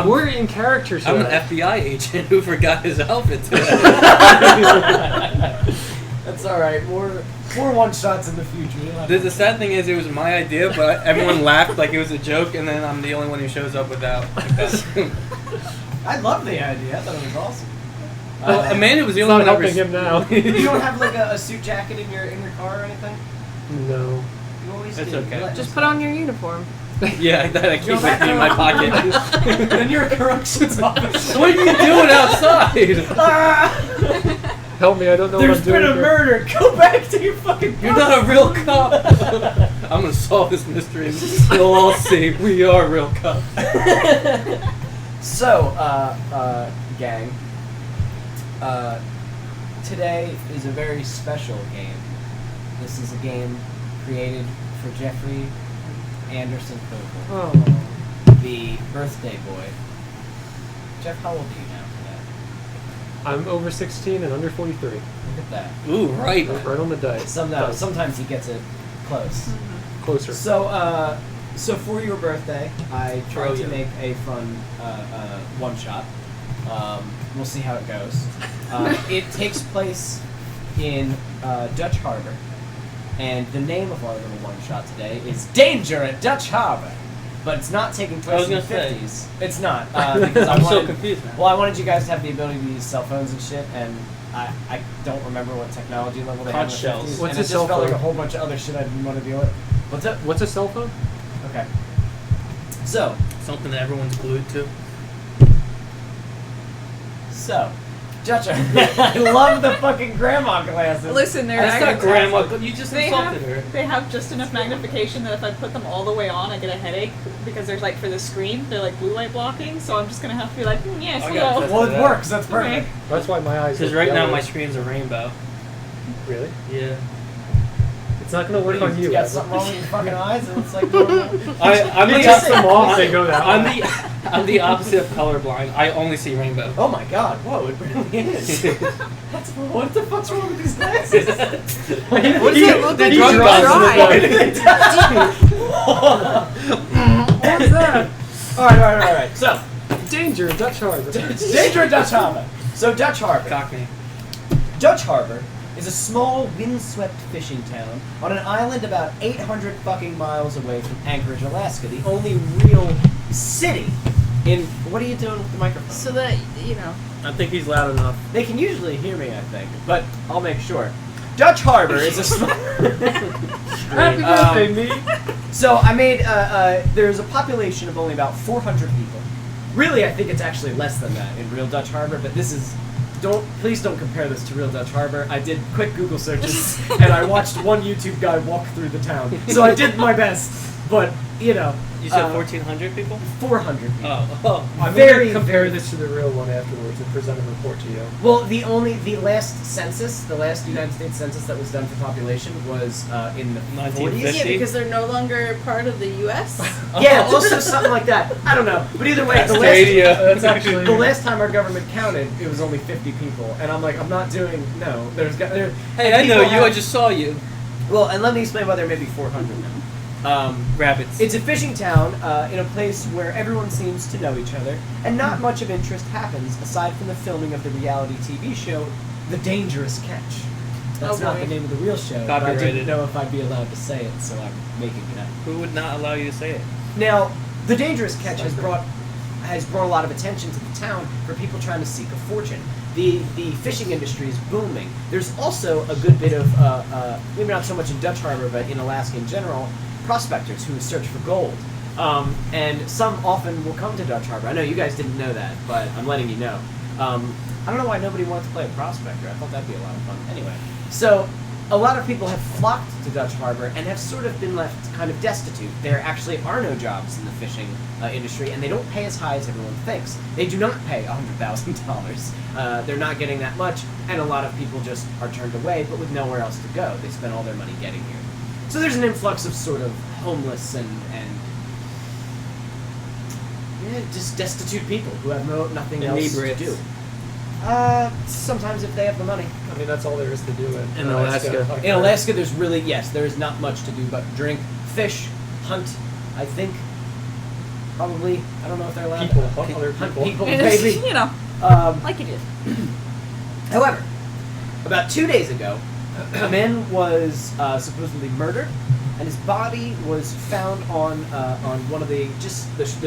We're in character today. I'm an FBI agent who forgot his outfit today. That's alright. More one-shots in the future. The sad thing is, it was my idea, but everyone laughed like it was a joke, and then I'm the only one who shows up without a costume. I love the idea. I thought it was awesome. Well, Amanda was the It's only not one helping him now. You don't have like a suit jacket in your car or anything? No. You always It's do. okay. Just put on your uniform. Yeah, that I keep with me in my pocket. Then you're a corrections officer. What are you doing outside? Help me, I don't know There's what I'm doing been a here. murder. Go back to your fucking You're not a real cop. I'm gonna solve this mystery. You'll all see we are real cops. So, gang, today is a very special game. This is a game created for Jeffrey Anderson Koval, Oh. the birthday boy. Jeff, how old are you now today? I'm over 16 and under 43. Look at that. Ooh, right. Right on the dice. Sometimes he gets it close. Closer. So, so for your birthday, I tried to Brilliant. make a fun one shot. We'll see how it goes. It takes place in Dutch Harbor, and the name of our little one shot today is Danger at Dutch Harbor. But it's not taking place in the 50s. It's not. Because I'm so confused now. Well, I wanted you guys to have the ability to use cell phones and shit, and I don't remember what technology level they had in the Conch shells. 50s. What's and a it cell just felt like phone? a whole bunch of other shit I didn't want to deal with. What's up? What's a cell phone? Okay. So, Something that everyone's glued to. Dutch. I love the fucking grandma glasses. Listen, they're That's not actually- grandma. But you just They insulted her. have, they have just enough magnification that if I put them all the way on, I get a headache because they're like for the screen, they're like blue light blocking. So I'm just gonna have to be like, yes, I got hello. this. Well, it works. That's perfect. Okay. That's why my eyes. Because look right now yellow. my screen's a rainbow. Really? Yeah. It's not going to work on you. You got Evan. something wrong with your fucking eyes, and it's like. normal. I'm You the test them off, they go that way. I'm the opposite of colorblind. I only see rainbow. Oh my god! Whoa, it really is. What the fuck's wrong with these glasses? What does it look like? drug You're bombs dry? What's that? All right. So, Danger, Dutch Harbor. Danger at Dutch Harbor. So, Dutch Harbor. Cockney. Dutch Harbor is a small, windswept fishing town on an island about 800 fucking miles away from Anchorage, Alaska. The only real city in. What are you doing with the microphone? So that you know. I think he's loud enough. They can usually hear me, I think, but I'll make sure. Dutch Harbor is a small. Happy birthday, me. So I made. There's a population of only about 400 people. Really, I think it's actually less than that in real Dutch Harbor, but this is. Please don't compare this to real Dutch Harbor. I did quick Google searches and I watched one YouTube guy walk through the town. So I did my best, but you know. You said 1,400 people? 400 people. Oh. I'm Very- going to compare this to the real one afterwards and present a report to you. Well, the last census, the last United States census that was done for population was in the 1950. 40s. Yeah, because they're no longer part of the U.S. Yeah, also something like that. I don't know, but either way, That's Stadia. That's actually. the last time our government counted, it was only 50 people, and I'm like, I'm not doing. No, there's. Hey, I know you. I just saw you. Well, and let me explain why there may be 400 now. Rabbits. It's a fishing town in a place where everyone seems to know each other, and not much of interest happens aside from the filming of the reality TV show, The Dangerous Catch. That's Oh, not boy. the name of the real show, but I didn't Copyrighted. know if I'd be allowed to say it, so I'm making it up. Who would not allow you to say it? Now, The Dangerous Catch has brought a lot of attention to the town for people trying to seek a fortune. The fishing industry is booming. There's also a good bit of, maybe not so much in Dutch Harbor, but in Alaska in general, prospectors who search for gold. And some often will come to Dutch Harbor. I know you guys didn't know that, but I'm letting you know. I don't know why nobody wanted to play a prospector. I thought that'd be a lot of fun. Anyway, so a lot of people have flocked to Dutch Harbor and have sort of been left kind of destitute. There actually are no jobs in the fishing industry, and they don't pay as high as everyone thinks. They do not pay $100,000. They're not getting that much, and a lot of people just are turned away, but with nowhere else to go. They spend all their money getting here. So there's an influx of sort of homeless and just destitute people who have nothing else to do. Sometimes if they have the money. I mean, that's all there is to do In Alaska. In Alaska, there's really, yes, there is not much to do but drink, fish, hunt, I think. probably. I don't know if they're allowed People, to hunt other hunt people. people, maybe. You know, Um, like you did. However, about 2 days ago, a man was supposedly murdered, and his body was found on one of the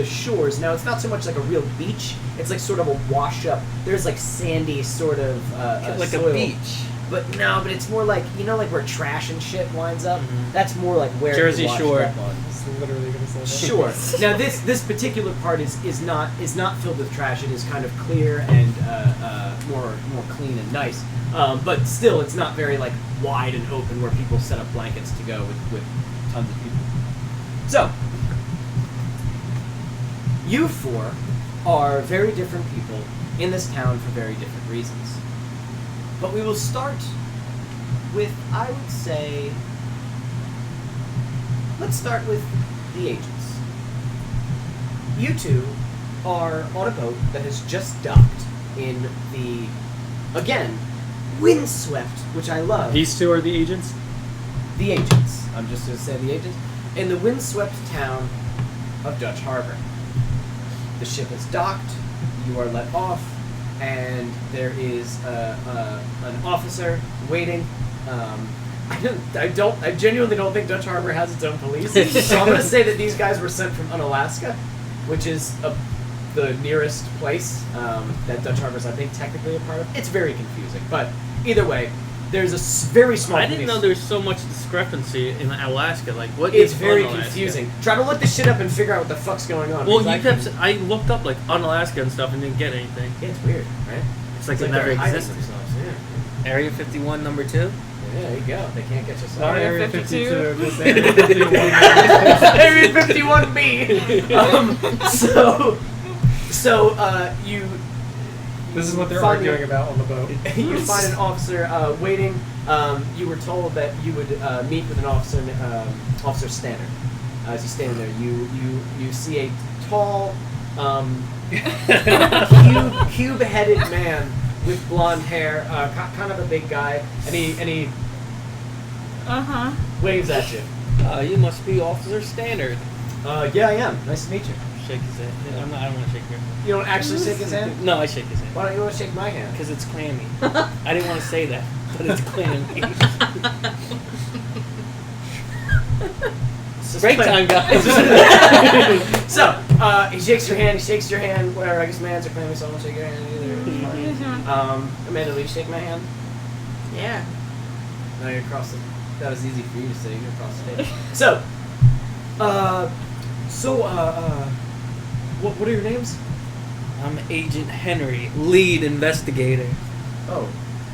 shores. Now, it's not so much like a real beach; it's like sort of a wash up. There's like sandy sort of like soil. a beach. But no, but it's more like like where trash and shit winds up. Mhm. That's more like where Jersey he washed Shore. up on. I was literally gonna say that. Sure. Now this particular part is not filled with trash. It is kind of clear and more clean and nice. But still, it's not very like wide and open where people set up blankets to go with tons of people. So you four are very different people in this town for very different reasons. But we will start with, I would say, let's start with the agents. You two are on a boat that has just docked in the, again, windswept, which I love. These two are the agents? The agents. I'm just going to say the agents. In the windswept town of Dutch Harbor. The ship is docked, you are let off, and there is an officer waiting. I genuinely don't think Dutch Harbor has its own police. So I'm going to say that these guys were sent from Unalaska, which is the nearest place that Dutch Harbor is, I think, technically a part of. It's very confusing, but either way, there's a very small. I didn't know there was so much discrepancy in Alaska. Like, what It's is very Unalaska? confusing. Try to look this shit up and figure out what the fuck's going on. Well, because I looked up like Unalaska and stuff and didn't get anything. Yeah, it's weird, right? It's like it never they're hiding existed. themselves, yeah. Area 51, number 2. Yeah, there you go. They can't get you. Not Area Area 52. 52, just Area 51. Area 51B. So you. This is what they're find arguing about on the boat. You find an officer waiting. You were told that you would meet with an officer, Officer Standard. As he's standing there, you see a tall, cube-headed man with blonde hair, kind of a big guy, and he waves at you. You must be Officer Standard. Yeah, I am. Nice to meet you. Shake his hand. I don't want to shake your hand. You don't actually shake his hand? No, I shake his hand. Why don't you want to shake my hand? Because it's clammy. I didn't want to say that, but it's clammy. Break time, guys. So, he shakes your hand, whatever, I guess my hands are clammy, so I won't shake your hand either. Amanda, will you shake my hand? Yeah. No, you're across the... That was easy for you to say, you're across the stage. So, what are your names? I'm Agent Henry, lead investigator. Oh.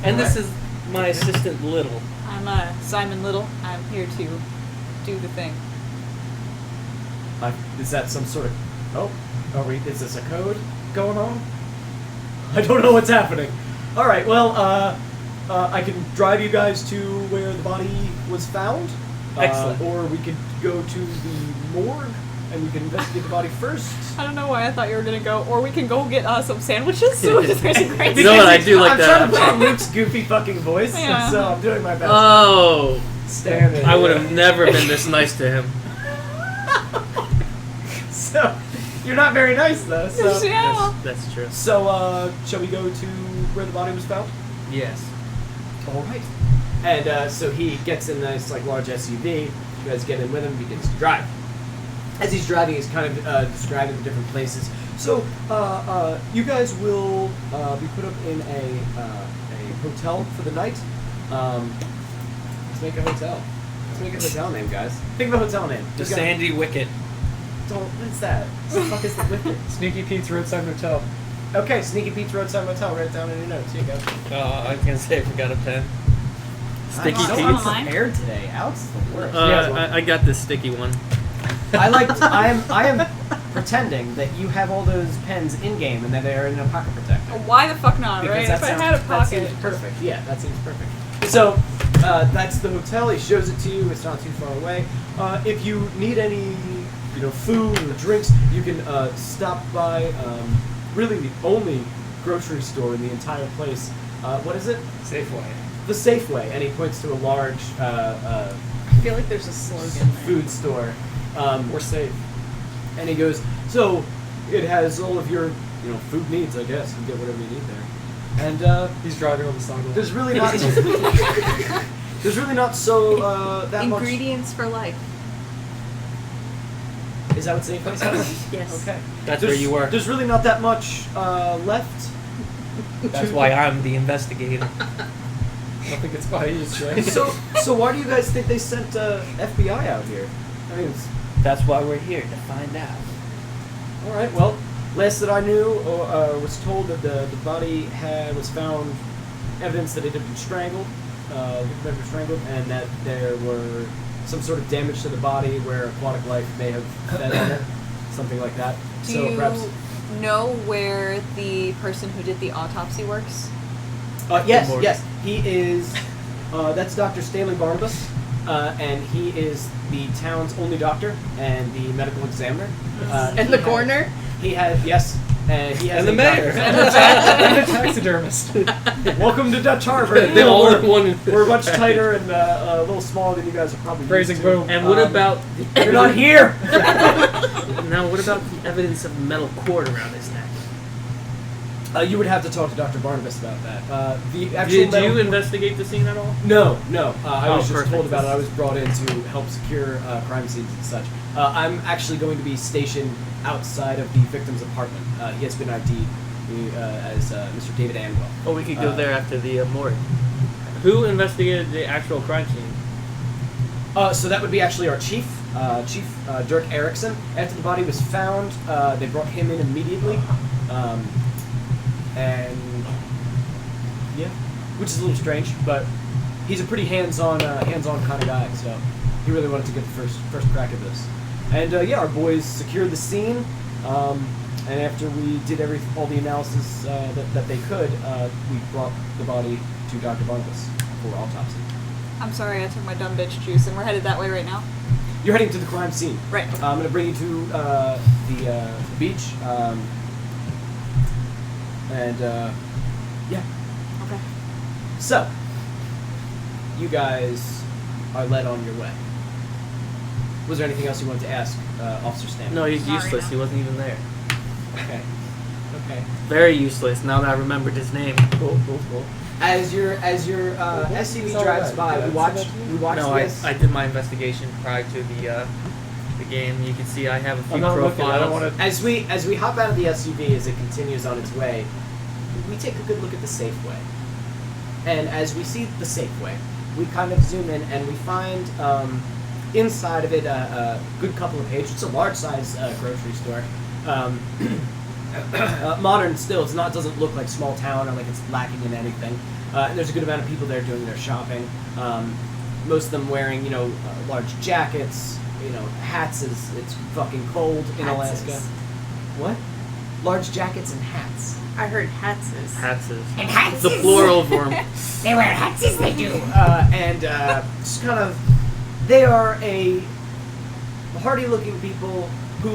And this alright. is my assistant, Little. I'm Simon Little. I'm here to do the thing. Is that some sort of... Oh, is this a code going on? I don't know what's happening. Alright, well, I can drive you guys to where the body was found. Excellent. Or we could go to the morgue, and we can investigate the body first. I don't know why I thought you were gonna go, or we can go get some sandwiches. So there's a great You know what, I do like I'm that. trying to play Luke's goofy fucking voice, Yeah. so I'm doing my best. Oh, Standing. I would have never been this nice to him. So, you're not very nice, though. So, Yeah. That's true. so shall we go to where the body was found? Yes. All right. And so he gets in this like large SUV. You guys get in with him, begins to drive. As he's driving, he's kind of describing the different places. So you guys will be put up in a hotel for the night. Let's make a hotel. Let's make a hotel name, guys. Think of a hotel name. The Just go- Sandy Wicket. Don't. What's that? What the fuck is the Wicket? Sneaky Pete's Roadside Motel. Okay, Sneaky Pete's Roadside Motel. Write it down in your notes. Here you go. I was gonna say I forgot a pen. Sticky I'm so Pete's. unprepared today. Alex is the worst. I got this sticky one. I am pretending that you have all those pens in game and that they are in a pocket protector. Why the fuck not, Because right? that If I sounds- had a That pocket. seems perfect. Yeah, that seems perfect. So that's the hotel. He shows it to you. It's not too far away. If you need any, food or drinks, you can stop by. Really, the only grocery store in the entire place. What is it? Safeway. The Safeway, and he points to a large I feel like there's a slogan there. food store. We're safe. And he goes, So it has all of your, food needs, I guess. You can get whatever you need there. And He's driving on the sidewalk. there's really not there's really not so that much. Ingredients for life. Is that what Safeway says? Yes. Okay. That's where you were. There's really not that much left. That's why I'm the investigator. I think it's by you, Jay. So why do you guys think they sent FBI out here? I mean, That's why we're here, to find out. all right. Well, last that I knew, was told that the body was found evidence that it had been strangled, and that there were some sort of damage to the body where aquatic life may have fed on it, something like that. Do So you perhaps. know where the person who did the autopsy works? Yes. He is. That's Dr. Stanley Barnabas, and he is the town's only doctor and the medical examiner. And he the had- coroner? He has he has And the a mayor. And the taxidermist. Welcome to Dutch Harvard. They all we're, in one. we're much tighter and a little smaller than you guys are probably Phrasing used to. boom. And what about the You're not here. Now, what about the evidence of a metal cord around his neck? You would have to talk to Dr. Barnabas about that. The actual Did metal- you investigate the scene at all? No. I Oh, was just perfect. told about it. I was brought in to help secure crime scenes and such. I'm actually going to be stationed outside of the victim's apartment. He has been ID'd as Mr. David Anwell. Oh, we could go there after the morgue. Who investigated the actual crime scene? So that would be actually our chief, Dirk Erickson. After the body was found, they brought him in immediately. And yeah, which is a little strange, but he's a pretty hands-on kind of guy. So he really wanted to get the first crack at this. And our boys secured the scene. And after we did all the analysis that they could, we brought the body to Dr. Barnabas for autopsy. I'm sorry, I took my dumb bitch juice, and we're headed that way right now. You're heading to the crime scene. Right. I'm going to bring you to the beach. Yeah. Okay. So, you guys are led on your way. Was there anything else you wanted to ask, Officer Stanley? No, he's Sorry, useless. no. He wasn't even there. Okay. Very useless. Now that I remembered his name. Cool. As your SUV It's all drives right. by, Yeah, we watched No, this. I did my investigation prior to the game. You can see I have a few I'm not looking. I don't profiles. want to. As we hop out of the SUV as it continues on its way, we take a good look at the Safeway. And as we see the Safeway, we kind of zoom in and we find inside of it a good couple of pages. It's a large size grocery store. Modern still, doesn't look like small town or like it's lacking in anything. And there's a good amount of people there doing their shopping. Most of them wearing, large jackets, hats as it's fucking cold in Hatses. Alaska. What? Large jackets and hats. I heard hatses. Hatses. And hats. The plural form. They wear hats, they do. And just kind of, they are a hardy-looking people who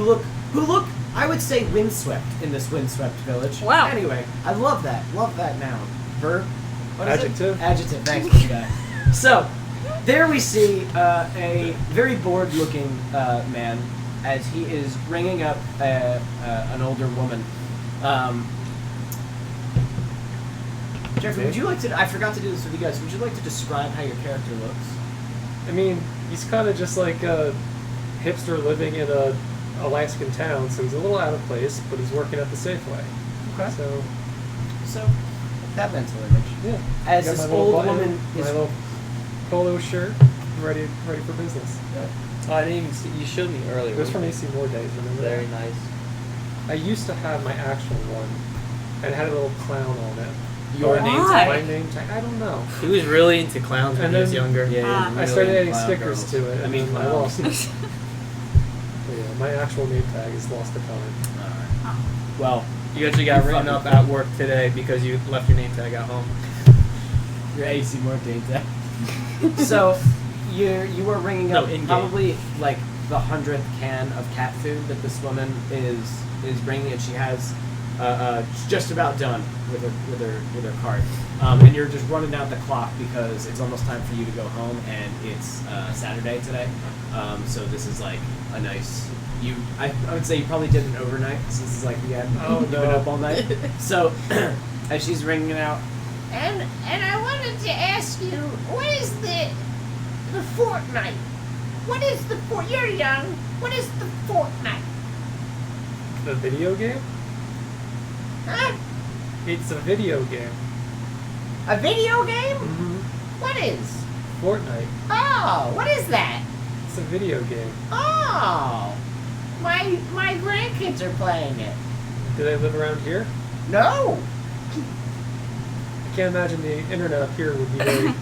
look, I would say, windswept in this windswept village. Wow. Anyway, I love that noun. Verb? What is Adjective. it? Adjective. Thanks, good guy. So, there we see a very bored-looking man as he is ringing up an older woman. Jeffrey, would you like to? I forgot to do this with you guys. Would you like to describe how your character looks? I mean, he's kind of just like a hipster living in a Alaskan town, so he's a little out of place, but he's working at the Safeway. Okay. So, that mental image. yeah. As Got this my little old button, woman my is. little polo shirt, ready for business. Oh, I didn't even see. You showed me earlier. It was from AC More days, remember that? Very nice. I used to have my actual one, and it had a little clown on it. Your Or name Why? tag? My name tag? I don't know. He was really into clowns when And he was then- younger. Ah. I started adding clown stickers girls. to it. I mean, and I clowns. lost. But yeah, my actual name tag is lost to time. Alright. Well, You actually got You written fucking- up at work today because you left your name tag at home. your AC more data. So, you were ringing No, up in-game. probably like the 100th can of cat food that this woman is bringing, and she has just about done with her cart. And you're just running out the clock because it's almost time for you to go home, and it's Saturday today. So this is like a nice I would say you probably did it overnight since it's like the end. Oh, You've no. been up all night. So as she's ringing it out, And I wanted to ask you, what is the fortnight? What is the You're young. What is the fortnight? The video game? Huh? It's a video game. A video game? Mm-hmm. What is? Fortnite. Oh, what is that? It's a video game. Oh, my grandkids are playing it. Do they live around here? No. I can't imagine the internet up here would be very...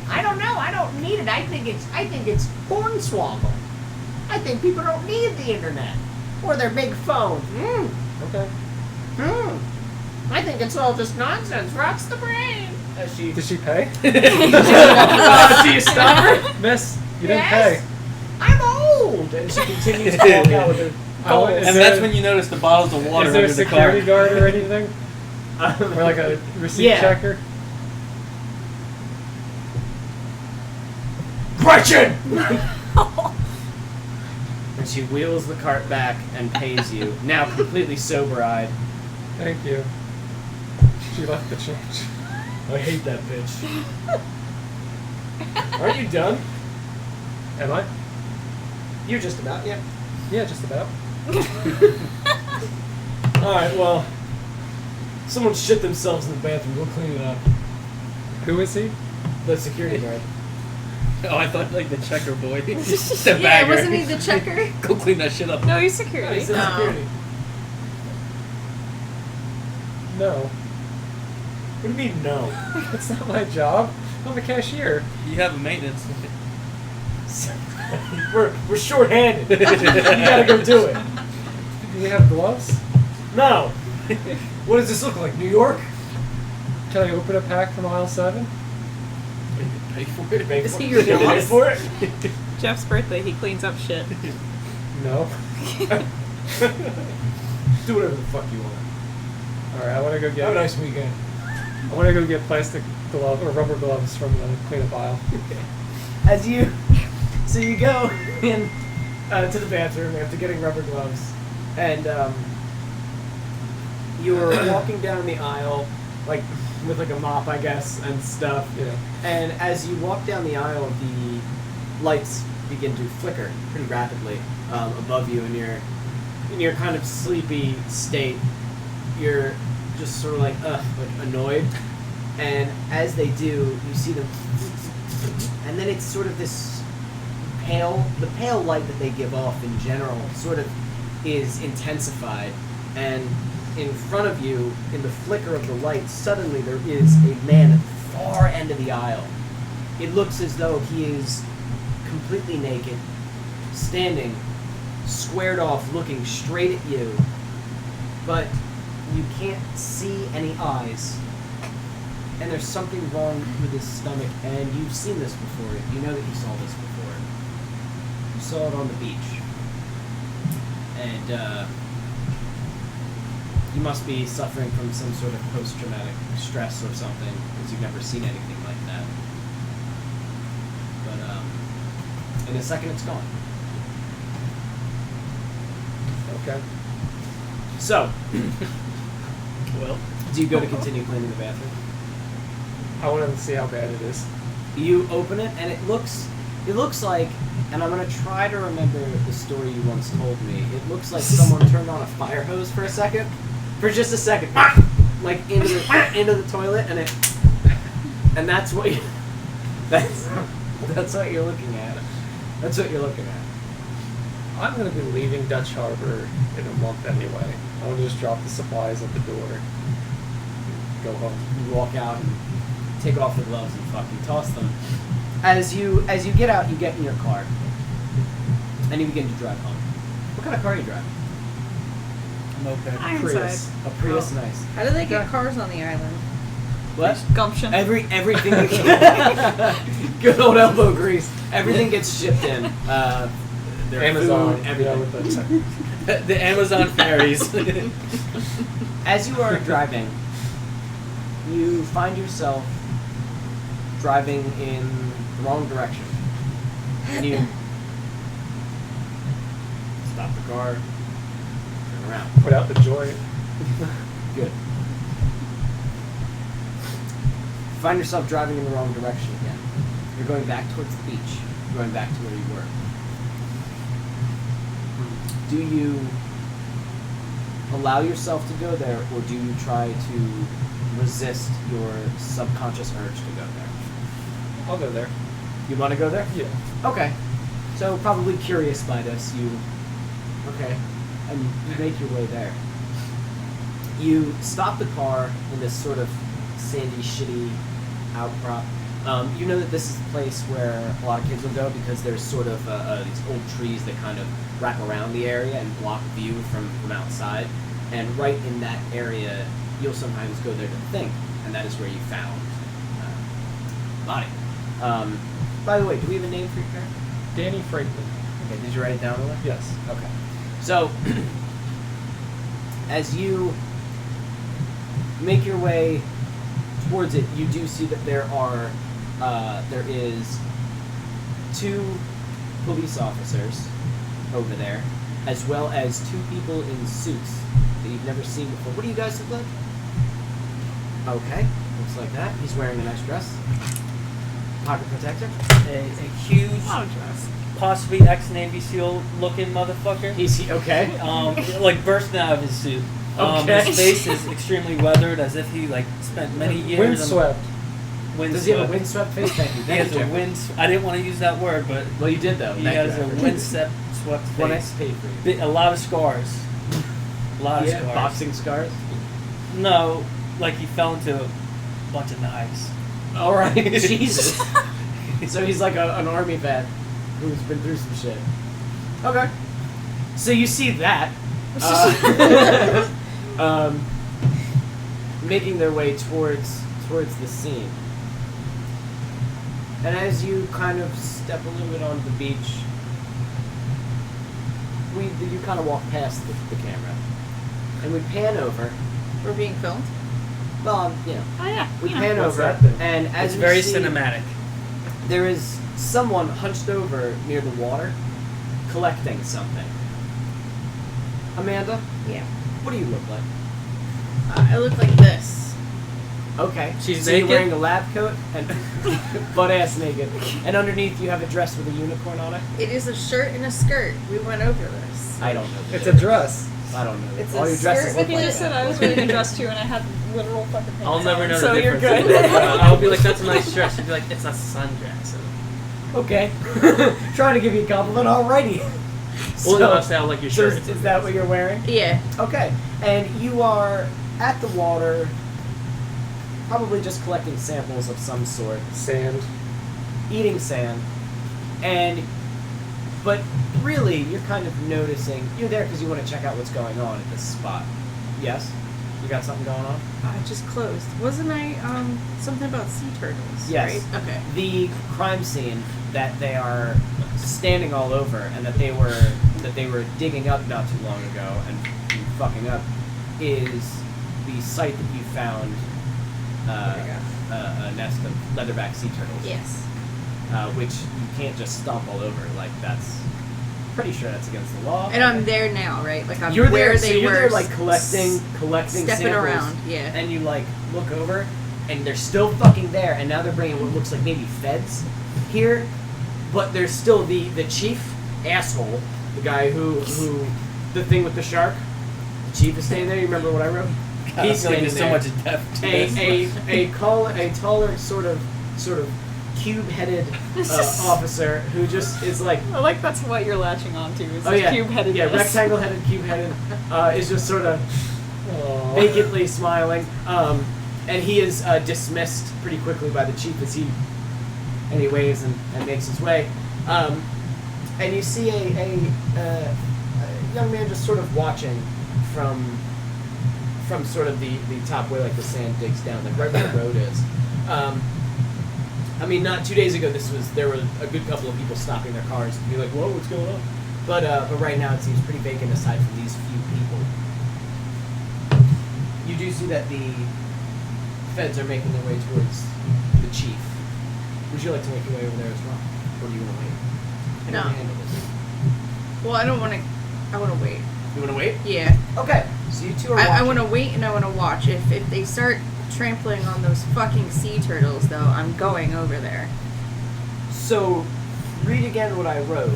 I don't know. I don't need it. I think it's hornswoggle. I think people don't need the internet or their big phone. Okay. I think it's all just nonsense. Rots the brain. as she Did she pay? do you stop her? Miss, you didn't Yes. pay. I'm old. And she continues to walk out with her. I want- And is that's there- when you notice the bottles of water Is there a under the security car. guard or anything? Or like a receipt Yeah. checker? Gretchen! And she wheels the cart back and pays you, now completely sober-eyed. Thank you. She left the change. I hate that bitch. Aren't you done? Am I? You're just about, yeah. Yeah, just about. Alright, well, someone shit themselves in the bathroom. Go clean it up. Who is he? The security guard. Oh, I thought like the checker boy. The Yeah, bagger. wasn't he the checker? Go clean that shit up. No, he's security. He's the Oh. security. No. What do you mean, no? That's not my job. I'm a cashier. You have a maintenance. We're short-handed. You gotta go do it. Do you have gloves? No. What does this look like? New York? Can I open a pack from aisle 7? Pay for it. Pay Is for he it. your You pay boss? for it? Jeff's birthday, he cleans up shit. No. Do whatever the fuck you want. Alright, I want to go get... Have a nice weekend. I want to go get plastic glove or rubber gloves from the cleanup aisle. As you, so you go in to the bathroom after getting rubber gloves, and you're walking down the aisle, like with like a mop, I guess, and stuff. Yeah. And as you walk down the aisle, the lights begin to flicker pretty rapidly above you, and in your kind of sleepy state, you're just sort of like annoyed. And as they do, you see them, and then it's sort of this the pale light that they give off in general sort of is intensified, and in front of you, in the flicker of the light, suddenly there is a man at the far end of the aisle. It looks as though he is completely naked, standing, squared off, looking straight at you, but you can't see any eyes. And there's something wrong with his stomach, and you've seen this before. You know that you saw this before. You saw it on the beach. And, you must be suffering from some sort of post-traumatic stress or something, because you've never seen anything like that. But, in a second it's gone. Okay. So, Well, do you go to continue cleaning the bathroom? I want to see how bad it is. You open it, and it looks like, and I'm gonna try to remember the story you once told me. It looks like someone turned on a fire hose for a second, for just a second, like into the toilet, and that's what that's what you're looking at. That's what you're looking at. I'm going to be leaving Dutch Harbor in a month anyway. I want to just drop the supplies at the door. Go home. You walk out and take off the gloves and fucking toss them. As you get out, you get in your car, and you begin to drive home. What kind of car are you driving? Okay. Prius. A Prius, nice. How do they get cars on the island? What? Gumption. Everything. Good old elbow grease. Everything gets shipped in. Their Amazon. food, everything. Yeah, with The Amazon ferries. As you are driving, you find yourself driving in the wrong direction. And you Stop the car. Turn around. Put out the joint. Good. Find yourself driving in the wrong direction again. You're going back towards the beach. You're going back to where you were. Do you allow yourself to go there, or do you try to resist your subconscious urge to go there? I'll go there. You want to go there? Yeah. Okay. So probably curious by this, okay, and you make your way there. You stop the car in this sort of sandy, shitty outcrop. You know that this is the place where a lot of kids will go because there's sort of these old trees that kind of wrap around the area and block view from outside. And right in that area, you'll sometimes go there to think, and that is where you found body. By the way, do we have a name for your character? Danny Frinkman. Okay, did you write it down over there? Yes. Okay. So, as you make your way towards it, you do see that there is 2 police officers over there, as well as 2 people in suits that you've never seen before. What do you guys look like? Okay, looks like that. He's wearing a nice dress. Pocket protector. A huge, possibly ex-Navy SEAL looking motherfucker. Okay. Like bursting out of his suit. Okay. His face is extremely weathered, as if he like spent many years. Windswept. Does he have a windswept face? Thank you. He has a wind. I didn't want to use that word, but Well, you did though. he Thank has you. a windswept face. One XP for you. A lot of scars. A lot of scars. Boxing scars. No, like he fell into a bunch of knives. All right. Jesus. So he's like an army vet who's been through some shit. Okay. So you see that. Making their way towards the scene. And as you kind of step a little bit onto the beach, you kind of walk past the camera. And we pan over. We're being filmed. Well, you know. Oh yeah. We pan What's over, that thing? and as It's you very see, cinematic. there is someone hunched over near the water, collecting something. Amanda, Yeah. what do you look like? I look like this. Okay. She's so you're naked? wearing a lab coat and butt ass naked, and underneath you have a dress with a unicorn on it. It is a shirt and a skirt. We went over this. I don't know. It's a dress. I don't know. It's All a your dresses skirt look with You like just said that. I was wearing a dress too, and I had literal fucking pants I'll never on, know so the you're difference. good. I'll be like, that's a nice dress. She'll be like, it's a sundress. Okay. Trying to give you a compliment. Alrighty. Well, no, I'll say I like your so shirt. is that what you're wearing? Yeah. Okay. And you are at the water, probably just collecting samples of some sort, Sand. eating sand, but really you're kind of noticing, you're there because you want to check out what's going on at this spot. Yes? You got something going on? I just closed. Wasn't I something about sea turtles? Yes. Right? Okay. The crime scene that they are standing all over and that they were digging up not too long ago and fucking up is the site that you found a nest of leatherback sea turtles. Yes. Which you can't just stomp all over. Like, that's pretty sure that's against the law. And I'm there now, right? Like I'm You're where there, they so you're were there, like collecting stepping samples, around. Yeah. and you like look over, and they're still fucking there, and now they're bringing what looks like maybe feds here, but there's still the chief asshole, the guy who the thing with the shark. The chief is staying there. You remember what I wrote? God, He's I feel like standing there's so there. much depth to this. A taller sort of cube-headed officer who just is like. I like that's what you're latching onto. Is Oh this yeah, cube-headedness. yeah, rectangle-headed, cube-headed, is just sort of vacantly smiling, and he is dismissed pretty quickly by the chief as he waves and makes his way, and you see a young man just sort of watching from sort of the top where like the sand digs down, like right where the road is. I mean, not 2 days ago, there were a good couple of people stopping their cars to be like, whoa, what's going on? But right now it seems pretty vacant aside from these few people. You do see that the feds are making their way towards the chief. Would you like to make your way over there as well? Or do you want to wait? How do you No. handle this? Well, I don't want to I want to wait. You want to wait? Yeah. Okay. So you two are I watching. want to wait and I want to watch. If they start trampling on those fucking sea turtles, though, I'm going over there. So, read again what I wrote.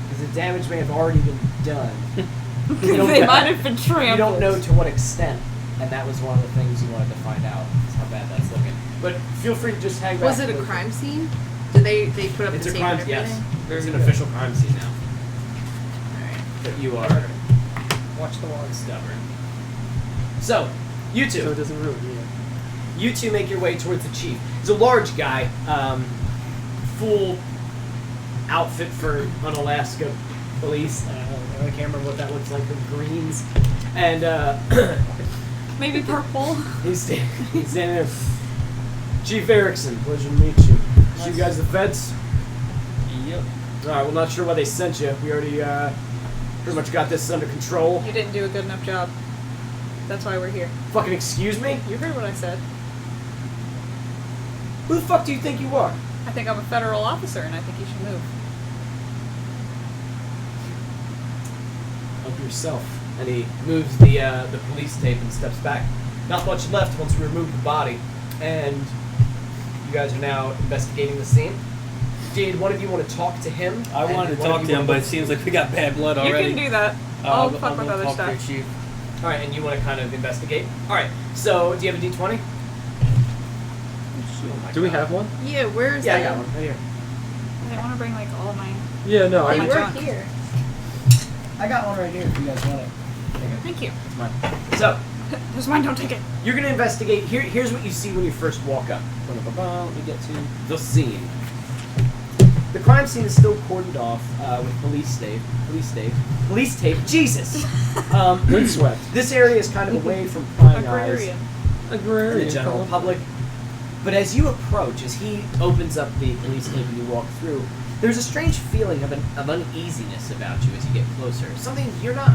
Because the damage may have already been done. You don't They know- might have been You trampled. don't know to what extent, and that was one of the things you wanted to find out. Is how bad that's looking. But feel free to just hang back. Was it a crime scene? Did they put up It's the a tape crime. and Yes, everything? it's an official crime scene now. Alright. But you are Watch the log. stubborn. So, you two. So it doesn't ruin you. You two make your way towards the chief. He's a large guy, full outfit for Unalaska police. I can't remember what that looks like. The greens, and Maybe purple. he's standing there. Chief Erickson, pleasure to meet you. So you guys the feds? Yep. All right. Well, not sure why they sent you. We already pretty much got this under control. You didn't do a good enough job. That's why we're here. Fucking excuse me? You heard what I said. Who the fuck do you think you are? I think I'm a federal officer, and I think you should move. Help yourself. And he moves the police tape and steps back. Not much left once we remove the body. And you guys are now investigating the scene. Did one of you want to talk to him? I And wanted to did one of talk you to him, wanna but look- it seems like we got bad blood already. You can do that. I'll fuck with other talk to stuff. your chief. All right, and you want to kind of investigate. All right. So, do you have a D20? Oh my Do we God. have one? Yeah, where's Yeah, I that? got one right here. I didn't want to bring like all mine. Yeah, no. They I were drunk. here. I got one right here if you guys want it. Thank you. It's mine. So, There's mine. Don't take it. you're going to investigate. Here's what you see when you first walk up. Let me get to the scene. The crime scene is still cordoned off with police tape. Jesus! Windswept. This area is kind of away from prying eyes Agrarian. and Agrarian. the general public. But as you approach, as he opens up the police tape and you walk through, there's a strange feeling of uneasiness about you as you get closer. Something you're not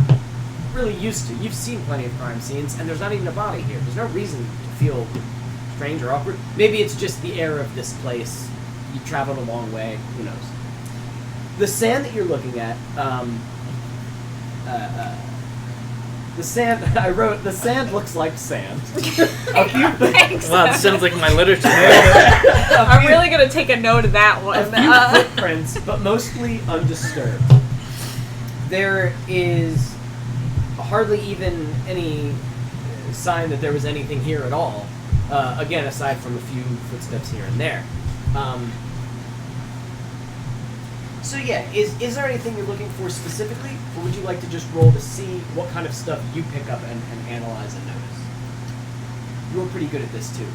really used to. You've seen plenty of crime scenes, and there's not even a body here. There's no reason to feel strange or awkward. Maybe it's just the air of this place. You traveled a long way. Who knows? The sand that you're looking at, the sand. I wrote the sand looks like sand. A few Thanks. Wow, it sounds like my literature. I'm really gonna take a note of that a one. few footprints, but mostly undisturbed. There is hardly even any sign that there was anything here at all. Again, aside from a few footsteps here and there. So yeah, is there anything you're looking for specifically, or would you like to just roll to see what kind of stuff you pick up and analyze and notice? You're pretty good at this too.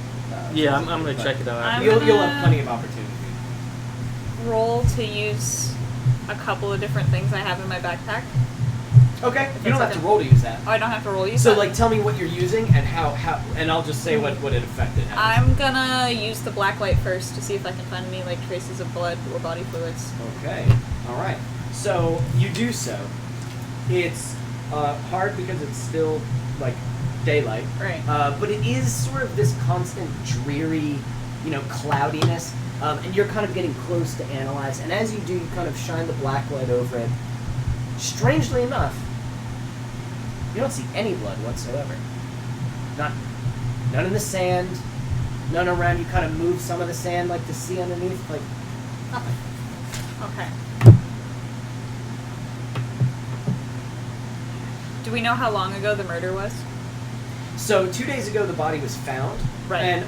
Yeah, I'm gonna check it out. I'm You'll have gonna- plenty of opportunity. Roll to use a couple of different things I have in my backpack. Okay, you don't have to okay. roll to use that. Oh, I don't have to roll. Use So that. like, tell me what you're using and how, and I'll just say what it affected. I'm gonna use the black light first to see if I can find any like traces of blood or body fluids. Okay, all right. So you do so. It's hard because it's still like daylight, Right. but it is sort of this constant dreary, cloudiness, and you're kind of getting close to analyze. And as you do, you kind of shine the black light over it. Strangely enough, you don't see any blood whatsoever. None in the sand, none around. You kind of move some of the sand like to see underneath, like nothing. Okay. Do we know how long ago the murder was? So 2 days ago, the body was found, Right. and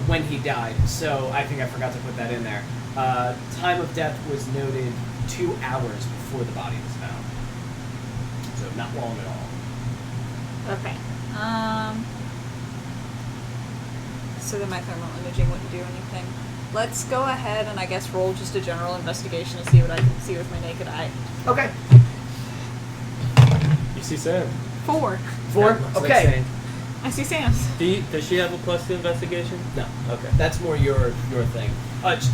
when he died. So I think I forgot to put that in there. Time of death was noted 2 hours before the body was found. So not long at all. Okay. So then my thermal imaging wouldn't do anything. Let's go ahead and I guess roll just a general investigation to see what I can see with my naked eye. Okay. You see sand. 4. 4. Looks like Okay. sand. I see sands. Does she have a plus to investigation? No. Okay. That's more your thing.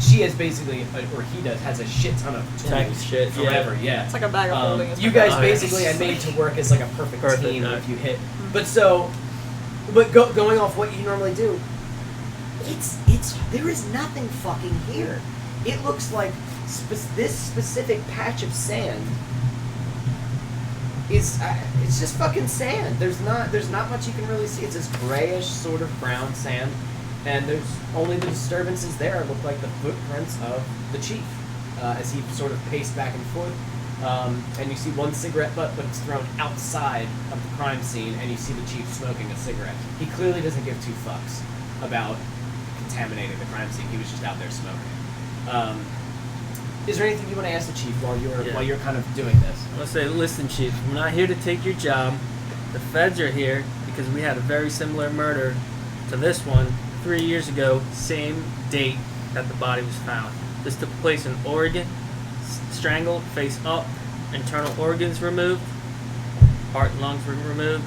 She has basically, or he does, has a shit ton of Tech tools. shit, yeah. Forever, yeah. It's like a bag of holding. is You my guys bag. Oh, yeah. basically I made to work as like a perfect team no. if you hit. But going off what you normally do, it's there is nothing fucking here. it looks like this specific patch of sand is it's just fucking sand. There's not much you can really see. It's this grayish sort of brown sand, and there's only the disturbances there look like the footprints of the chief as he sort of paced back and forth. And you see one cigarette butt, but it's thrown outside of the crime scene, and you see the chief smoking a cigarette. He clearly doesn't give two fucks about contaminating the crime scene. He was just out there smoking. Is there anything you want to ask the chief while you're kind of doing this? I'm gonna say, listen, Chief, I'm not here to take your job. The feds are here because we had a very similar murder to this one 3 years ago, same date that the body was found. This took place in Oregon. Strangled, face up, internal organs removed, heart and lungs were removed.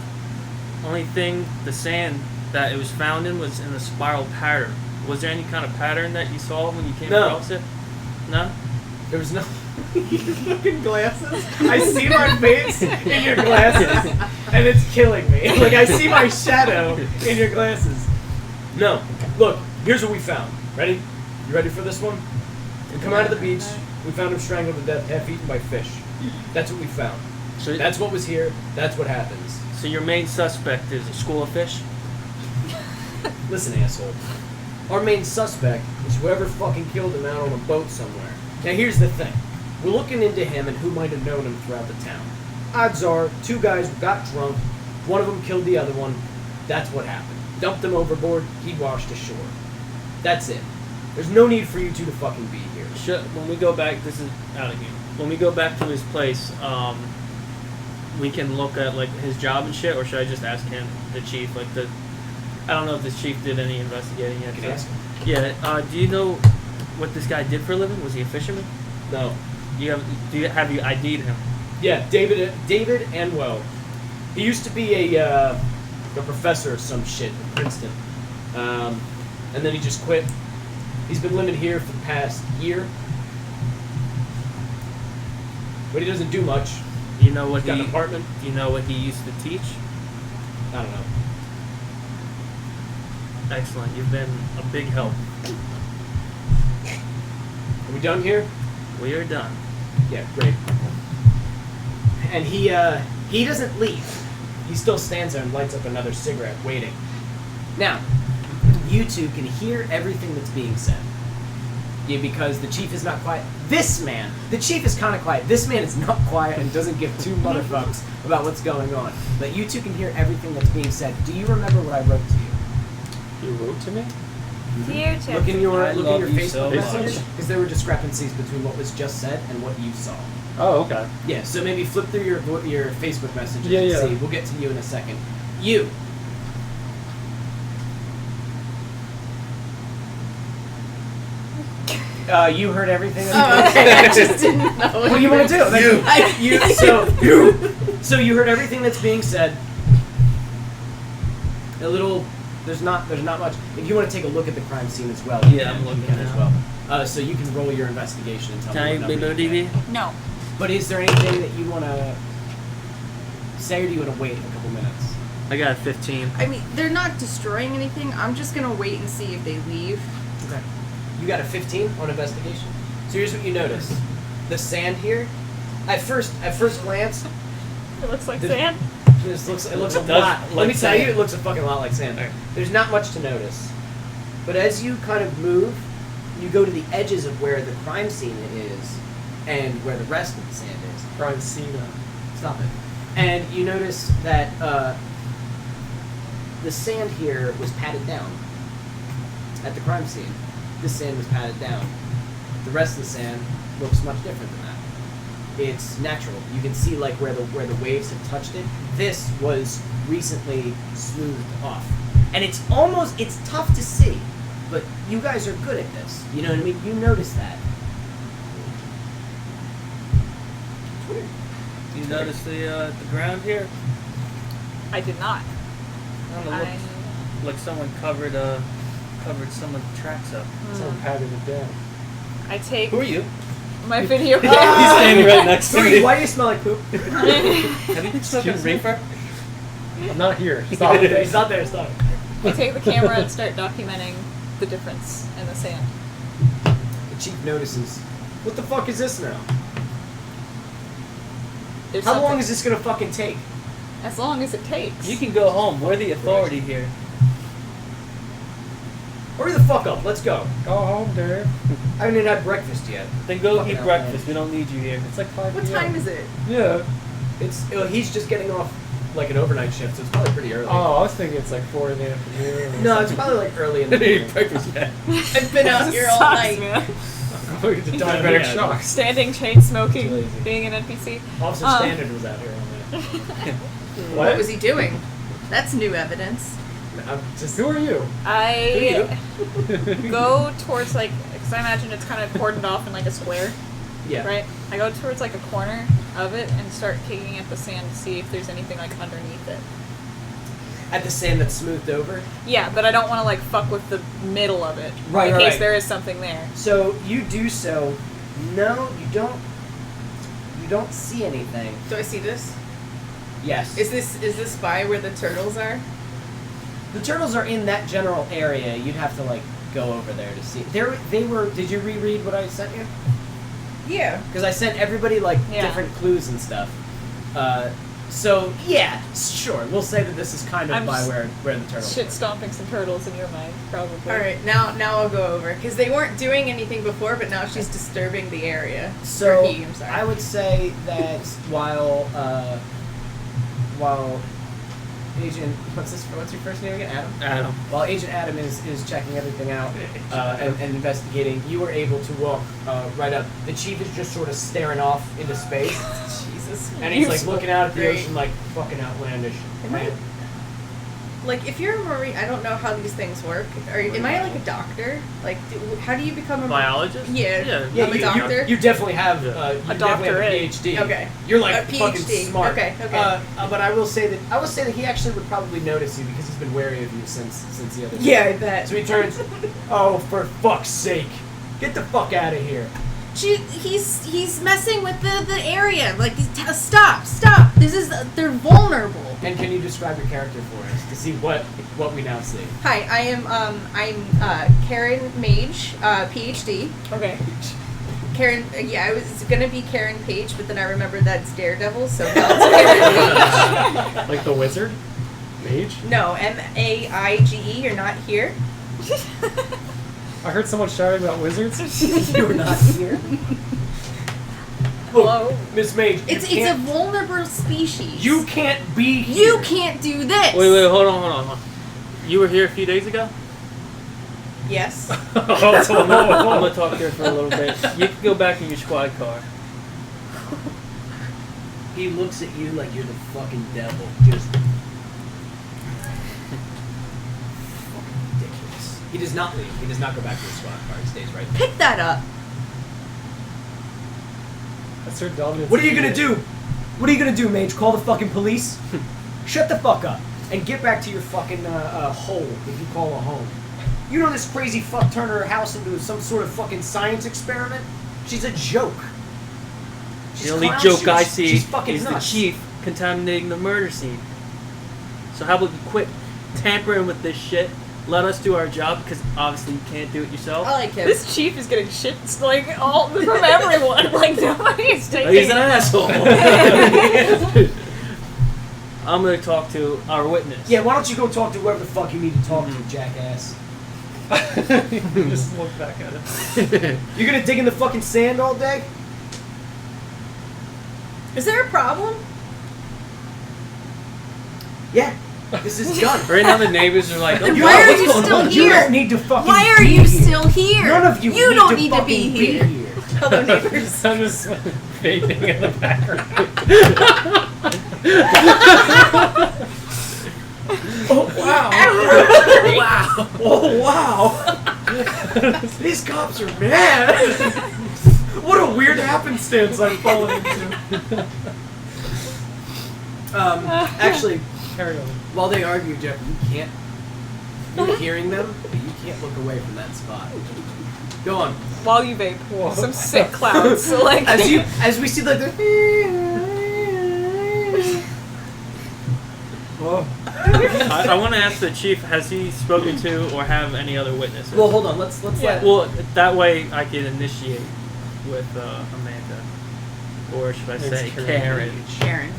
Only thing, the sand that it was found in was in a spiral pattern. Was there any kind of pattern that you saw when you came across it? No? There was no. Your fucking glasses. I see my face in your glasses, and it's killing me. Like I see my shadow in your glasses. No. Look, here's what we found. Ready? You ready for this one? We come out of the beach. We found him strangled to death, half eaten by fish. That's what we found. So that's what was here. That's what happens. So your main suspect is a school of fish? Listen, asshole. Our main suspect is whoever fucking killed him out on a boat somewhere. Now here's the thing. We're looking into him and who might have known him throughout the town. Odds are, two guys got drunk, one of them killed the other one. That's what happened. Dumped him overboard, he washed ashore. That's it. There's no need for you two to fucking be here. When we go back, this is out of here. When we go back to his place, we can look at like his job and shit, or should I just ask him, the chief? Like I don't know if this chief did any investigating yet. You can ask him. Yeah. Do you know what this guy did for a living? Was he a fisherman? No. Have you ID'd him? Yeah, David Anwell. He used to be a professor of some shit in Princeton, and then he just quit. He's been living here for the past year, but he doesn't do much. You know what He's got an apartment. Do you know what he used to teach? I don't know. Excellent. You've been a big help. Are we done here? We are done. Yeah, great. And he doesn't leave. He still stands there and lights up another cigarette, waiting. Now, you two can hear everything that's being said. Yeah, because the chief is not quiet. This man, the chief is kind of quiet. This man is not quiet and doesn't give two motherfucks about what's going on. But you two can hear everything that's being said. Do you remember what I wrote to you? You wrote to me? Dear Chip. Look in your love you Facebook so messages, much. because there were discrepancies between what was just said and what you saw. Oh, okay. Yeah, so maybe flip through your Facebook messages Yeah, and yeah. see. We'll get to you in a second. You. You heard everything. Oh, okay. I just didn't know. What do you want to do? So you heard everything that's being said. A little. There's not much. If you want to take a look at the crime scene as well, Yeah, I'm looking at it now. as well. So you can roll your investigation and tell Can me. I what be number no you get. DV? No. But is there anything that you want to say, or do you want to wait a couple minutes? I got a 15. I mean, they're not destroying anything. I'm just gonna wait and see if they leave. Okay. You got a 15 on investigation. So here's what you notice: the sand here. At first glance, It looks like The- sand. it looks a It does lot. look Let me tell you, sand. it looks a fucking lot like sand. There's not much to notice, but as you kind of move, you go to the edges of where the crime scene is, and where the rest of the sand is. Crime scene. Stop it. And you notice that the sand here was patted down at the crime scene. This sand was patted down. The rest of the sand looks much different than that. It's natural. You can see like where the waves have touched it. This was recently smoothed off, and it's tough to see, but you guys are good at this. You know what I mean? You notice that. It's weird. You notice the ground here? I did not. I don't know, looks like someone covered some of the tracks up. Someone patted it down. I take Who are you? my video He's camera. standing right next to me. Why do you smell like poop? Have you been smoking Excuse me? reefer? I'm not here. Stop it. He's not there. Stop. I take the camera and start documenting the difference in the sand. The chief notices. What the fuck is this now? There's How long something- is this gonna fucking take? As long as it takes. You can go home. We're the authority here. Hurry the fuck up. Let's go. Go home, Dave. I haven't even had breakfast yet. Then go Fucking eat breakfast. We don't need you here. It's like 5 What p.m. time is it? Yeah. He's just getting off like an overnight shift, so it's probably pretty early. Oh, I was thinking it's like 4 in the afternoon. or No, it's something. probably like early in the Eat morning. breakfast yet. I've been out here all Sucks, night. man. We get to diabetic Yeah. shock. Standing, chain Too smoking, lazy. being an NPC. Officer Standard was out here all night. What was he doing? That's new evidence. I'm just Who are you? I go towards like, because I imagine it's kind of cordoned off in like a square, yeah. right? I go towards like a corner of it and start kicking at the sand to see if there's anything like underneath it. At the sand that's smoothed over. Yeah, but I don't want to like fuck with the middle of it Right, in right, case right. there is something there. So you do so. No, you don't. You don't see anything. Do I see this? Yes. Is this by where the turtles are? The turtles are in that general area. You'd have to like go over there to see. They were. Did you reread what I sent you? Yeah. Because I sent everybody like Yeah. different clues and stuff. So yeah, sure. We'll say that this is kind of I'm by just where the turtles. Shit were. stomping some turtles in your mind, probably. All right. Now I'll go over because they weren't doing anything before, but now she's disturbing the area. So Or he, I'm sorry. I would say that while Agent what's your first name again? Adam. While Agent Adam is checking everything out and investigating, you were able to walk right up. The chief is just sort of staring off into space, Jesus. and he's like looking out at the Great. ocean like fucking outlandish. Am I- Like, if you're a marine, I don't know how these things work. Am I like a doctor? Like, how do you become a Biologist? Yeah. Yeah, I'm a doctor. You definitely have you A definitely have a doctorate. PhD. Okay. You're like A fucking PhD. smart. Okay, okay. But I will say that he actually would probably notice you because he's been wary of you since the other day. Yeah, I bet. So he turns. Oh, for fuck's sake! Get the fuck out of here! He's messing with the area. Like, stop. They're vulnerable. And can you describe your character for us to see what we now see? Hi, I'm Karen Maige, PhD. Okay. Karen, I was gonna be Karen Page, but then I remembered that's Daredevil, so now it's Karen Maige. Like the wizard? Mage? No, Maige. You're not here. I heard someone shouting about wizards. You're not here. Hello? Miss Maige. It's a vulnerable species. You can't be here. You can't do this. Wait, hold on. You were here a few days ago? Yes. I'm gonna talk to her for a little bit. You can go back in your squad car. He looks at you like you're the fucking devil. Just ridiculous. He does not leave. He does not go back to the squad car. He stays right there. Pick that up. That's her dominance. What are you gonna do? What are you gonna do, Maige? Call the fucking police? Shut the fuck up and get back to your fucking hole that you call a home. You know this crazy fuck turned her house into some sort of fucking science experiment? She's a joke. She's The only clown joke shoes. I see She's fucking is nuts. the chief contaminating the murder scene. So how about you quit tampering with this shit? Let us do our job, because obviously you can't do it yourself. I like him. This chief is getting shit like all from everyone. Like nobody's taking. He's an asshole. I'm gonna talk to our witness. Yeah, why don't you go talk to whoever the fuck you need to talk to, jackass? Just look back at it. You're gonna dig in the fucking sand all day? Is there a problem? Yeah. This is done. Right now the neighbors are like, oh, Then You why know are what's you going still on. here? You don't need to fucking Why are be you here. still here? None of you You need don't to need to be fucking here. Hello, neighbors. I'm just fading in the background. Oh wow! Wow. Oh wow! These cops are mad. What a weird happenstance I'm falling into. Actually, Carry on. while they argue, Jeff, you're hearing them, but you can't look away from that spot. Go on. While you vape, Whoa. some sick clouds. So like As we see like the I want to ask the chief, has he spoken to or have any other witnesses? Well, hold on. Let's let. Well, that way I can initiate with Amanda. Or should I say Karen? Karen.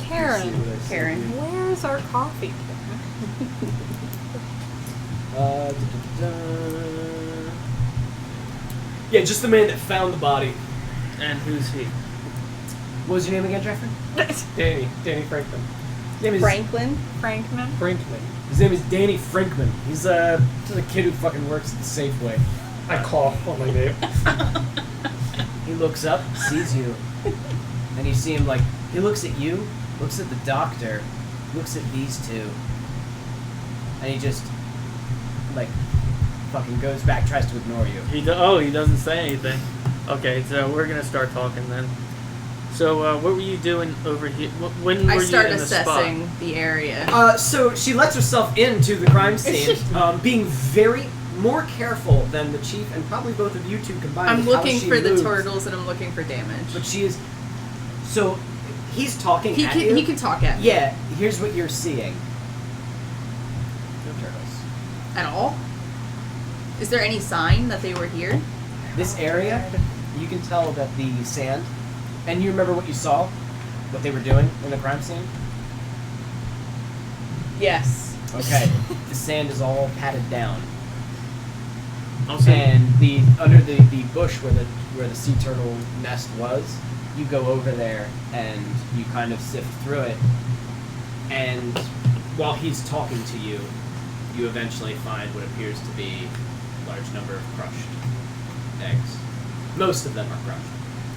Karen, where's our coffee? Yeah, just the man that found the body. And who's he? What was your name again, Jeffrey? Danny Frankman. His name is Franklin. Frankman. Frankman. His name is Danny Frinkman. He's a kid who fucking works at the Safeway. I cough on my name. He looks up, sees you, and you see him like he looks at you, looks at the doctor, looks at these two, and he just like fucking goes back, tries to ignore you. He doesn't say anything. Okay, so we're gonna start talking then. So what were you doing over here? When were I you start in the assessing spot? the area. So she lets herself into the crime scene, being very more careful than the chief and probably both of you two combined. I'm with how looking she for the moves. turtles and I'm looking for damage. But she is. So he's talking He at can, you. he can talk at me. Yeah. Here's what you're seeing. No turtles. At all? Is there any sign that they were here? This area, you can tell that the sand, and you remember what you saw, what they were doing in the crime scene. Yes. Okay. The sand is all patted down. Also, And the under the bush where the sea turtle nest was, you go over there and you kind of sift through it. And while he's talking to you, you eventually find what appears to be a large number of crushed eggs. Most of them are crushed.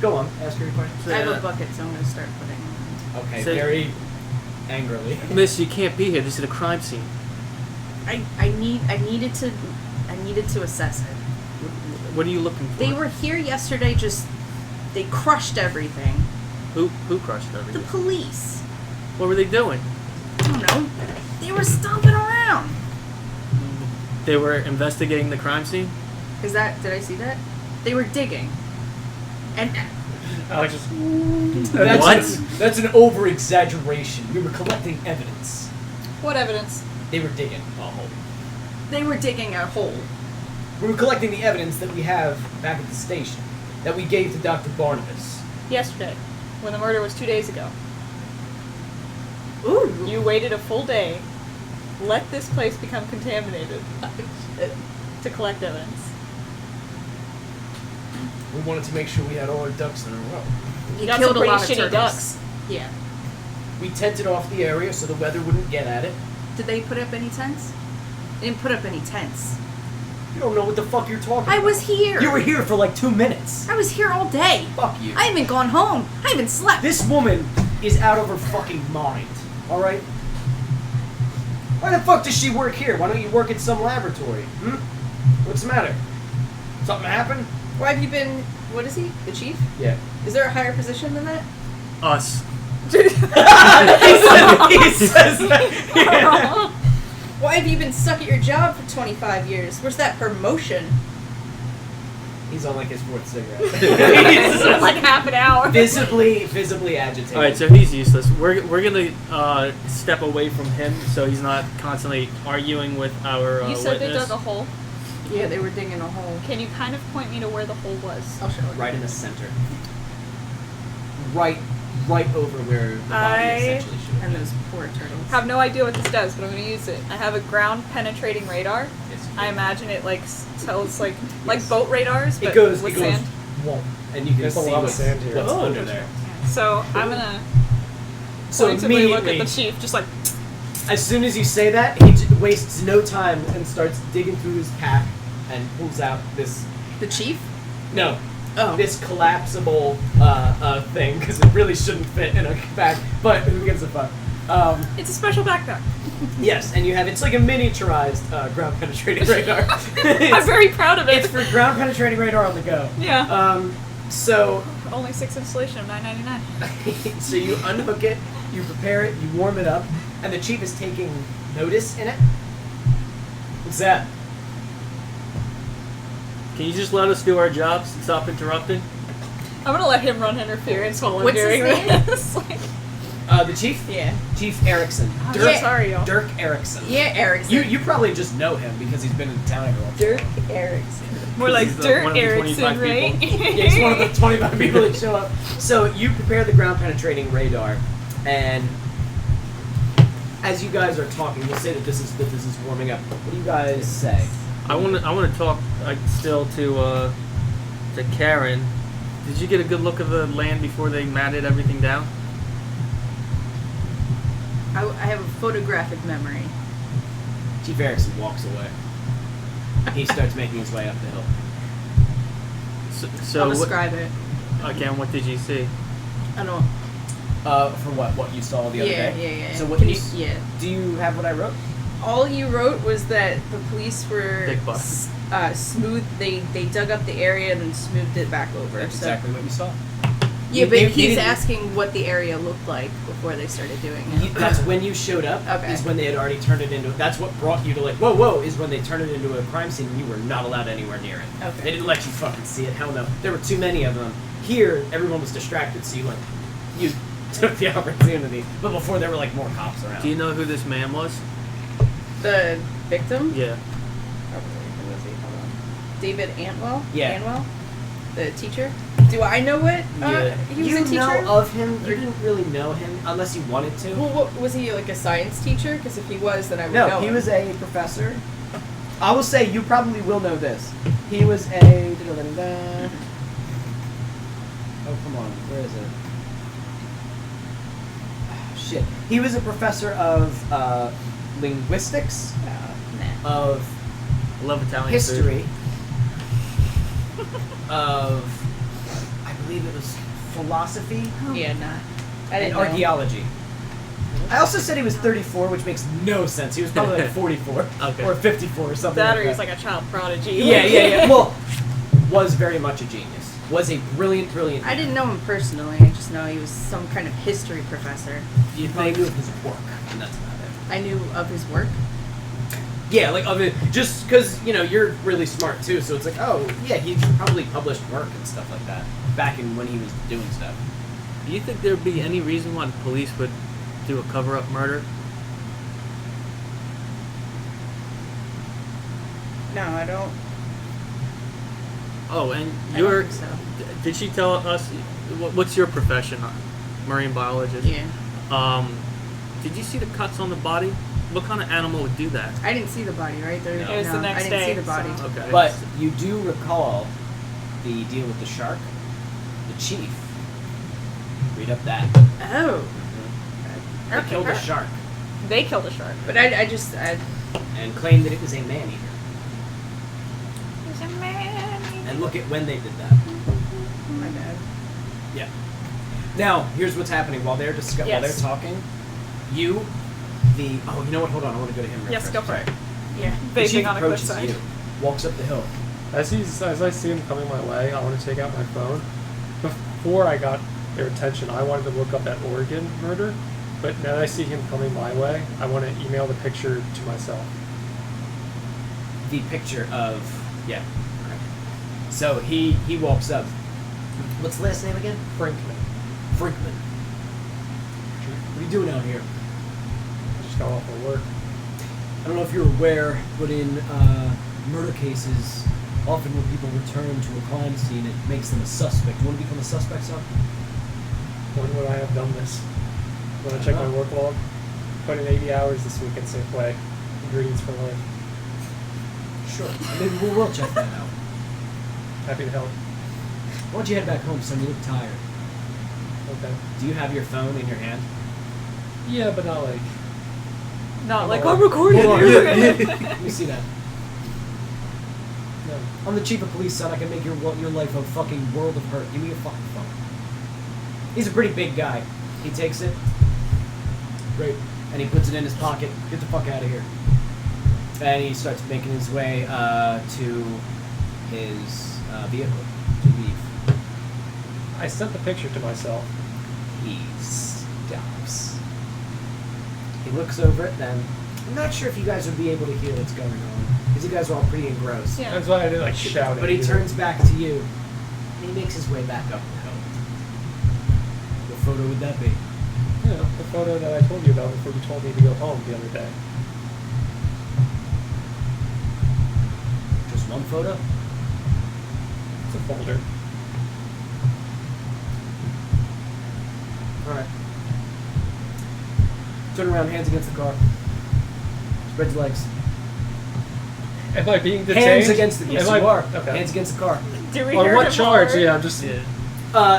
Go on, ask her your question. I have a bucket, so I'm going to start putting them Okay, So- very angrily. Miss, you can't be here. This is a crime scene. in. I needed to assess it. What are you looking for? They were here yesterday, they crushed everything. Who crushed The everything? police. What were they doing? I don't know. They were stomping around. They were investigating the crime scene. Did I see that? They were digging. And Alex just. That's an over-exaggeration. We were collecting evidence. What evidence? They were digging a hole. they were digging a hole. We were collecting the evidence that we have back at the station that we gave to Dr. Barnabas. Yesterday, when the murder was 2 days ago. Ooh. You waited a full day, let this place become contaminated to collect evidence. We wanted to make sure we had all our ducks in a row. You got killed some a lot of pretty shitty turtles. ducks. Yeah. We tented off the area so the weather wouldn't get at it. Did they put up any tents? They didn't put up any tents. You don't know what the fuck you're talking I about. was here. You were here for like 2 minutes. I was here all day. Fuck you. I haven't gone home. I haven't slept. This woman is out of her fucking mind. Alright? Why the fuck does she work here? Why don't you work at some laboratory? What's the matter? Something happened? Why have you been? What is he? The chief? Yeah. Is there a higher position than that? Us. he says that. Why have you been stuck at your job for 25 years? Where's that promotion? He's on like his 4th cigarette. Like half an hour. visibly agitated. All right, so he's useless. We're gonna step away from him so he's not constantly arguing with our You said they witness. dug a hole. Yeah, they were digging a hole. Can you kind of point me to where the hole was? I'll show it. Right in the center. Right over where the body essentially should have And been. those poor turtles. I have no idea what this does, but I'm going to use it. I have a ground penetrating radar. Yes, I imagine it like tells like boat radars, but it goes with it goes sand. whoa, and you can There's a see lot of what's, sand here. what's Oh. under there. So I'm gonna So pointedly look at immediately, the chief, just like as soon as you say that, he wastes no time and starts digging through his pack and pulls out this The chief? Oh. This collapsible thing, because it really shouldn't fit in a bag, but who gives a fuck? it's a special backpack. Yes, and it's like a miniaturized ground penetrating radar. I'm very proud of it. It's for ground penetrating radar on the go. Yeah. So Only 6 installation of $9.99. so you unhook it, you prepare it, you warm it up, and the chief is taking notice in it. What's that? Can you just let us do our jobs and stop interrupting? I'm gonna let him run interference while I'm What's his doing name? this. Like, The chief? Yeah. Chief Erickson. I'm Dirk, so sorry, y'all. Dirk Erickson. Yeah, Erickson. You probably just know him because he's been in town every once in a Dirk while. Erickson. More like He's the- Dirt one of the Erickson, 25 right? people. Yeah, he's one of the 25 people that show up. So you prepare the ground penetrating radar, and as you guys are talking, we'll say that this is warming up. What do you guys say? I want to talk still to Karen. Did you get a good look of the land before they matted everything down? I have a photographic memory. Chief Erickson walks away. He starts making his way up the hill. So I'll what, describe it. again, what did you see? I don't. For what you saw the other day? Yeah. So what Can you you? s- Yeah. Do you have what I wrote? All you wrote was that the police were Big butt. smooth. They dug up the area and then smoothed it back over. That's so exactly what you saw. yeah, but You he's didn't- asking what the area looked like before they started doing it. That's when you showed up. Okay. Is when they had already turned it into. That's what brought you to like whoa. Is when they turned it into a crime scene and you were not allowed anywhere near it. Okay. They didn't let you fucking see it. Hell no. There were too many of them. Here, everyone was distracted, so you took the opportunity. But before, there were like more cops around. Do you know who this man was? The victim. Yeah. Probably. Who was he? Hold on. David Antwell. Yeah. Antwell, the teacher. Do I know what? Yeah. He was you a teacher. know of him. You didn't really know him unless you wanted to. Well, what, was he like a science teacher? Because if he was, then I would No, know he him. was a professor. I will say you probably will know this. He was a. Oh, come on. Where is it? Shit. He was a professor of linguistics, Nah. of I love Italian history, of I believe it was philosophy Yeah, nah. I and didn't know. archaeology. I also said he was 34, which makes no sense. He was probably like 44 Okay. or 54 or something. That like or he's that. like a child prodigy. Yeah. Well, was very much a genius. Was a brilliant. I didn't know him personally. I just know he was some kind of history professor. You probably knew of his work, and that's about it. I knew of his work. Yeah, like of it, just because you're really smart too. So it's like, oh yeah, he probably published work and stuff like that back in when he was doing stuff. Do you think there'd be any reason why the police would do a cover-up murder? No, I don't. Oh, and I you're. don't think so. Did she tell us what's your profession? Marine biologist. Yeah. Did you see the cuts on the body? What kind of animal would do that? I didn't see the body, right? There, No. It was the no, next I didn't day, see the body. so- Okay. But you do recall the deal with the shark, the chief. Read up that. Oh. They killed a shark They killed a shark. But I just, and claimed that it was a man eater. There's a man. And look at when they did that. my bad. Yeah. Now, here's what's happening while they're while they're Yes. talking. You know what? Hold on, I want to go to him. Real Yes, first. go for it. Yeah. The chief Vaping on a approaches cliffside. you, walks up the hill. As I see him coming my way, I want to take out my phone. Before I got their attention, I wanted to look up that Oregon murder, but now that I see him coming my way, I want to email the picture to myself. The picture of So he walks up. What's the last name again? Frinkman. Frinkman. What are you doing out here? I just got off of work. I don't know if you're aware, but in murder cases, often when people return to a crime scene, it makes them a suspect. You want to become a suspect, son? When would I have done this? Want to check my work log? Put in 80 hours this week at Safeway. Ingredients for life. Sure. Maybe we'll check that out. Happy to help. Why don't you head back home, son? You look tired. Okay. Do you have your phone in your hand? Yeah, but not like. Not like Hold I'm on. recording. Hold on. you. Let me see that. No. I'm the chief of police, son. I can make your life a fucking world of hurt. Give me your fucking phone. He's a pretty big guy. He takes it. Great. And he puts it in his pocket. Get the fuck out of here. And he starts making his way to his vehicle to leave. I sent the picture to myself. He stops. He looks over it, then. I'm not sure if you guys would be able to hear what's going on. Because you guys are all pretty engrossed. Yeah. That's why I did like shout. But he turns back to you, and he makes his way back up the hill. What photo would that be? You know, the photo that I told you about before you told me to go home the other day. Just one photo? It's a folder. Alright. Turn around, hands against the car. Spread your legs. Am I being detained? Hands against the Am yes, I- you are. Okay. Hands against the car. Do we On hear what him charge? already? Yeah, I'm just.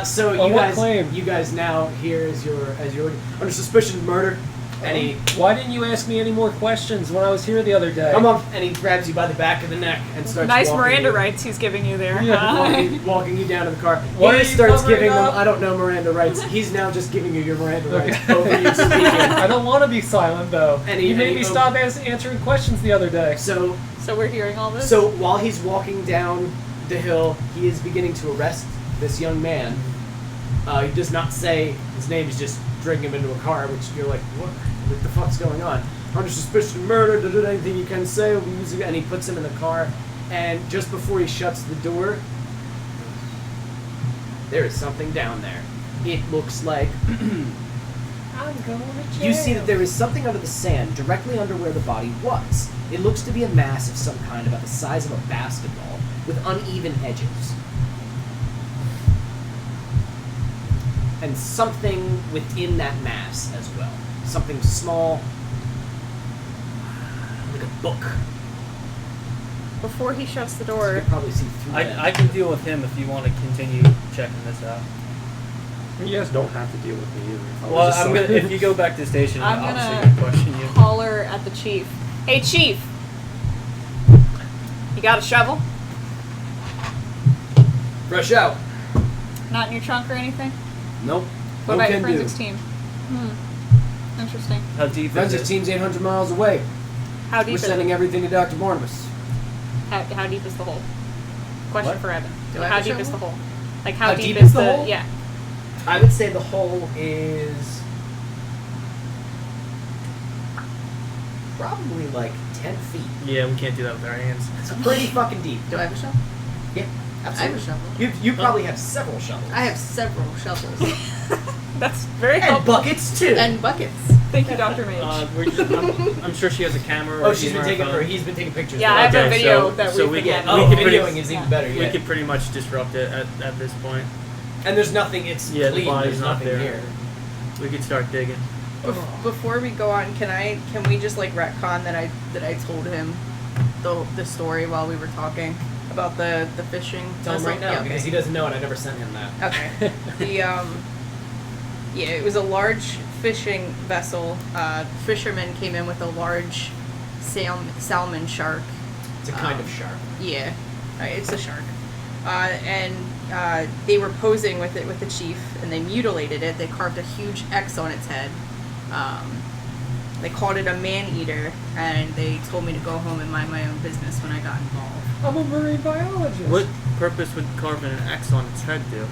So On you what guys, claim? you guys now here as your under suspicion of murder, and he Why didn't you ask me any more questions when I was here the other day? come up and he grabs you by the back of the neck and starts Nice walking Miranda you, rights he's giving you there. Yeah, huh? walking you down to the car. Why are He you starts covering giving them up? I don't know Miranda rights. He's now just giving you your Miranda rights Okay. over you speaking. I don't want to be silent though. And he- you made and me he- stop answering questions the other day. So So we're hearing all this? So while he's walking down the hill, he is beginning to arrest this young man. He does not say his name. He's just dragging him into a car, which you're like, what the fuck's going on? Under suspicion of murder, anything you can say, we'll be using it. And he puts him in the car. And just before he shuts the door, there is something down there. It looks like I'm going to you see that there is something under the sand directly under where the body was. It looks to be a mass of some kind about the size of a basketball with uneven edges. And something within that mass as well. Something small, like a book. Before he shuts the You door, can probably see through that. I can deal with him if you want to continue checking this out. You guys don't have to deal with me either. I was Well, just I'm sorry. gonna, if you go back to the station, I'm obviously gonna gonna question you. holler at the chief. Hey, chief! You got a shovel? Rush out. Not in your trunk or anything? Nope. What No about your can do. forensics team? Interesting. How deep is Forensics it? team's 800 miles away. How We're deep is sending it? everything to Dr. Barnabas. How deep is the hole? Question What? for Evan. Do I have How a deep is the shovel? hole? Like how deep is is the hole? Yeah. I would say the hole is probably like 10 feet. Yeah, we can't do that with our hands. It's pretty fucking deep. Do I have a shovel? Yeah, I have a shovel. You probably have several shovels. I have several shovels. That's very and helpful. buckets too. And buckets. Thank you, Dr. Mage. I'm sure she has a camera. oh, or she's been even taking her phone. he's been taking pictures. Yeah, I have a Okay, video so- that so we've we been get- having. Oh, we could videoing pretty- is even yeah. better. We Yeah. could pretty much disrupt it at this point. And there's nothing. It's Yeah, the clean. body's There's not nothing there. here. We could start digging. Before we go on, can we just like retcon that I told him the story while we were talking about the fishing? Tell him vessel? right now Yeah, because he doesn't know it. I never sent him that. Okay. Yeah, it was a large fishing vessel. Fishermen came in with a large salmon shark. It's a kind of shark. Yeah, it's a shark. And they were posing with it with the chief, and they mutilated it. They carved a huge X on its head. They called it a man-eater, and they told me to go home and mind my own business when I got involved. I'm a marine biologist. What purpose would carving an X on its head do?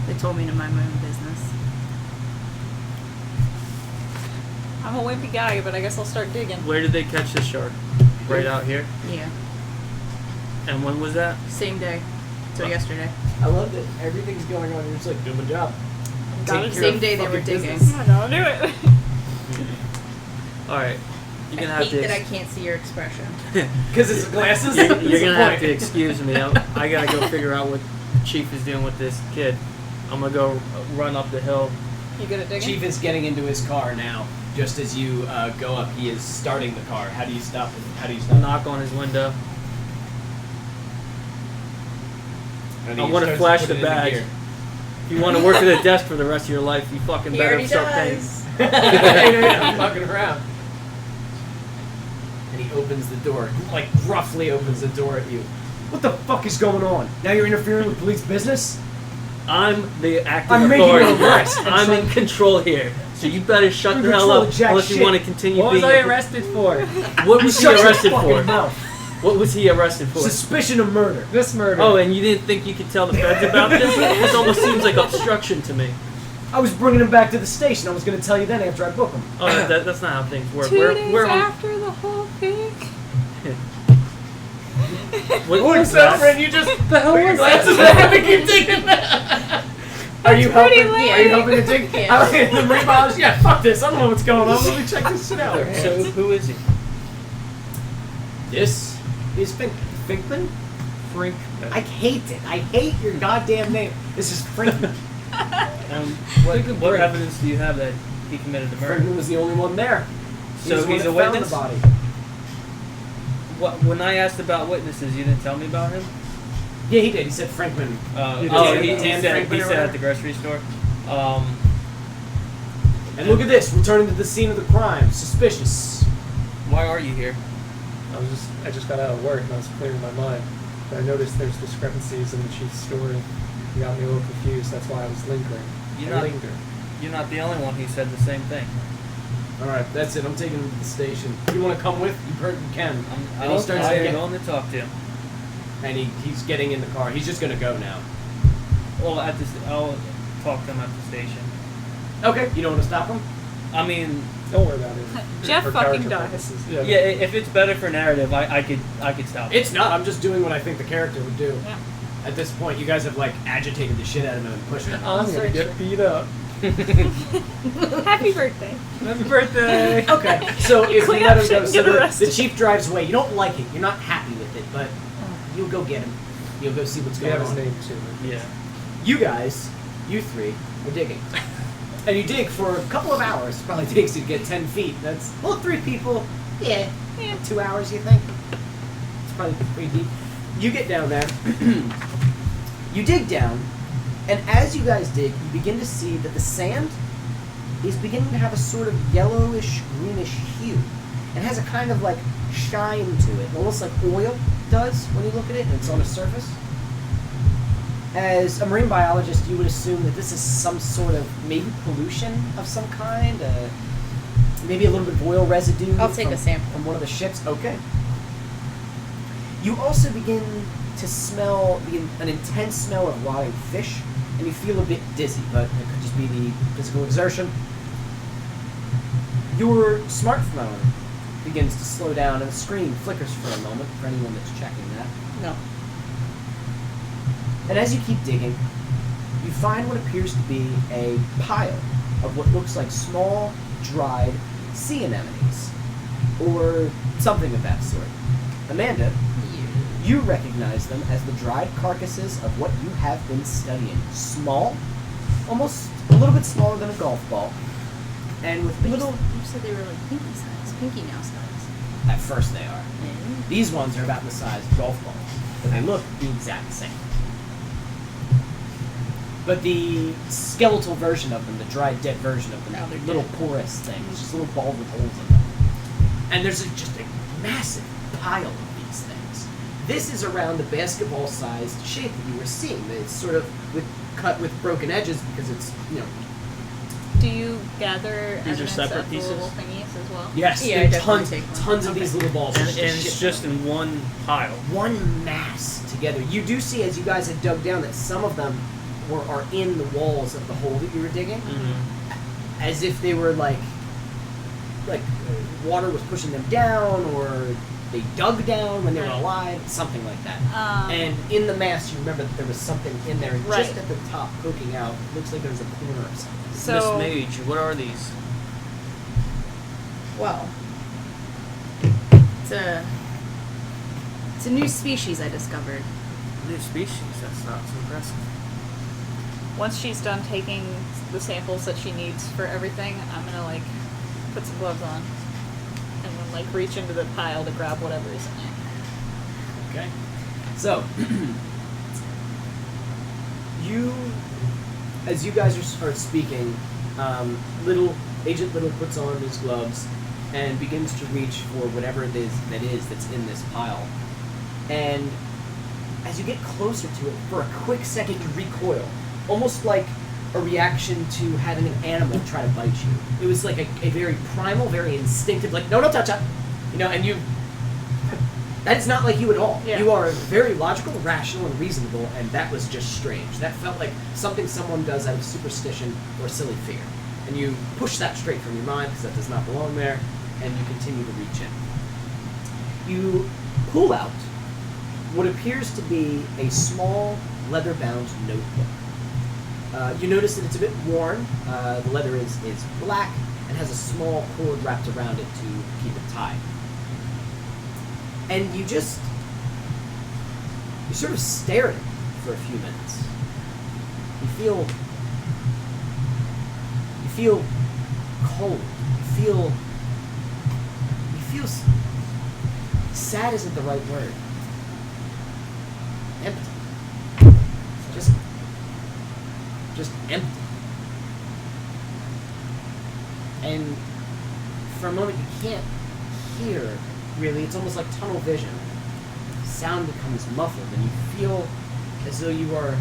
They told me to mind my own business. I'm a wimpy guy, but I guess I'll start digging. Where did they catch the shark? Right out here. Yeah, And when was that? same day. So yesterday. I love that everything's going on. You're just like doing my job. Got Taking it. care Same of day they were fucking digging. business. I gotta do it. All right. You're gonna I have hate to. that I can't see your expression. Because it's glasses. You're That's the gonna have point. to excuse me. I gotta go figure out what the chief is doing with this kid. I'm gonna go run up the hill. You good at digging? Chief is getting into his car now. Just as you go up, he is starting the car. How do you stop him? How do you stop him? Knock on his window. And I he want to starts flash put the it into badge. gear. If you want to work at a desk for the rest of your life, you fucking He better already start paying. does. I'm fucking around. And he opens the door, like roughly opens the door at you. What the fuck is going on? Now you're interfering with police business? I'm the acting I'm making authority. an arrest. I'm in control here. So you better shut You're the in hell control up of jack unless you shit. want to continue What was being. I arrested for? What was he Shut your arrested fucking for? mouth. What was he arrested for? Suspicion of murder. This murder. Oh, and you didn't think you could tell the feds about this? This almost seems like obstruction to me. I was bringing him back to the station. I was going to tell you then after I book him. Oh, that's not how things work. 2 We're days on. after the whole thing. What Look, was that? friend, you just the hell put your was glasses that? back and keep digging that. Are you That's pretty helping? lame. Are you helping to dig? Yeah. I like the marine biologist. Yeah, fuck this. I don't know what's going on. Let me check this shit out. So who is he? This is Frinkman. Frinkman. I hate it. I hate your goddamn name. This is Frinkman. What evidence do you have that he committed the murder? Frinkman was the only one there. So the one he's that a found witness? The body. When I asked about witnesses, you didn't tell me about him? Yeah, he did. He said Frinkman. He did He say said, that. he said at the grocery store. And look at this. Returning to the scene of the crime. Suspicious. Why are you here? I just got out of work and I was clearing my mind. But I noticed there's discrepancies in the chief's story. It got me a little confused. That's why I was lingering. You're not the only one who said the same thing. All right, that's it. I'm taking him to the station. You want to come with? You can. I'm going to talk to him. And he's getting in the car. He's just gonna go now. Well, I'll talk to him at the station. Okay. You don't want to stop him? I mean, Don't worry about it. Jeff For fucking character dies. purposes. yeah, if it's better for narrative, I could stop. It's not. I'm just doing what I think the character would do. Yeah. At this point, you guys have like agitated the shit out of him and pushed him. I'm gonna get beat up. Happy birthday. Happy birthday! Okay. So if you Clean let up him shit go, and so get the arrested. chief drives away. You don't like it. You're not happy with it, but you'll go get him. You'll go see what's We going have his on. name too. Yeah. You guys, you three, are digging. And you dig for a couple of hours. Probably takes you to get 10 feet. That's, well, 3 people, yeah, 2 hours, you think? It's probably pretty deep. You get down there. You dig down, and as you guys dig, you begin to see that the sand is beginning to have a sort of yellowish, greenish hue. It has a kind of like shine to it, almost like oil does when you look at it and it's on a surface. As a marine biologist, you would assume that this is some sort of maybe pollution of some kind, maybe a little bit of oil residue. I'll take a sample. From one of the ships. Okay. You also begin to smell an intense smell of rotting fish, and you feel a bit dizzy, but it could just be the physical exertion. Your smartphone begins to slow down, and the screen flickers for a moment for anyone that's checking that. No. And as you keep digging, you find what appears to be a pile of what looks like small, dried sea anemones, or something of that sort. Amanda, you recognize them as the dried carcasses of what you have been studying. Small, almost a little bit smaller than a golf ball, and with little... You said they were like pinky size, pinky nail size. At first they are. These ones are about the size of golf balls, but they look the exact same. But the skeletal version of them, the dried dead version of them, Oh, they're little dead. porous things, just little balls with holes in them. And there's just a massive pile of these things. This is around the basketball-sized shape that you were seeing. It's sort of cut with broken edges because it's, Do you gather These are evidence separate of the pieces? little thingies as well? yes, Yeah, there are I definitely tons, take one. tons of these little balls. And Just a it's shit just ton. in one pile. One mass together. You do see, as you guys had dug down, that some of them are in the walls of the hole that you were digging, as if they were like water was pushing them down, or they dug down when they were Right. alive, something like that. Um, And in the mass, you remember that there was something in there, and Right. just at the top, poking out, looks like there's a corner of something. So, Miss Maige, what are these? Well, it's a new species I discovered. New species. That's not so impressive. once she's done taking the samples that she needs for everything, I'm gonna put some gloves on and then reach into the pile to grab whatever is in there. Okay. So, as you guys are speaking, Agent Little puts on his gloves and begins to reach for whatever it is that's in this pile. And as you get closer to it, for a quick second you recoil, almost like a reaction to having an animal try to bite you. It was like a very primal, very instinctive, no, don't touch that. And you... That is not like you at all. Yeah. You are very logical, rational, and reasonable, and that was just strange. That felt like something someone does out of superstition or silly fear. And you push that straight from your mind, because that does not belong there, and you continue to reach in. You pull out what appears to be a small, leather-bound notebook. You notice that it's a bit worn. The leather is black and has a small cord wrapped around it to keep it tied. And you sort of stare at it for a few minutes. You feel cold. You feel sad isn't the right word. Empty. Just empty. And for a moment you can't hear really. It's almost like tunnel vision. Sound becomes muffled and you feel as though you are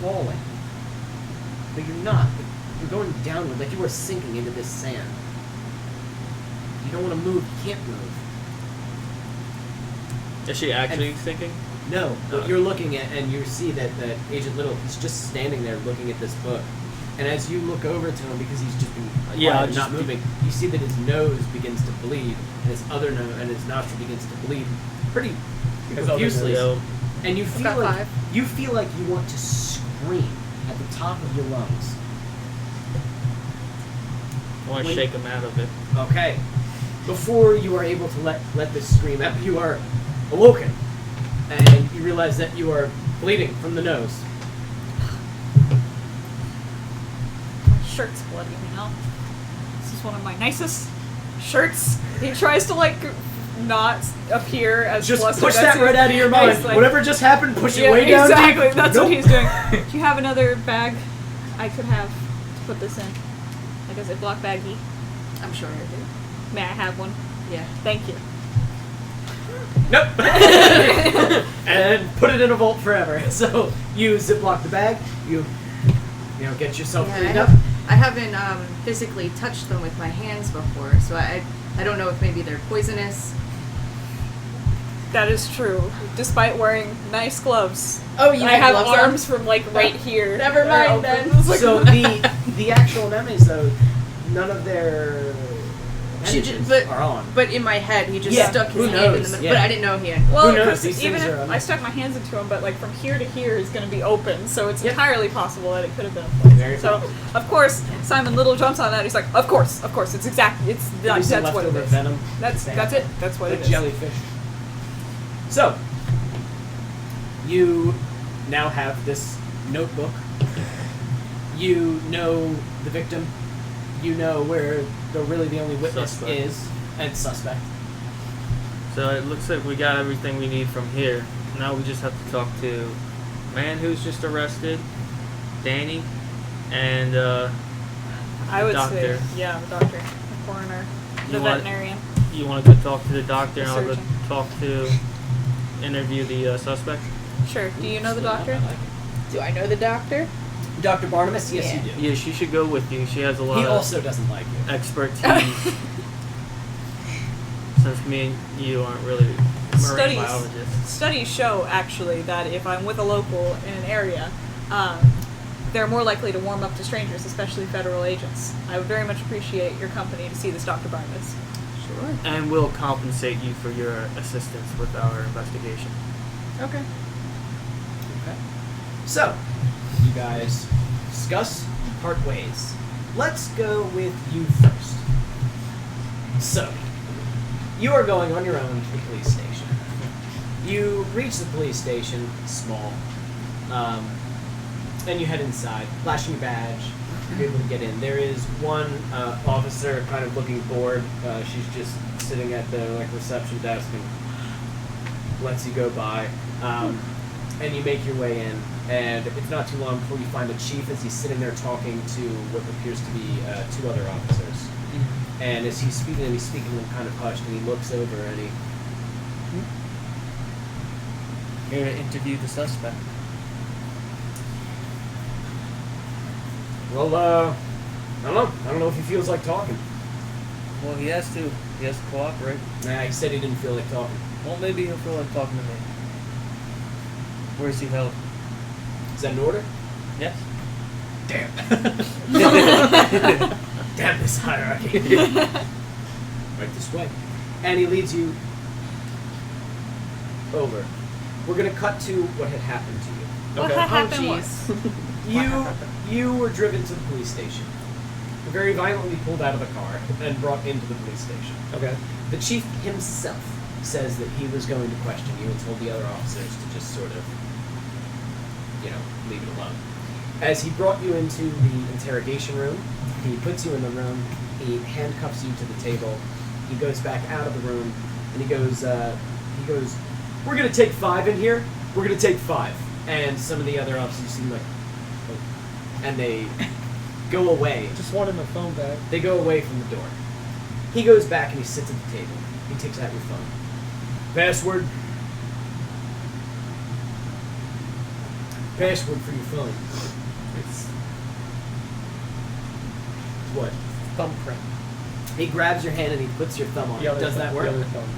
falling. But you're not. You're going downward, like you are sinking into this sand. You don't want to move, you can't move. Is she actually thinking? No, but you're looking at, and you see that Agent Little, he's just standing there looking at this book. And as you look over to him, because he's just been quiet and not moving, you see that his nose begins to bleed, and his other nose and his nostril begins to bleed pretty profusely. And you feel like you want to scream at the top of your lungs. I want to shake him out of it. Okay. Before you are able to let this scream out, you are awoken, and you realize that you are bleeding from the nose. My shirt's bloody now. This is one of my nicest shirts. He tries to like not appear as Just flustered. push That's that right out of your mind. Like, Whatever just happened, push it yeah, way down. exactly. Deep. That's Nope. what he's doing. Do you have another bag I could have to put this in? Like a Ziploc baggie? I'm sure I do. May I have one? Yeah. Thank you. Nope. And put it in a vault forever. So you ziplock the bag. You get yourself cleaned up. I haven't physically touched them with my hands before, so I don't know if maybe they're poisonous. That is true. Despite wearing nice gloves. Oh, you I have have gloves arms from like right here. Never that are mind open. then. It's like- So the actual memories though, none of their She bandages just- are on. But in my head, he just Yeah, stuck who his hand in knows? the middle. Yeah. But I didn't know he had. well, Who knows? because These even things if are I stuck my hands into him, but like from here to here is going to be open, so it's Yep. entirely possible that it could have been a poison. Very So, of course, Simon Little jumps on that. He's like, "Of course, it's exactly, it's Maybe some that's what it leftover is. venom. That's it. That's what Like it is." jellyfish. So you now have this notebook. You know the victim. You know where the only witness Suspect. is, and suspect. So it looks like we got everything we need from here. Now we just have to talk to man who's just arrested, Danny, and I would doctor. say, yeah, the doctor, the coroner, the You want- veterinarian. You want to go talk to the doctor, and The I'll go surgeon. interview the suspect. Sure. Do you know the doctor? I like it. Do I know the doctor? Dr. Barnabas? Yes, Yeah. you do. Yeah, she should go with you. She has a lot He of also doesn't like you. expertise. Since me and you aren't really marine Studies. biologists. Studies show actually that if I'm with a local in an area, they're more likely to warm up to strangers, especially federal agents. I would very much appreciate your company to see this Dr. Barnabas. Sure. And we'll compensate you for your assistance with our investigation. Okay. Okay. So, you guys discuss, part ways. Let's go with you first. So, you are going on your own to the police station. You reach the police station, small, and you head inside, flashing your badge. You're able to get in. There is one officer kind of looking bored. She's just sitting at the reception desk and lets you go by. And you make your way in, and it's not too long before you find the chief as he's sitting there talking to what appears to be two other officers. And as he's speaking to them kind of hushed, and he looks over and he... Here to interview the suspect. Well, I don't know. I don't know if he feels like talking. Well, he has to. He has to cooperate. Nah, he said he didn't feel like talking. Well, maybe he'll feel like talking to me. Where's he held? Is that an order? Yes. Damn. Damn this hierarchy. Right this way. And he leads you over. We're going to cut to what had happened to you. What Okay. happened Oh, was jeez. You were driven to the police station. Very violently pulled out of the car and brought into the police station. Okay. The chief himself says that he was going to question you and told the other officers to just sort of, leave it alone. As he brought you into the interrogation room, he puts you in the room, he handcuffs you to the table, he goes back out of the room, and he goes, we're going to take 5 in here, we're going to take 5. And some of the other officers seem like, oh, and they go away. Just wanted my phone back. They go away from the door. He goes back and he sits at the table. He takes out your phone. Password. Password for your phone. It's What? thumbprint. He grabs your hand and he puts your thumb on The it. other Does that thumb, work? The other thumb.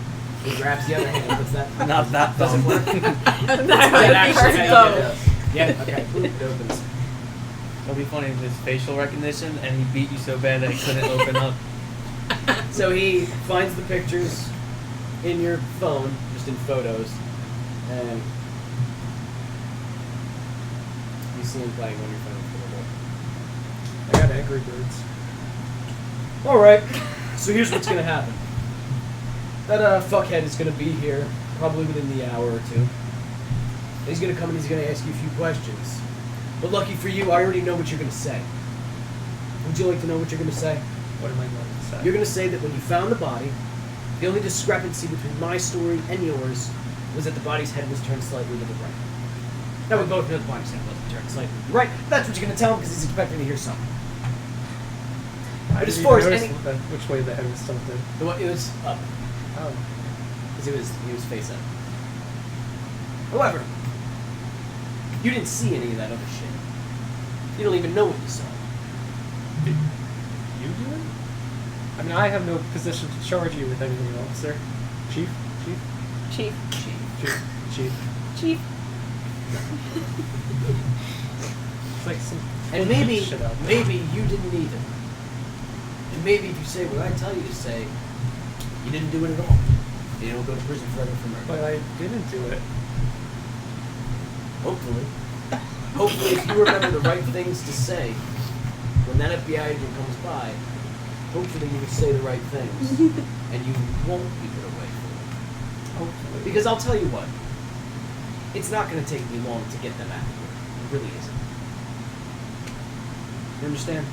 He grabs the other hand and puts that. Not that Does it thumb. work? that would be her thumb. Yeah. Okay. It opens. It'll be funny with his facial recognition, and he beat you so bad that he couldn't open up. So he finds the pictures in your phone, just in photos, and you see him playing on your phone for a I got Angry Birds. little. Alright, so here's what's gonna happen. That fuckhead is gonna be here, probably within the hour or two. And he's gonna come and he's gonna ask you a few questions. But lucky for you, I already know what you're gonna say. Would you like to know what you're gonna say? What am I going to say? You're going to say that when you found the body, the only discrepancy between my story and yours was that the body's head was turned slightly to the right. Now we both know the body's head wasn't turned slightly to the right. That's what you're going to tell him because he's expecting to hear something. I But as didn't far even as notice which way the head was tilted. It was up Oh. because he was face up. However, you didn't see any of that other shit. You don't even know what you saw. You do it? I mean, I have no position to charge you with anything, officer. Chief? Chief. Chief. It's like some And maybe shit out there. you didn't either. And maybe if you say what I tell you to say, you didn't do it at all. You don't go to prison forever for murder. But I didn't do it. Hopefully. Hopefully, if you remember the right things to say, when that FBI agent comes by, hopefully you will say the right things, and you won't be put away for it. Hopefully. Because I'll tell you what, it's not going to take me long to get them out of here. It really isn't. You understand?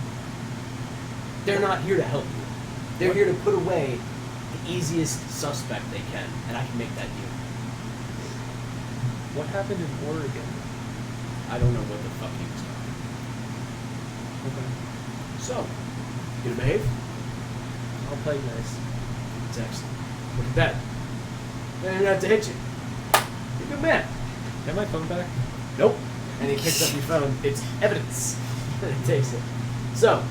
They're not here to help you. They're here to put away the easiest suspect they can, and I can make that you. What happened in Oregon? I don't know what the fuck he was talking. Okay. So, you gonna behave? I'll play nice. It's excellent. Look at that. I didn't have to hit you. You're a good man. Get my phone back? Nope. And he picks up your phone. It's evidence. And he takes it. So,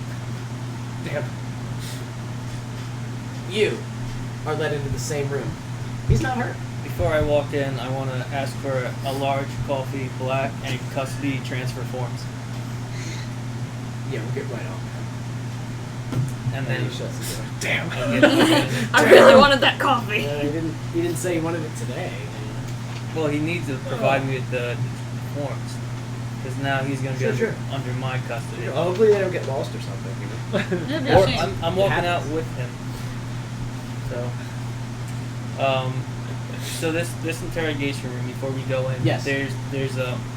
Damn. you are led into the same room. He's not hurt. Before I walk in, I want to ask for a large coffee black and custody transfer forms. Yeah, we'll get right on that. And And then he shuts the door. Damn. I really wanted that coffee. Yeah, he didn't say he wanted it today. well, he needs to provide me with the forms. Because now he's going to be Sure. under my custody. Hopefully they don't get lost or something. You know? That'd be a Or shame. I'm It walking out happens. with him. So this interrogation room before we go in. Yes. There's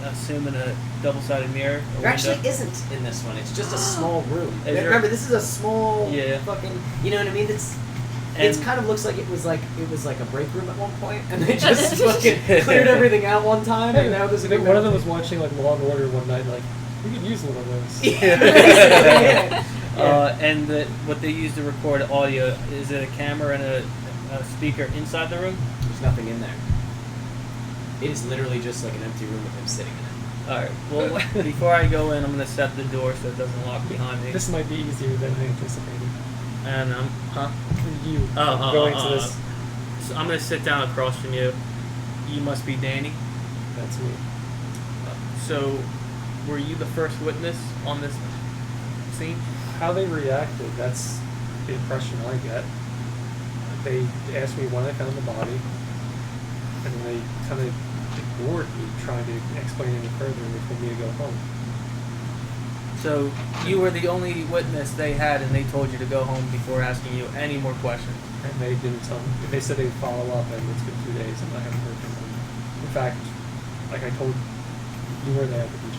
assuming a double-sided mirror. A There actually window. isn't in this one. It's just a small room. Is there- Remember, this is a small Yeah. fucking. You know what I mean? It And- kind of looks like it was like a break room at one point, and they just fucking cleared everything out one time, and now there's a I think big one of them was watching like Law and Order one night, like, we could use one of those. Yeah. And what they use to record audio, is it a camera and a speaker inside the room? There's nothing in there. It is literally just like an empty room with him sitting in it. Alright, well, before I go in, I'm going to set the door so it doesn't lock behind me. This might be easier than I anticipated. And huh? You Oh, going to this. So I'm going to sit down across from you. You must be Danny. That's me. So, were you the first witness on this scene? How they reacted, that's the impression I get. They asked me when I found the body. And they kind of ignored me trying to explain any further, and they told me to go home. So you were the only witness they had, and they told you to go home before asking you any more questions. And they didn't tell me. They said they'd follow up, and it's been 2 days, and I haven't heard from them. In fact, like I told you were there at the beach.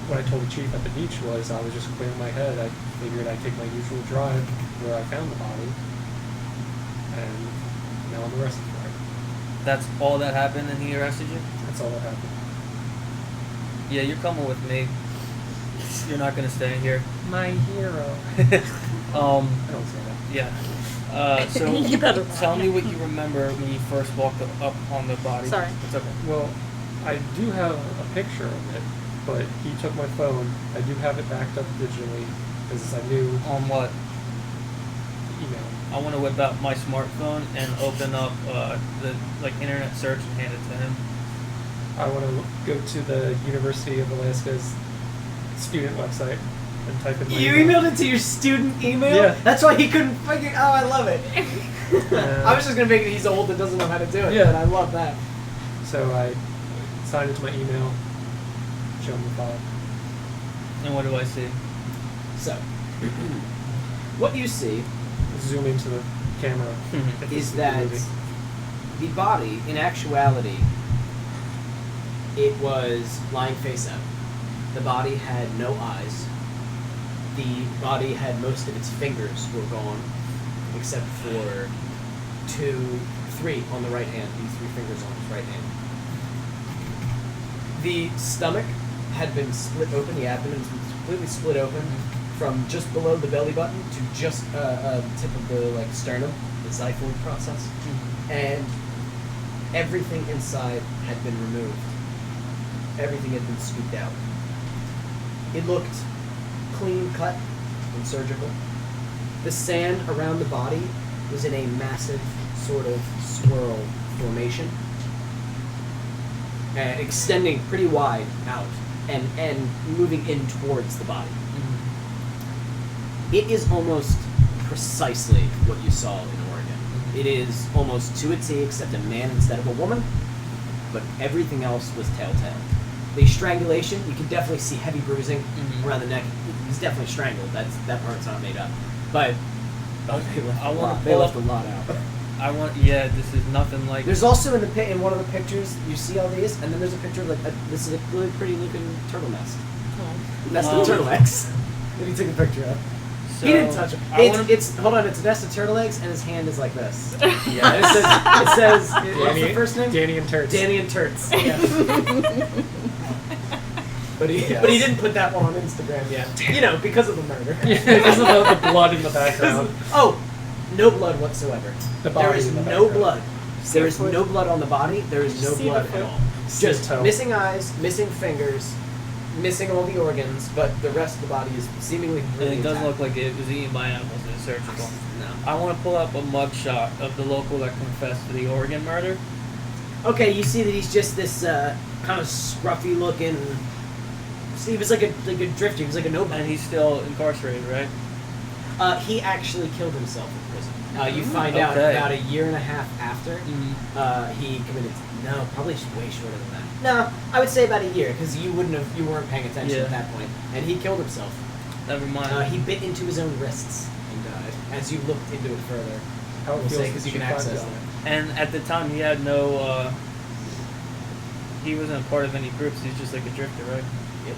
What I told the chief at the beach was I was just clearing my head. I figured I'd take my usual drive where I found the body, and now I'm arrested for it. That's all that happened, and he arrested you? That's all that happened. Yeah, you're coming with me. You're not gonna stay here. My hero. Um, I don't say that. yeah. So You better tell me what you remember when you first walked up on the body. Sorry. It's okay. Well, I do have a picture of it, but he took my phone. I do have it backed up digitally because I knew On what? email. I want to whip out my smartphone and open up the internet search and hand it to him. I want to go to the University of Alaska's student website and type in my You email. emailed it to your student email? Yeah. That's why he couldn't figure. Oh, I love it. Yeah. I was just gonna make it he's old and doesn't know how to do it. Yeah. But I love that. So I signed into my email, show him the file. And what do I see? So, what you see Zoom into the camera. if is it's that moving. the body, in actuality, it was lying face up. The body had no eyes. The body had most of its fingers were gone, except for 3 on the right hand. These 3 fingers on his right hand. The stomach had been split open. The abdomen was completely split open from just below the belly button to just the tip of the sternum, the xiphoid process, and everything inside had been removed. Everything had been scooped out. It looked clean cut and surgical. The sand around the body was in a massive sort of swirl formation, and extending pretty wide out and moving in towards the body. It is almost precisely what you saw in Oregon. It is almost to a T, except a man instead of a woman, but everything else was telltale. The strangulation, you can definitely see heavy bruising around the neck. He's definitely strangled. That part's not made up. But they left I a wanna lot. They pull left up- a lot out. This is nothing like. There's also in one of the pictures you see all these, and then there's a picture of this is a really pretty looking turtle nest. That's the turtle eggs that he took a picture of. So, He didn't touch them. It's hold on. It's a nest of turtle eggs, and his hand is like this. Yeah. And it says what's the first name? Danny and Turts. Danny and Turts. Yeah. But he didn't put that one on Instagram yet. Because of the murder. Because of the blood in the background. Oh, no blood whatsoever. The body There is in the no background. blood. There is no blood on the body. There is no See the blood at foot? all. See Just the toe. missing eyes, missing fingers, missing all the organs, but the rest of the body is seemingly And really it doesn't intact. look like it was eaten by animals and it's searchable. No. I want to pull up a mugshot of the local that confessed to the Oregon murder. Okay, you see that he's just this kind of scruffy looking. He was like a drifter. He was like a nobody. And he's still incarcerated, right? He actually killed himself in prison. You find out Okay. about a year and a half after he committed. No, probably way shorter than that. No, I would say about a year because you weren't paying attention Yeah. at that point, and he killed himself. Never mind. He bit into his own wrists and died. As you looked into it further, How it we'll say feels because you that can find access out. that. And at the time, he had no. He wasn't a part of any groups. He's just like a drifter, right? Yep.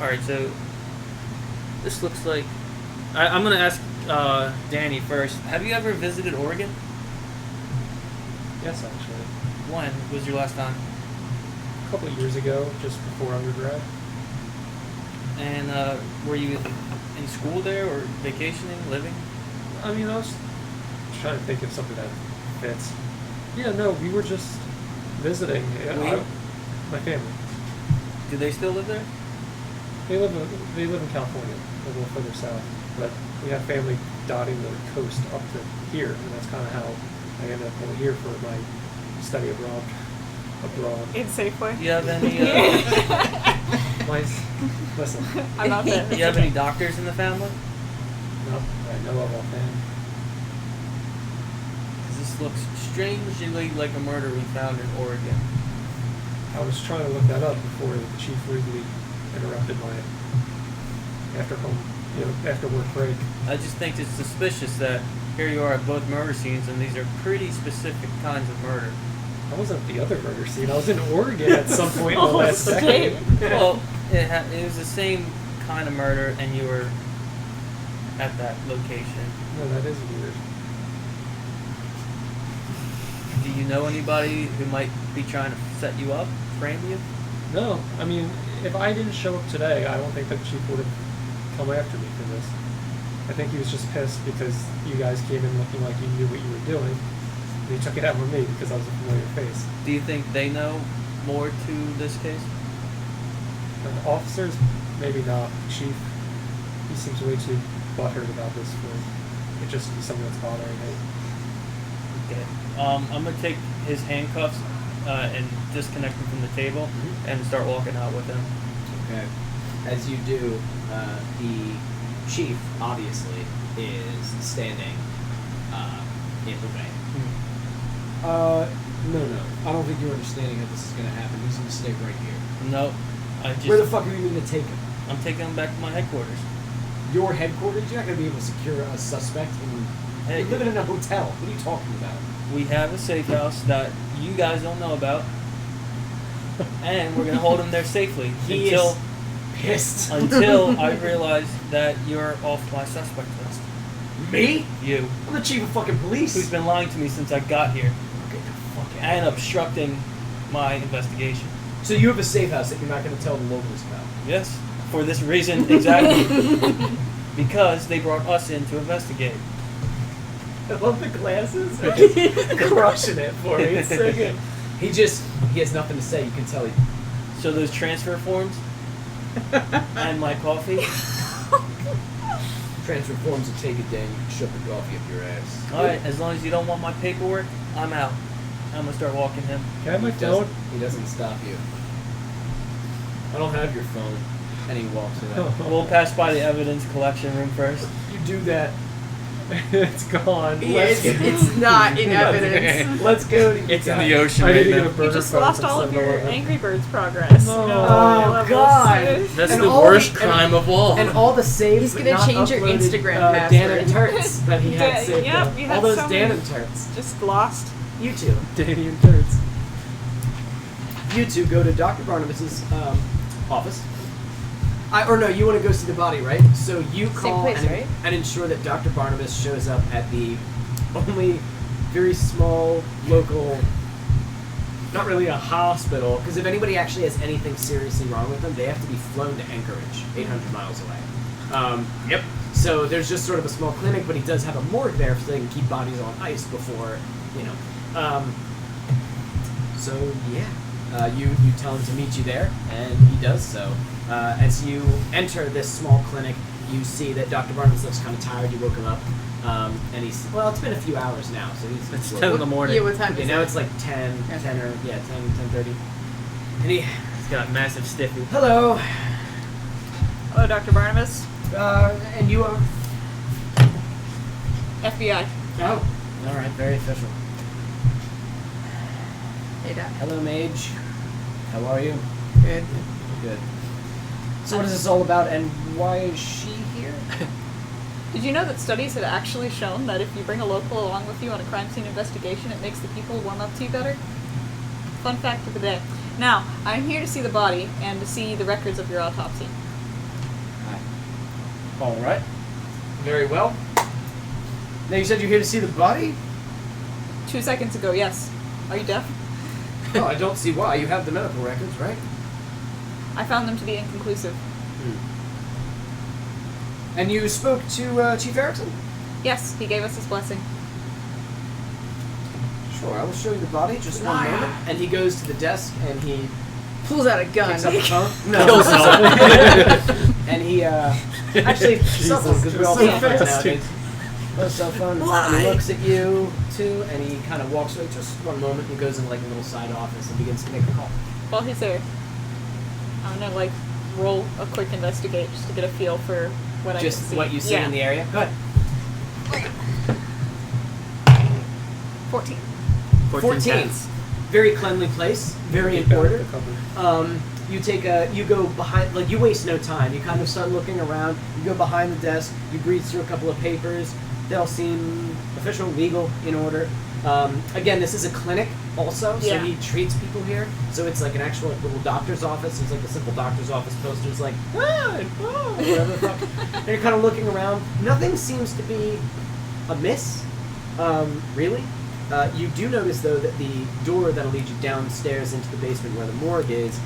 All right, so this looks like. I'm gonna ask Danny first. Have you ever visited Oregon? Yes, actually. When was your last time? A couple of years ago, just before undergrad. And were you in school there or vacationing, living? I mean, I was trying to think of something that fits. Yeah, no, we were just visiting. My family. Do they still live there? They live in California, a little further south. But we have family dotting the coast up to here, and that's kind of how I ended up over here for my study abroad. In Safeway. Do you have any? Listen, I'm not there. Do you have any doctors in the family? no, I know of offhand. Because this looks strangely like a murder we found in Oregon. I was trying to look that up before Chief Wrigley interrupted my after work break. I just think it's suspicious that here you are at both murder scenes, and these are pretty specific kinds of murder. I wasn't at the other murder scene. I was in Oregon at some point in the last decade. Well, it was the same kind of murder, and you were at that location. No, that is weird. Do you know anybody who might be trying to set you up, frame you? No, I mean, if I didn't show up today, I don't think that Chief would have come after me for this. I think he was just pissed because you guys came in looking like you knew what you were doing. And he took it out on me because I was a familiar face. Do you think they know more to this case? And officers, maybe not. Chief, he seems way too butthurt about this for it just to be something that's bothering me. Okay. I'm gonna take his handcuffs and disconnect him from the table and start walking out with him. Okay. As you do, the chief obviously is standing in the way. No. I don't think you're understanding how this is going to happen. He's going to stay right here. No, I just. Where the fuck are you going to take him? I'm taking him back to my headquarters. Your headquarters? You're not going to be able to secure a suspect in... Hey, You're living in a hotel. What are you talking about? we have a safe house that you guys don't know about, and we're gonna hold him there safely He until is pissed. until I realize that you're off my suspect list. Me? You, I'm the chief of fucking police. who's been lying to me since I got here Get the fuck out. and obstructing my investigation. So you have a safe house that you're not going to tell the locals about? Yes, for this reason exactly. Because they brought us in to investigate. I love the glasses. They're just crushing it for me. It's so good. He has nothing to say. You can tell he. So those transfer forms and my coffee. Transfer forms will take it down. You can shove the coffee up your ass. All right, as long as you don't want my paperwork, I'm out. I'm gonna start walking him. Can I have my He phone? doesn't stop you. I don't have your phone. And he walks away. We'll pass by the evidence collection room first. You do that. It's gone. It's not in evidence. Let's go. It's in the ocean I need right to get a now. burger You just phone lost from all of your 7-Eleven. Angry Birds progress. No. Oh, God. That's And the all worst the- crime of all. And all the saves. He's but gonna not change your uploaded, Instagram Dan and password. Turts that he had Yeah, saved. yep, up. you All had those so Dan many. and Turts. Just lost. You two. Danny and Turds. You two go to Dr. Barnabas's office. You want to go see the body, right? So you call place, right? and ensure that Dr. Barnabas shows up at the only very small local, not really a hospital, because if anybody actually has anything seriously wrong with them, they have to be flown to Anchorage, 800 miles away. Yep. So there's just sort of a small clinic, but he does have a morgue there so they can keep bodies on ice before, So yeah, you tell him to meet you there, and he does so. As you enter this small clinic, you see that Dr. Barnabas looks kind of tired. You woke him up, and it's been a few hours now, so he's It's 10 in the morning. Yeah, what time Okay, is now it? it's like 10, 10:30. And He's got massive stiffy. hello, Hello, Dr. Barnabas. and you are? FBI. Oh, all right, very official. Hey, Doc. Hello, Maige. How are you? Good. Good. So what is this all about, and why is she here? Did you know that studies had actually shown that if you bring a local along with you on a crime scene investigation, it makes the people warm up to you better? Fun fact of the day. Now, I'm here to see the body and to see the records of your autopsy. All right. Very well. Now you said you're here to see the body? 2 seconds ago, yes. Are you deaf? Oh, I don't see why. You have the medical records, right? I found them to be inconclusive. And you spoke to Chief Erickson? Yes, he gave us his blessing. Sure, I will show you the body. Just one moment. And he goes to the desk and he Pulls out a gun. picks up the phone. Kills And he actually cell phone because we all so cell phones fast. nowadays. No cell phone. And he looks at you too, and he kind of walks away. Just one moment. He goes in like a little side office and begins to make a call. While he's there, I'm gonna roll a quick investigate just to get a feel for what I can see. Just what you see in the area. Go ahead. 14. 14. cats. Very cleanly place, very in Keep out order. the cupboard. You go behind, like you waste no time. You kind of start looking around. You go behind the desk. You breeze through a couple of papers. They all seem official, legal, in order. Again, this is a clinic also, so Yeah. he treats people here. So it's like an actual like, little doctor's office. It's like the simple doctor's office posters, like whatever the fuck. And you're kind of looking around. Nothing seems to be amiss, really. You do notice though that the door that'll lead you downstairs into the basement where the morgue is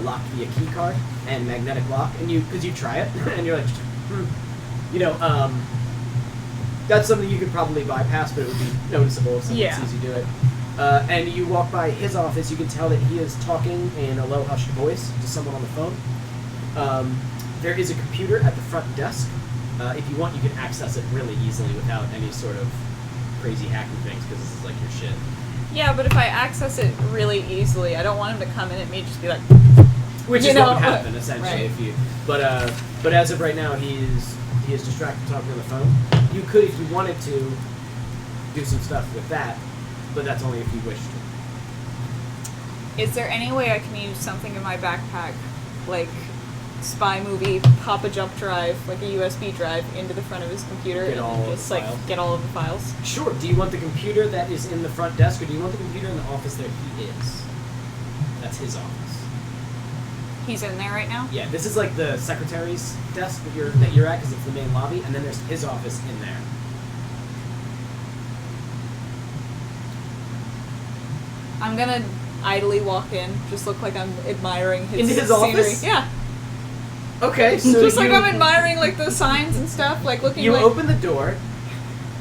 locked via key card and magnetic lock, and because you try it and you're like, that's something you could probably bypass, but it would be noticeable if someone sees you do it. And you walk by his office, you can tell that he is talking in a low hushed voice to someone on the phone. There is a computer at the front desk. If you want, you can access it really easily without any sort of crazy hacking things, because this is like your shit. Yeah, but if I access it really easily, I don't want him to come in at me and just be like, Which You is know, what would happen essentially right. if you. But as of right now, he is distracted talking on the phone. You could, if you wanted to, do some stuff with that, but that's only if you wish to. is there any way I can use something in my backpack, like spy movie, pop a jump drive, like a USB drive, into the front of his computer Get and all then of just the like files? get all of the files? Sure. Do you want the computer that is in the front desk, or do you want the computer in the office that he is? That's his office. He's in there right now? Yeah, this is like the secretary's desk that you're at, because it's the main lobby, and then there's his office in there. I'm gonna idly walk in, just look like I'm admiring his Into his scenery. office? Yeah. Okay, so Just like you- I'm admiring like the signs and stuff, like looking You like open the door,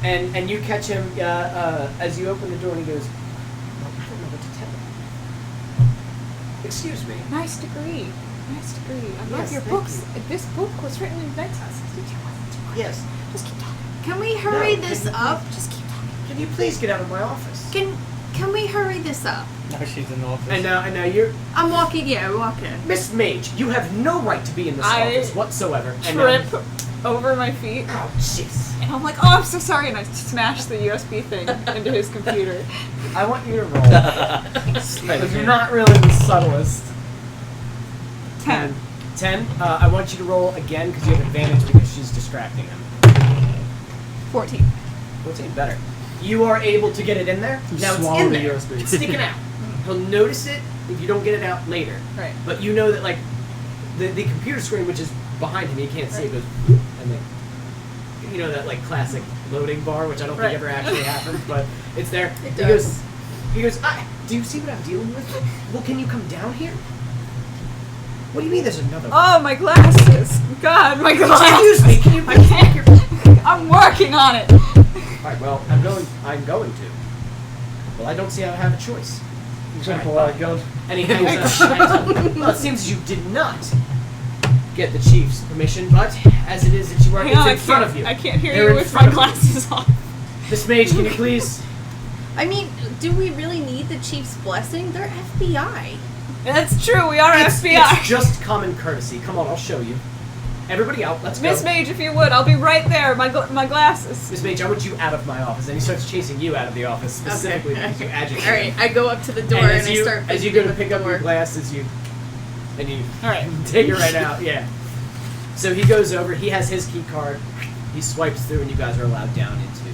and you catch him as you open the door, and he goes, "Well, I don't know what to tell you." Excuse me. nice degree. Nice degree. I love Yes, your thank books. This book was written in 1962. Yes. Just keep talking. Can we hurry No, this can you up? Just keep talking. Can you please get out of my office? Can we hurry this up? Now she's in the office. And now you're I'm walking. Yeah, we're walking. Miss Maige. You have no right to be in this I office whatsoever. And Trip over my feet. Oh, jeez. And I'm like, oh, I'm so sorry. And I smash the USB thing into his computer. I want you to roll. You're not really the subtlest. 10. 10. I want you to roll again because you have advantage because she's distracting him. 14. 14, better. You are able to get it in there. You Now it's swallow in the there. USB. It's sticking out. He'll notice it if you don't get it out later. Right. But you know that like the computer screen, which is behind him, you can't see it, goes and then you know that like classic loading bar, which I don't Right. think ever actually happens, but it's there. It He does. goes, do you see what I'm dealing with? Well, can you come down here? What do you mean there's another one? Oh, my glasses. God, my glasses. Excuse me, can you I please can't. I'm working on it. Alright, well, I'm going to. Well, I don't see how I have a choice. You should pull out a gun. And he hangs up. Well, it seems you did not get the chief's permission, but as it is that you are, Hang on, it's in front of you. I can't hear They're you in with front my of you. glasses on. Miss Maige, can you please? I mean, do we really need the chief's blessing? They're FBI. That's true. We are FBI. It's just common courtesy. Come on, I'll show you. Everybody out, let's go. Miss Maige, if you would, I'll be right there. My glasses. Miss Maige, I want you out of my office. And he starts chasing you out of the office specifically because you agitate. All right, I go up to the door And and, as I you, start. as you go to with pick the up your door. glasses, you All right. take it right out. Yeah. So he goes over. He has his key card. He swipes through, and you guys are allowed down into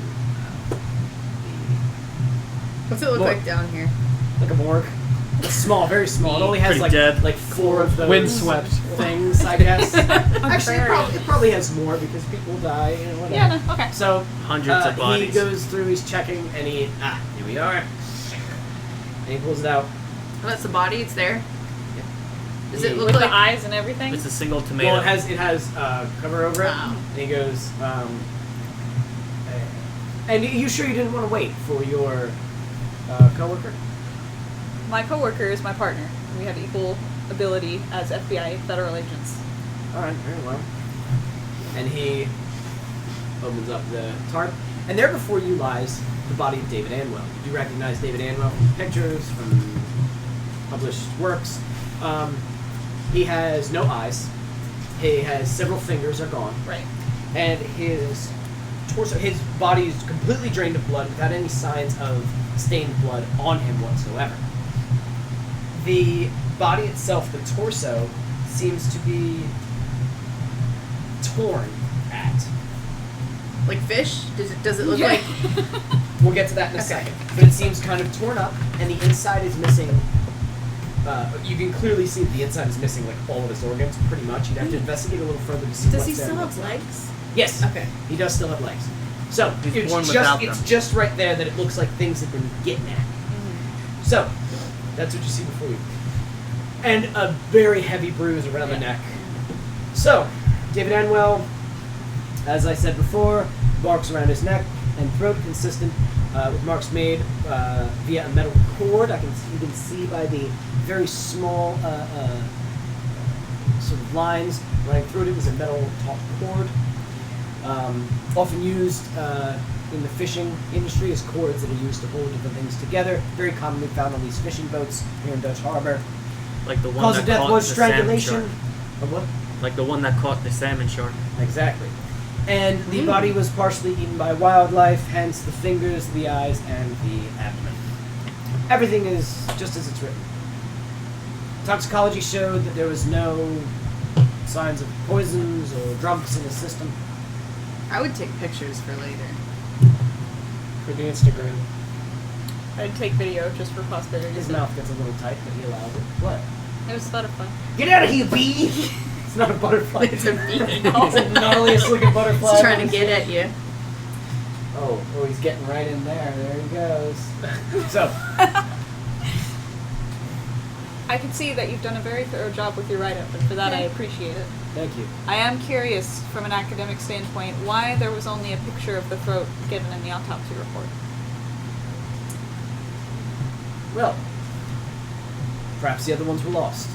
What's it look Morgue. like down here? like a morgue. It's small, very small. It only has Pretty dead. like 4 of those Windswept. things, I guess. Actually, Very. it probably has more because people die and whatever. Yeah. No. Okay. So Hundreds of he bodies. goes through. He's checking, and here we are. And he pulls it out. Oh, that's the body. It's there. Does it look With like? the eyes and everything. It's a single tomato. Well, it has cover over it, Wow. and he goes. And you sure you didn't want to wait for your coworker? My coworker is my partner. We have equal ability as FBI federal agents. All right, very well. And he opens up the tarp, and there before you lies the body of David Anwell. You do recognize David Anwell from pictures, from published works. He has no eyes. He has several fingers are gone, Right. and his torso, his body is completely drained of blood without any signs of stained blood on him whatsoever. The body itself, the torso, seems to be torn at. Like fish? Does it look like? We'll get to that in a second. But it seems kind of torn up, and the inside is missing. You can clearly see that the inside is missing like all of his organs, pretty much. You'd have to investigate a little further to see Does what's he there still and have what's not. legs? Yes. Okay. He does still have legs. So He's born without them. it's just right there that it looks like things have been getting at. So that's what you see before you. And a very heavy bruise around the neck. So, David Anwell, as I said before, marks around his neck and throat consistent with marks made via a metal cord. You can see by the very small sort of lines running through it. It was a metal top cord, often used in the fishing industry as cords that are used to hold different things together. Very commonly found on these fishing boats here in Dutch Harbor. Like the one Cause that of death caught was the salmon strangulation. shark. Of what? Like the one that caught the salmon shark. Exactly. And the body was partially eaten by wildlife, hence the fingers, the eyes, and the abdomen. Everything is just as it's written. Toxicology showed that there was no signs of poisons or drugs in the system. I would take pictures for later. For the Instagram. I'd take video just for posterity. His mouth gets a little tight, but he allows it. What? It was butterfly. Get out of here, bee! It's not a butterfly. It's a bee. It's a gnarliest looking butterfly. He's trying to get at you. Oh, he's getting right in there. There he goes. So, I can see that you've done a very thorough job with your write-up, and for that I appreciate it. thank you. I am curious, from an academic standpoint, why there was only a picture of the throat given in the autopsy report. Well, perhaps the other ones were lost.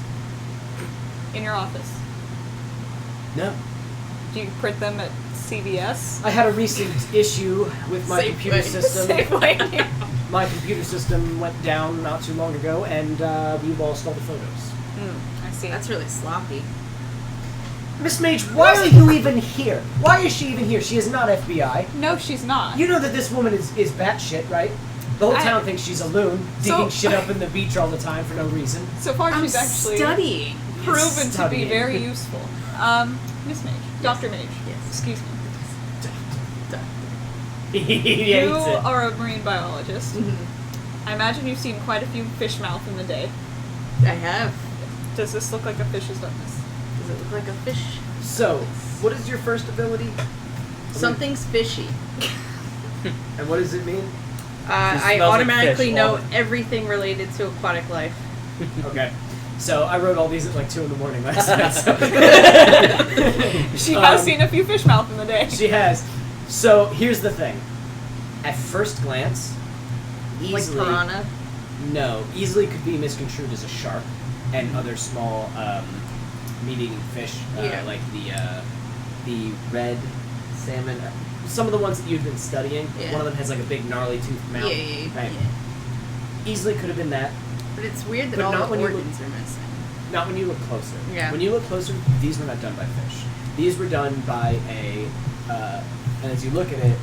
In your office. No. Do you print them at CVS? I had a recent issue with my Safeway. computer system. Safeway. My computer system went down not too long ago, and we lost all the photos. I see. That's really sloppy. Miss Maige, why are you even here? Why is she even here? She is not FBI. No, she's not. You know that this woman is batshit, right? The whole town thinks she's a loon, digging shit up in the beach all the time for no reason. So far, I'm she's actually studying. proven to be Studying. very useful. Miss Maige. Dr. Maige. Yes. Excuse me. He You hates it. are a marine biologist. Mm-hmm. I imagine you've seen quite a few fish mouth in the day. I have. Does this look like a fish has done this? Does it look like a fish? So, what is your first ability? Something's fishy. And what does it mean? I smells like automatically fish, know all of everything related to aquatic life. Okay. So I wrote all these at like 2 a.m. last night. So. She has seen a few fish mouth in the day. She has. So here's the thing. At first glance, easily Like piranha. no, easily could be misconstrued as a shark and other small meat-eating fish, Yeah. like the red salmon. Some of the ones that you've been studying. Yeah. One of them has like a big gnarly toothed mouth. Yeah. Right. Easily could have been that. But it's weird that But all not the when you organs are missing. Not when you look closer. Yeah. When you look closer, these were not done by fish. These were done by a, and as you look at it,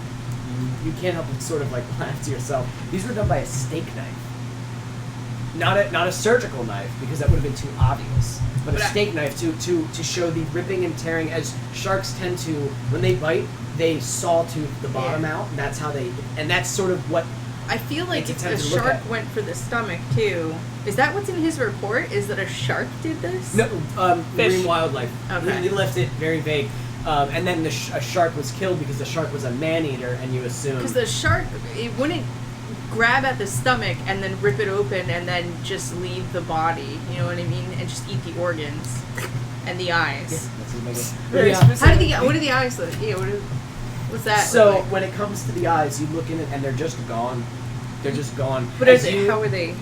you can't help but sort of like laugh to yourself. These were done by a steak knife. Not a surgical knife, because that would have been too obvious. But a steak knife to show the ripping and tearing, as sharks tend to, when they bite, they sawtooth the bottom out, and that's how and that's sort of what. I feel like It's if a attempted to look shark at. went for the stomach too. Is that what's in his report? Is that a shark did this? No, Fish. marine wildlife. Okay. He left it very vague. And then a shark was killed because the shark was a man-eater, and you assume... Because the shark, it wouldn't grab at the stomach and then rip it open and then just leave the body. You know what I mean? And just eat the organs and the eyes. Yeah, that's what makes it. Very Yeah. specific. What do the eyes look? Yeah, what's that? So look like? when it comes to the eyes, you look in it, and they're just gone. They're just gone. But how are they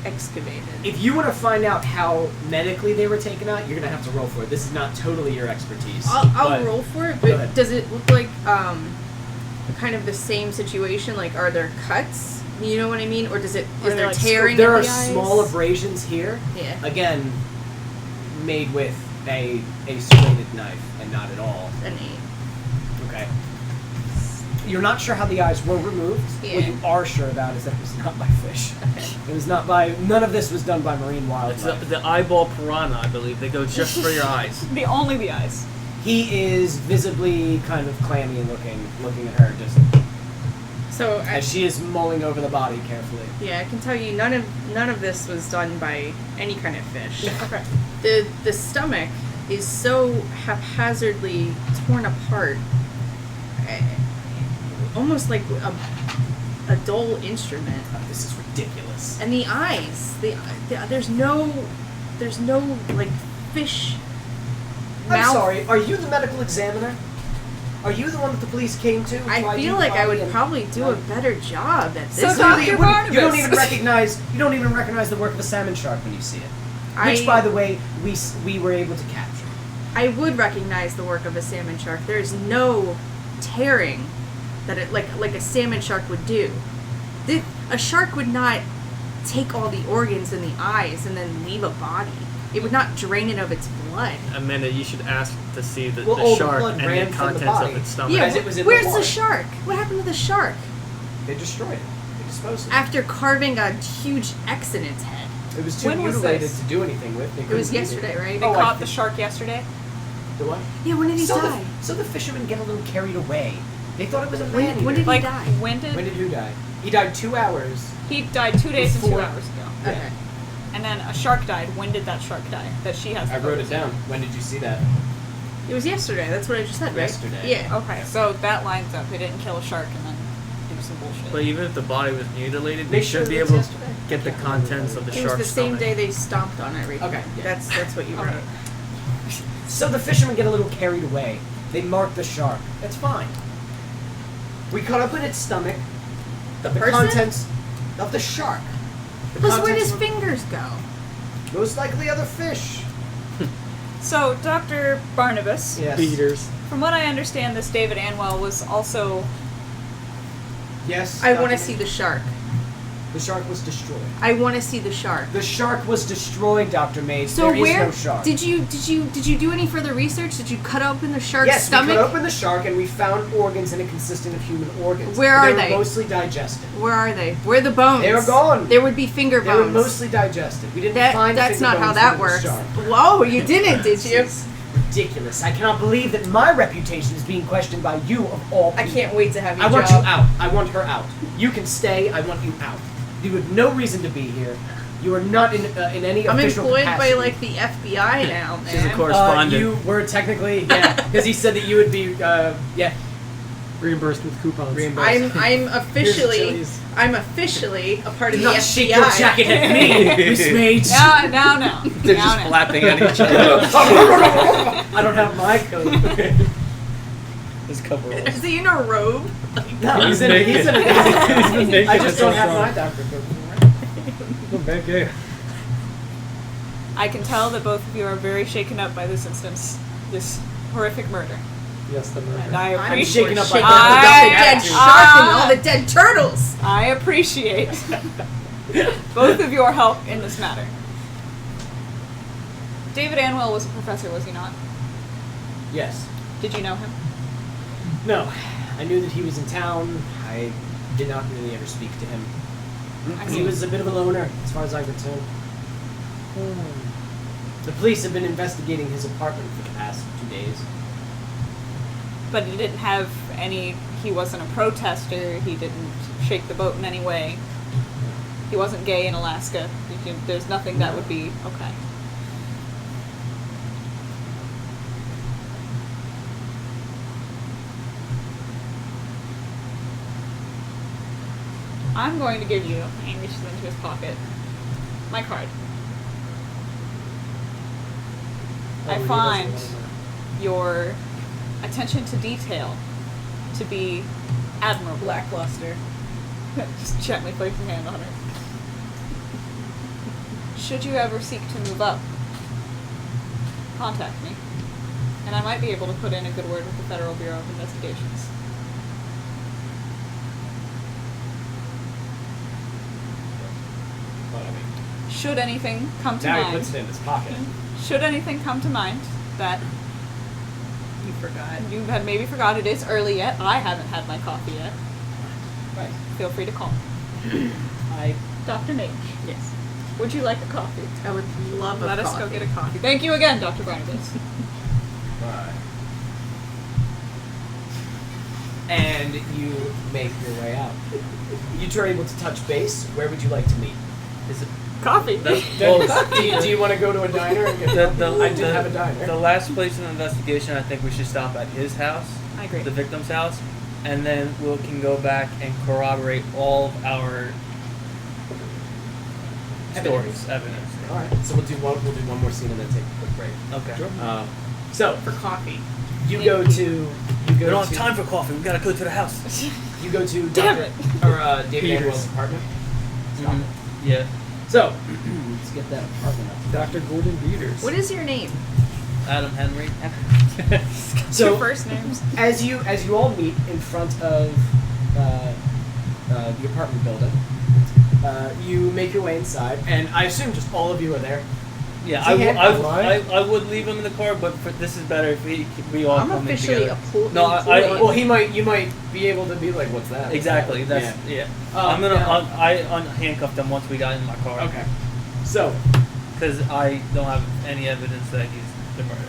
excavated? If you want to find out how medically they were taken out, you're gonna have to roll for it. This is not totally your expertise. I'll but- roll for it, Go but ahead. does it look like kind of the same situation? Like, are there cuts? You know what I mean? Or does it Or is there like tearing? There of are the eyes? small abrasions here. Yeah. Again, made with a serrated knife, and not at all. An 8. Okay. you're not sure how the eyes were removed. Yeah. What you are sure about is that it was not by fish. It was not by. None of this was done by marine It's wildlife. the eyeball piranha, I believe. They go just for your eyes. Only the eyes. He is visibly kind of clammy looking at her, just So as she is mulling over the body carefully. yeah, I can tell you none of this was done by any kind of fish. Okay. The stomach is so haphazardly torn apart, almost like a dull instrument. This is ridiculous. And the eyes, there's no like fish. I'm mouth. sorry. Are you the medical examiner? Are you the one that the police came to? I ID feel the like I body would and- probably do a better job at So this. Dr. You Barnabas. don't even recognize. You don't even recognize the work of a salmon shark when you see it. Which, by the way, we were able to capture. I would recognize the work of a salmon shark. There is no tearing that it like a salmon shark would do. A shark would not take all the organs in the eyes and then leave a body. It would not drain it of its blood. Amanda, you should ask to see the Well, all the shark blood and ran the from the contents body. of its stomach. Yeah, As it was in the where's water. the shark? What happened to the shark? They destroyed it. They disposed of it. After carving a huge X in its head. It was too When was mutilated this? to do anything with. They It was couldn't eat yesterday, right? They Oh, I caught the think- shark yesterday. The what? Yeah, when did he die? So the fishermen get a little carried away. They thought it was a When man. did he Like, die? when did When did who die? He died 2 hours. he died 2 days and 2 Before- hours ago? Yeah. Okay. And then a shark died. When did that shark die? That she has. I the wrote it photos down. When did you see that? It was yesterday. That's what I just said, right? Yesterday. Yeah. of. Okay, so that lines up. They didn't kill a shark and then do some bullshit. But even if the body was mutilated, they Make sure should be it was able to yesterday. get the contents of the It was shark's the same stomach. day they stomped on everything. Okay, yeah. That's what you wrote. So the fishermen get a little carried away. They mark the shark. That's fine. We cut open its stomach. The The person? contents of the shark. The Plus, where'd contents his were fingers go? most likely other fish. So, Dr. Barnabas, Yes. Beaters. from what I understand, this David Anwell was also. Yes. I want to Dr. see the shark. The shark was destroyed. I want to see the shark. The shark was destroyed, Dr. Maige. So there is where no shark. did you do any further research? Did you cut open the shark's Yes, stomach? we cut open the shark and we found organs in it consisting of human organs. Where are They they? were mostly digested. Where are they? Where are the bones? They were gone. There would be finger They were bones. mostly digested. We didn't That find that's finger not how bones that in the works. shark. Whoa, you didn't, did you? This is ridiculous. I cannot believe that my reputation is being questioned by you of all I people. can't wait to have you. I want you out. I want her out. You can stay. I want you out. You have no reason to be here. You are not in any I'm official employed capacity. by like the FBI now, man. She's a correspondent. You were technically, yeah, because he said that you would be, yeah, Reimbursed with coupons. reimbursed. I'm Here's the officially chilies. a part of Do the not FBI. shake your jacket at me, Miss Maige. Now. They're now, just now. flapping at each other. I don't have my coat. This cover all. Is he in a robe? No, he's in. naked. He's in. He's naked I just don't until have my it's doctor coat. Oh, bad gay. I can tell that both of you are very shaken up by this instance, this horrific murder. Yes, the murder. And I I'm appreciate shaken up by Shaking that. up about the dead Attitude. shark and all the dead turtles. I appreciate both of your help in this matter. David Anwell was a professor, was he not? Yes. Did you know him? No, I knew that he was in town. I did not really ever speak to him. I He see. was a bit of a loner, as far as I could tell. The police have been investigating his apartment for the past 2 days. But he didn't have any, he wasn't a protester, he didn't shake the boat in any way. He wasn't gay in Alaska. There's nothing that would be, okay. I'm going to give you, and he reaches into his pocket, my card. Oh, I he find doesn't want your attention to detail to be admirable. Lackluster. Just gently place your hand on her. Should you ever seek to move up, contact me, and I might be able to put in a good word with the Federal Bureau of Investigations. But I mean, Should anything come to now he mind, puts it in his pocket. should anything come to mind that You forgot. You had maybe forgot it is early yet. I haven't had my coffee yet. Right. Feel free to call. I Dr. Maige. Yes. Would you like a coffee? I would love Let a us coffee. go get a coffee. Thank you again, Dr. Barnabas. Right. And you make your way out. You two are able to touch base. Where would you like to meet? Is it Coffee. the, Do you want to go to a diner and get coffee? I do have a diner. The last place in the investigation, I think we should stop at his house, I agree. the victim's house, and then we can go back and corroborate all of our stories, evidence. All right. So we'll do one more scene and then take a quick break. Okay. So For coffee. you go to We don't have time for coffee. We gotta go to the house. You go to Damn Dr. it. David Peters. Amwell's apartment. Yeah. So let's get that apartment up. Dr. Gordon Peters. What is your name? Adam Henry. Two So first names. as you all meet in front of the apartment building, you make your way inside, and I assume just all of you are there. Yeah, Is he handcuffed? I would leave him in the car, but this is better if we all I'm come in officially together. a pool. No, Well, you might be able to be like, "What's that?" Exactly. What's That's that?" I'm gonna. now- I unhandcuffed him once we got in my car. Okay. So Because I don't have any evidence that he's the murderer.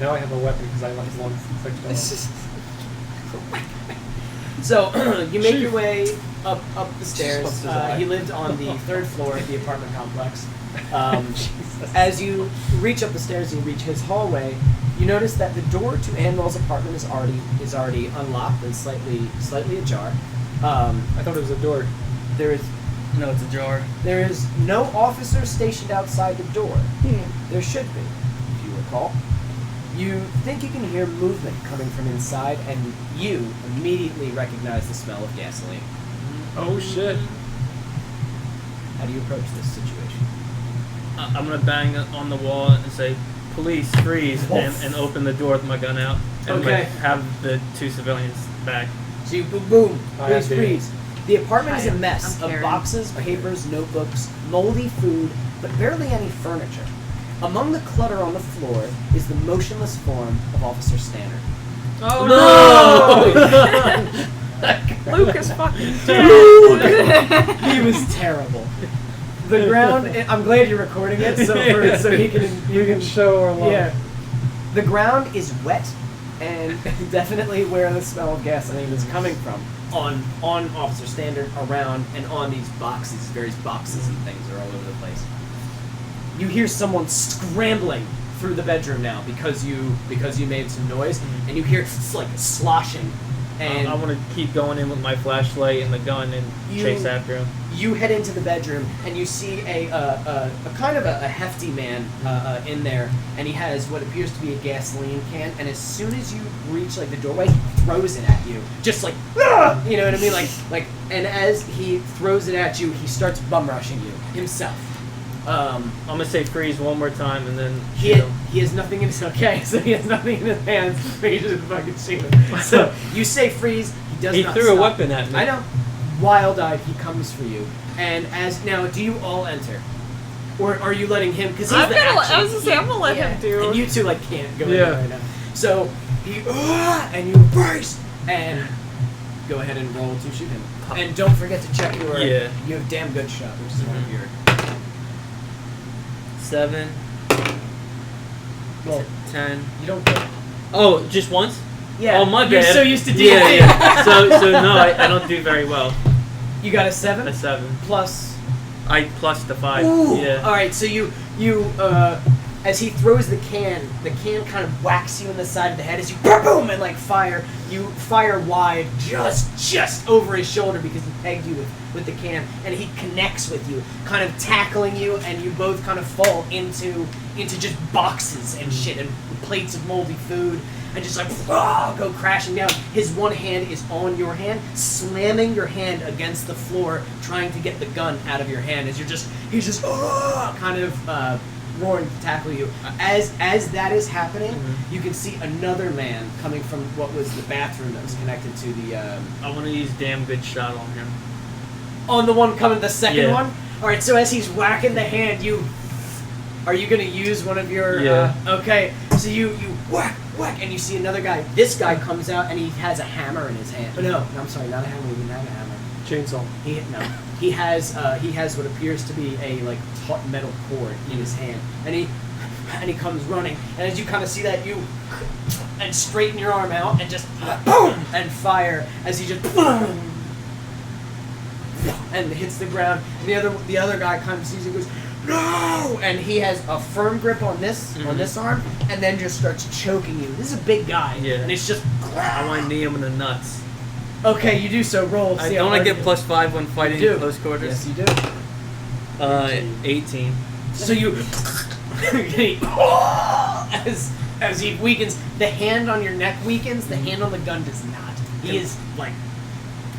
Now I have a weapon because I left one fixed So you make your way up the stairs. Just his eye. He lived on the third floor of the apartment complex. As you reach up the stairs and you reach his hallway, you notice that the door to Anwell's apartment is already unlocked and slightly ajar. I thought it was a door. There is No, it's a jar. no officer stationed outside the door. There should be, if you recall. You think you can hear movement coming from inside, and you immediately recognize the smell of gasoline. Oh shit. How do you approach this situation? I'm gonna bang on the wall and say, "Police, freeze!" and open the door with my gun out and Okay. have the two civilians back. So you boom, I please have freeze. The apartment is a Hi, mess I'm of Karen. boxes, papers, notebooks, moldy food, but barely any furniture. Among the clutter on the floor is the motionless form of Officer Stannard. Oh no! Luke is fucking He was terrible. The ground. I'm glad you're recording it, so he can. You can show our love. Yeah. The ground is wet, and definitely where the smell of gasoline is coming from. On Officer Standard, around, and on these boxes, various boxes and things are all over the place. You hear someone scrambling through the bedroom now because you made some noise, and you hear like sloshing. And I want to keep going in with my flashlight and the gun and chase after him. you head into the bedroom and you see a kind of a hefty man in there, and he has what appears to be a gasoline can. And as soon as you reach like the doorway, he throws it at you, just like "Ah!" You know what I mean, like. And as he throws it at you, he starts bum rushing you himself. I'm gonna say freeze one more time and then He has nothing in his so he has nothing in his hands. He just fucking shoot him. So you say freeze. He does He not threw stop. a weapon at me. I know. Wild-eyed, he comes for you. And as now, do you all enter, or are you letting him? Because he's I'm the gonna. action. I was gonna say I'm gonna let Yeah. him do. And you two like can't go in Yeah. right now. So he and you brace and go ahead and roll to shoot him. And don't forget to check your. Yeah. You have damn good shot, which is one of your. 7. Well, 10. you don't get. Oh, just once? Yeah. Oh, my You're bad. so used to D&D. Yeah. So no, I don't do very well. You got a 7 A 7. plus. I plus the 5. Ooh. Yeah. All right. So you as he throws the can kind of whacks you in the side of the head as you boom and like fire. You fire wide, just over his shoulder because he pegged you with the can, and he connects with you, kind of tackling you, and you both kind of fall into just boxes and shit and plates of moldy food. And just like go crashing down. His one hand is on your hand, slamming your hand against the floor, trying to get the gun out of your hand. As he's just kind of roaring to tackle you. As that is happening, you can see another man coming from what was the bathroom that was connected to the. I want to use damn good shot on him. On the one coming, the second Yeah. one. All right. So as he's whacking the hand, are you gonna use one of your? Yeah. Okay. So you whack. whack, and you see another guy. This guy comes out and he has a hammer in his hand. No, I'm sorry, not a hammer. He didn't have a hammer. Chainsaw. He has what appears to be a like taut metal cord in his hand, and he comes running, and as you kind of see that, you and straighten your arm out and just boom and fire as he just boom and hits the ground. And the other guy kind of sees it, goes no, and he has a firm grip on this arm, and then just starts choking you. This is a big guy, and it's just. I want to knee him in the nuts. Okay, you do so. Roll. Don't I get +5 when fighting in close quarters? Yes, you do. 18. So you as he weakens, the hand on your neck weakens. The hand on the gun does not. He is like.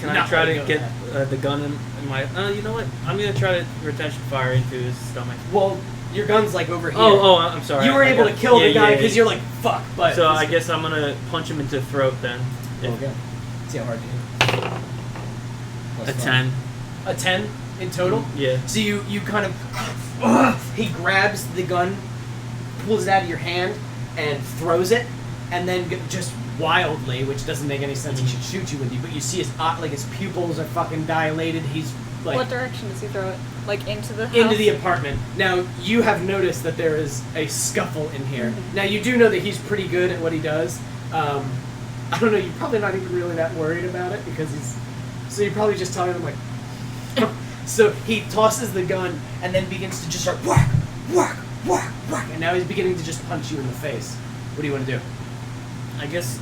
Can I try to get the gun in my? You know what? I'm gonna try to retention fire into his stomach. Well, your gun's like over here. Oh, I'm sorry. You were able to kill the guy because you're like fuck. But so I guess I'm gonna punch him into the throat then. Okay. See how hard you hit. A 10. A 10 in total? Yeah. So you kind of he grabs the gun, pulls it out of your hand, and throws it, and then just wildly, which doesn't make any sense, he should shoot you with you, but you see his pupils are fucking dilated. He's like. What direction does he throw it? Like into the house? Into the apartment. Now you have noticed that there is a scuffle in here. Mm-hmm. Now you do know that he's pretty good at what he does. I don't know. You're probably not even really that worried about it because he's. So you're probably just telling him like. So he tosses the gun and then begins to just start whack, whack, whack, whack, and now he's beginning to just punch you in the face. What do you want to do? I guess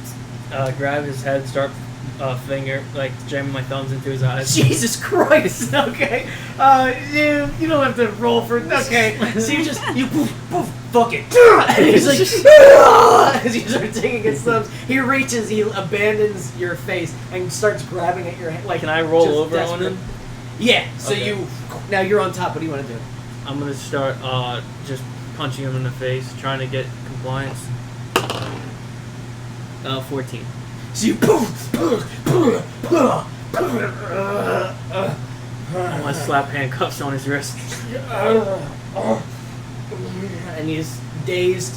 grab his head, start finger, like jamming my thumbs into his eyes. Jesus Christ! Okay, you don't have to roll for. Okay, so you poof, fuck it. And he's like, as you start taking his thumbs, he reaches, he abandons your face and starts grabbing at your head. Like, can I roll just over desperate. on him? Yeah. So Okay. now you're on top. What do you want to do? I'm gonna start just punching him in the face, trying to get compliance. 14. So you I want to slap handcuffs on his wrist. and he's dazed.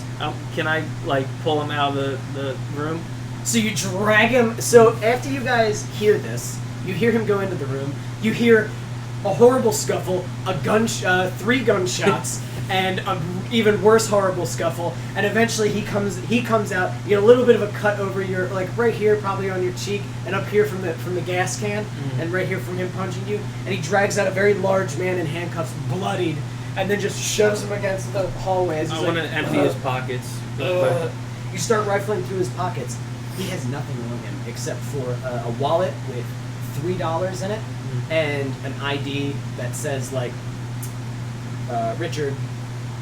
Can I like pull him out of the room? So you drag him. So after you guys hear this, you hear him go into the room. You hear a horrible scuffle, 3 gunshots, and an even worse horrible scuffle. And eventually he comes out. You get a little bit of a cut over your, like right here, probably on your cheek, and up here from the gas can, and right here from him punching you. And he drags out a very large man in handcuffs, bloodied, and then just shoves him against the hallway. As he's I want to empty his pockets. You start rifling through his pockets. He has nothing on him except for a wallet with $3 in it and an ID that says like Richard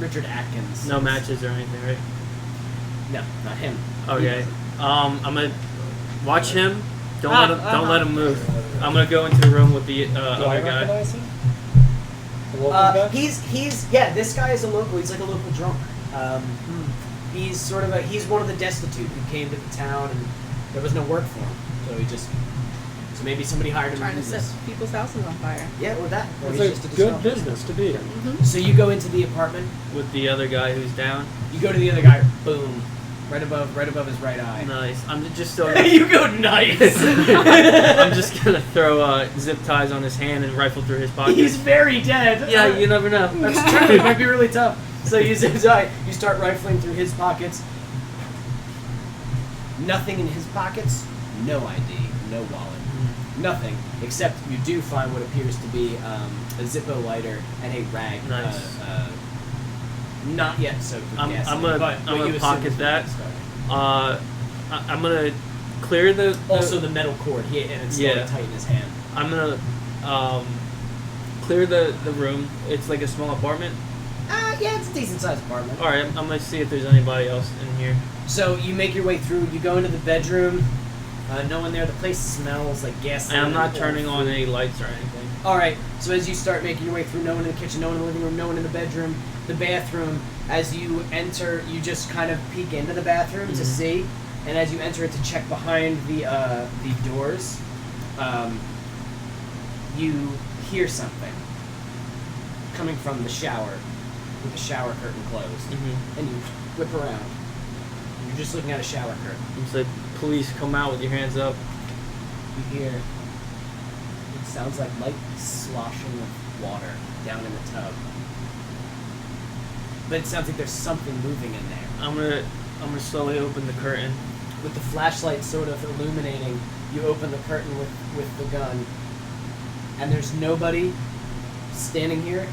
Atkins. No matches or anything, right? No, not him. Okay. I'm gonna watch him. Don't let him move. I'm gonna go into the room with the other guy. Recognize him? The local guy? This guy is a local. He's like a local drunk. He's he's one of the destitute who came to the town and there was no work for him, so maybe somebody hired him. Trying to to do set this. people's houses on fire. Yeah, or that. Or It's he's a just a good disruptor. business to be in. So you go into the apartment. With the other guy who's down. You go to the other guy. Boom, right above his right eye. Nice. I'm just still. You go nice. I'm just gonna throw zip ties on his hand and rifle through his pocket. He's very dead. Yeah, you never know. That's true. It might be really tough. So you zip tie. You start rifling through his pockets. Nothing in his pockets. No ID. No wallet. Nothing. Except you do find what appears to be a Zippo lighter and a rag. Nice. Not yet soaked with I'm gasoline, gonna but you assume pocket it's that. started. I'm gonna clear the Also the metal cord. And it's still tight in his hand. I'm gonna clear the room. It's like a small apartment. Yeah, it's a decent sized apartment. All right, I'm gonna see if there's anybody else in here. So you make your way through. You go into the bedroom. No one there. The place smells like gas. And I'm not turning on any lights or anything. All right. So as you start making your way through, no one in the kitchen, no one in the living room, no one in the bedroom, the bathroom. As you enter, you just kind of peek into the bathroom to see, and as you enter it to check behind the doors, you hear something coming from the shower with the shower curtain closed, and you whip around. You're just looking at a shower curtain. You said, "Police, come out with your hands up." You hear. It sounds like light sloshing of water down in the tub. But it sounds like there's something moving in there. I'm gonna slowly open the curtain. With the flashlight sort of illuminating, you open the curtain with the gun, and there's nobody standing here.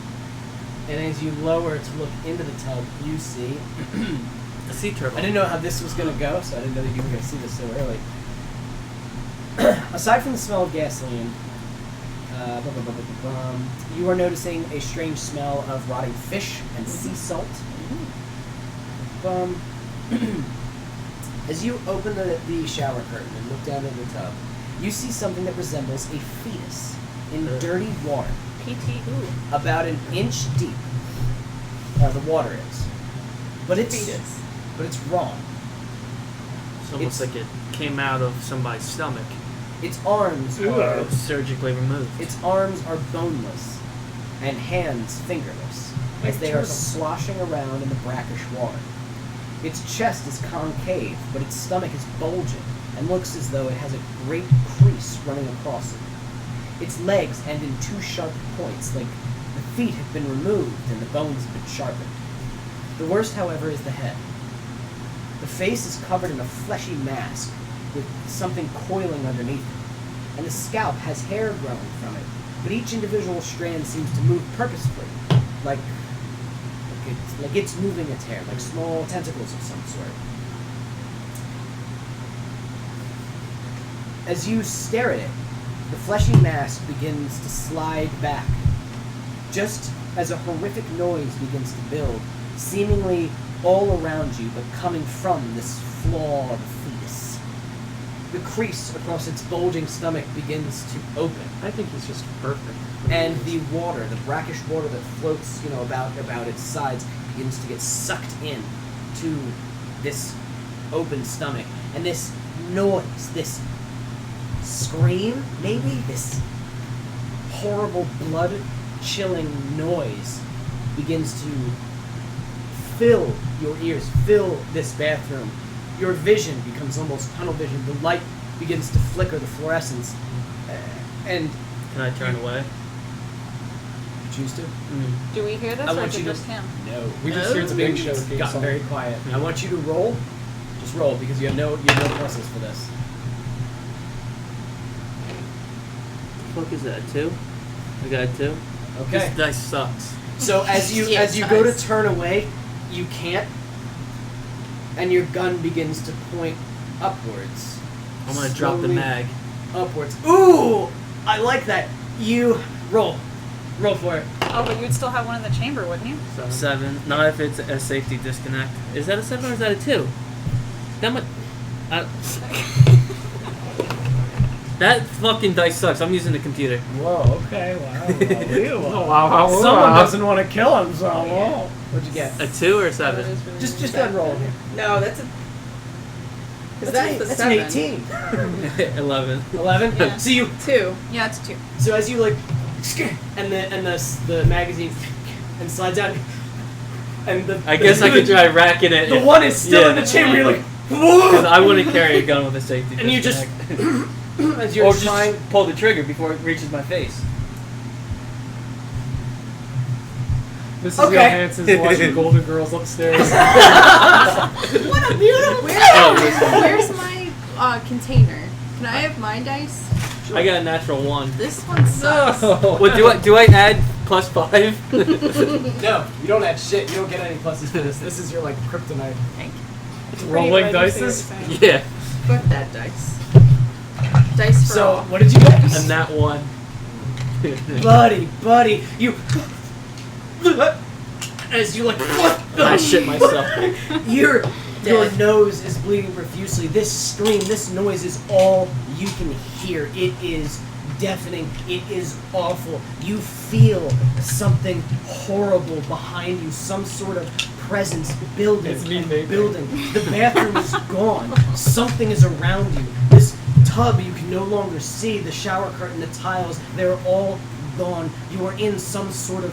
And as you lower to look into the tub, you see A sea turtle. I didn't know how this was going to go, so I didn't know that you were going to see this so early. Aside from the smell of gasoline, you are noticing a strange smell of rotting fish and sea salt. As you open the shower curtain and look down into the tub, you see something that resembles a fetus in dirty water, PT. about an inch deep. The water is, but it's raw. It's almost like it came out of somebody's stomach. Its arms are Surgically removed. Its arms are boneless, and hands fingerless, as they are sloshing around in the brackish water. Its chest is concave, but its stomach is bulging, and looks as though it has a great crease running across it. Its legs end in two sharp points, like the feet have been removed and the bones have been sharpened. The worst, however, is the head. The face is covered in a fleshy mask, with something coiling underneath it, and the scalp has hair growing from it, but each individual strand seems to move purposefully, like it's moving its hair, like small tentacles of some sort. As you stare at it, the fleshy mask begins to slide back, just as a horrific noise begins to build, seemingly all around you, but coming from this flawed fetus. The crease across its bulging stomach begins to open. I think he's just perfect. And the water, the brackish water that floats, about its sides, begins to get sucked in to this open stomach. And this noise, this scream, maybe, this horrible blood-chilling noise begins to fill your ears, fill this bathroom. Your vision becomes almost tunnel vision. The light begins to flicker, the fluorescence, and Can I turn away? choose to. Do we hear this I or want is it you to- just him? No, We just hear the Big Show it's theme gotten song. very quiet. I want you to roll. Just roll because you have no pluses for this. What the fuck is that? 2? I got a 2. Okay. This dice sucks. So as you Yeah, it go to does. turn away, you can't, and your gun begins to point upwards. I'm gonna drop the Slowly mag. Upwards. Ooh, I like that. You roll for it. Oh, but you'd still have one in the chamber, wouldn't you? 7. Not if it's a safety disconnect. Is that a 7 or is that a 2? That much. That fucking dice sucks. I'm using the computer. Whoa. Okay. Wow. Wow. Someone doesn't want to kill him, so whoa. What'd you get? A 2 or a That 7? is really Just weird. go ahead and roll here. No, that's a. Because that's the That's 7. an 18. 11. 11. Yeah. So you. 2. Yeah, it's 2. So as you and the magazine and slides out, and the I guess I could try racking it. The one is still in the chamber. You're like, Because whoa! I wouldn't carry a gun with a safety And you just- disconnect. As you're Or trying. just pull the trigger before it reaches my face. Mrs. Okay. Johansson's watching Golden Girls upstairs. What a beautiful. Oh, Where's my container? Can I have my dice? I got a natural 1. This one sucks. Well, do I add +5? No, you don't add shit. You don't get any pluses for this. This is your like kryptonite. Thank you. Rolling Pretty much dices. what you're saying. Yeah. Fuck that dice. Dice for So all. what did you get? And that 1. buddy, you. As you like, I shit myself. your Dead. nose is bleeding profusely. This scream, this noise is all you can hear. It is deafening. It is awful. You feel something horrible behind you. Some sort of presence building. It's me, and baby. building. The bathroom is gone. Something is around you. This tub you can no longer see. The shower curtain, the tiles, they're all gone. You are in some sort of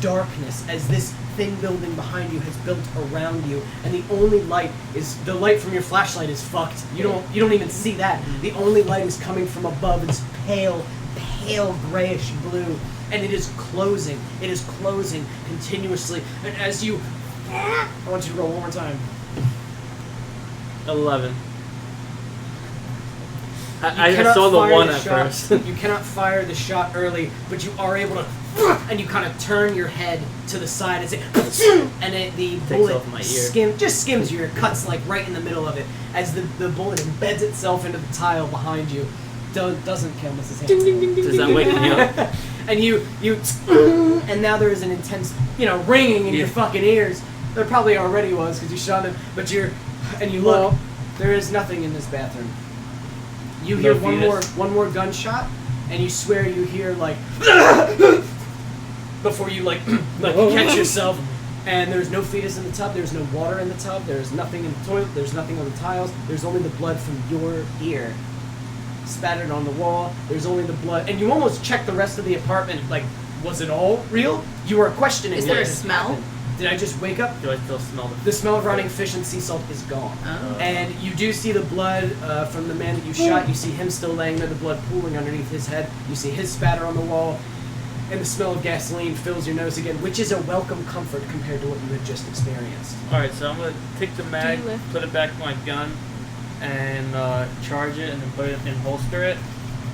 darkness as this thin building behind you has built around you, and the only light is the light from your flashlight is fucked. You don't even see that. The only light is coming from above. It's pale grayish blue, and it is closing. It is closing continuously. And as you, I want you to roll one more time. 11. You I cannot saw the fire one the at shot. first. You cannot fire the shot early, but you are able to, and you kind of turn your head to the side and say, and the bullet off my ear. just skims your ear, cuts like right in the middle of it as the bullet embeds itself into the tile behind you. Doesn't kill Mrs. Hanson. Does that wake me up? And you, and now there is an intense, ringing in your fucking ears. There probably already was because you shot him, but you look. There is nothing in this bathroom. You hear one more gunshot, and you swear you hear like before you like catch yourself. And there's no fetus in the tub. There's no water in the tub. There's nothing in the toilet. There's nothing on the tiles. There's only the blood from your ear spattered on the wall. There's only the blood, and you almost check the rest of the apartment. Like, was it all real? You are questioning. Is what there a just smell? happened. Did I just wake up? Do I still smell The smell of rotting fish and sea salt is gone. Oh. And you do see the blood from the man that you shot. You see him still laying there, the blood pooling underneath his head. You see his spatter on the wall. And the smell of gasoline fills your nose again, which is a welcome comfort compared to what you had just experienced. Alright, so I'm going to take the mag, Do you lift? put it back in my gun, and charge it, and then put it and holster it.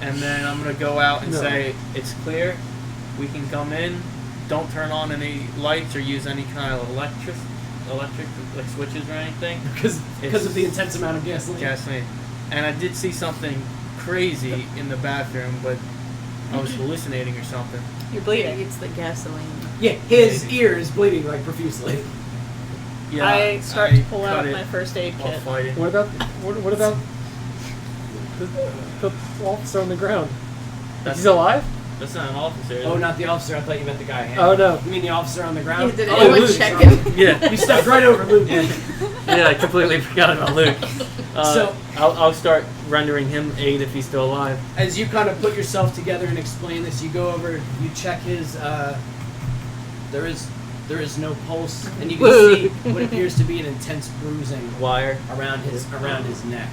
And then I'm going to go out and say, it's clear, we can come in, don't turn on any lights or use any kind of electric like switches or anything. Because of the intense amount of gasoline. And I did see something crazy in the bathroom, but I was hallucinating or something. You're bleeding. Maybe it's the gasoline. Yeah, his ear is bleeding like profusely. Yeah, I start to pull cut out it my first aid while kit. fighting. What about the officer on the ground? That's He's alive? That's not an officer. is Oh, it? not the officer. I thought you meant the guy. Oh no. You mean the officer on the ground? Yeah, did Oh, anyone Luke, check sorry. him? Yeah. You stepped right over Luke. Yeah, I completely forgot about Luke. So- I'll start rendering him aid if he's still alive. As you kind of put yourself together and explain this, you go over, you check his. There is no pulse, and you can see what appears to be an intense bruising Wire. around his neck.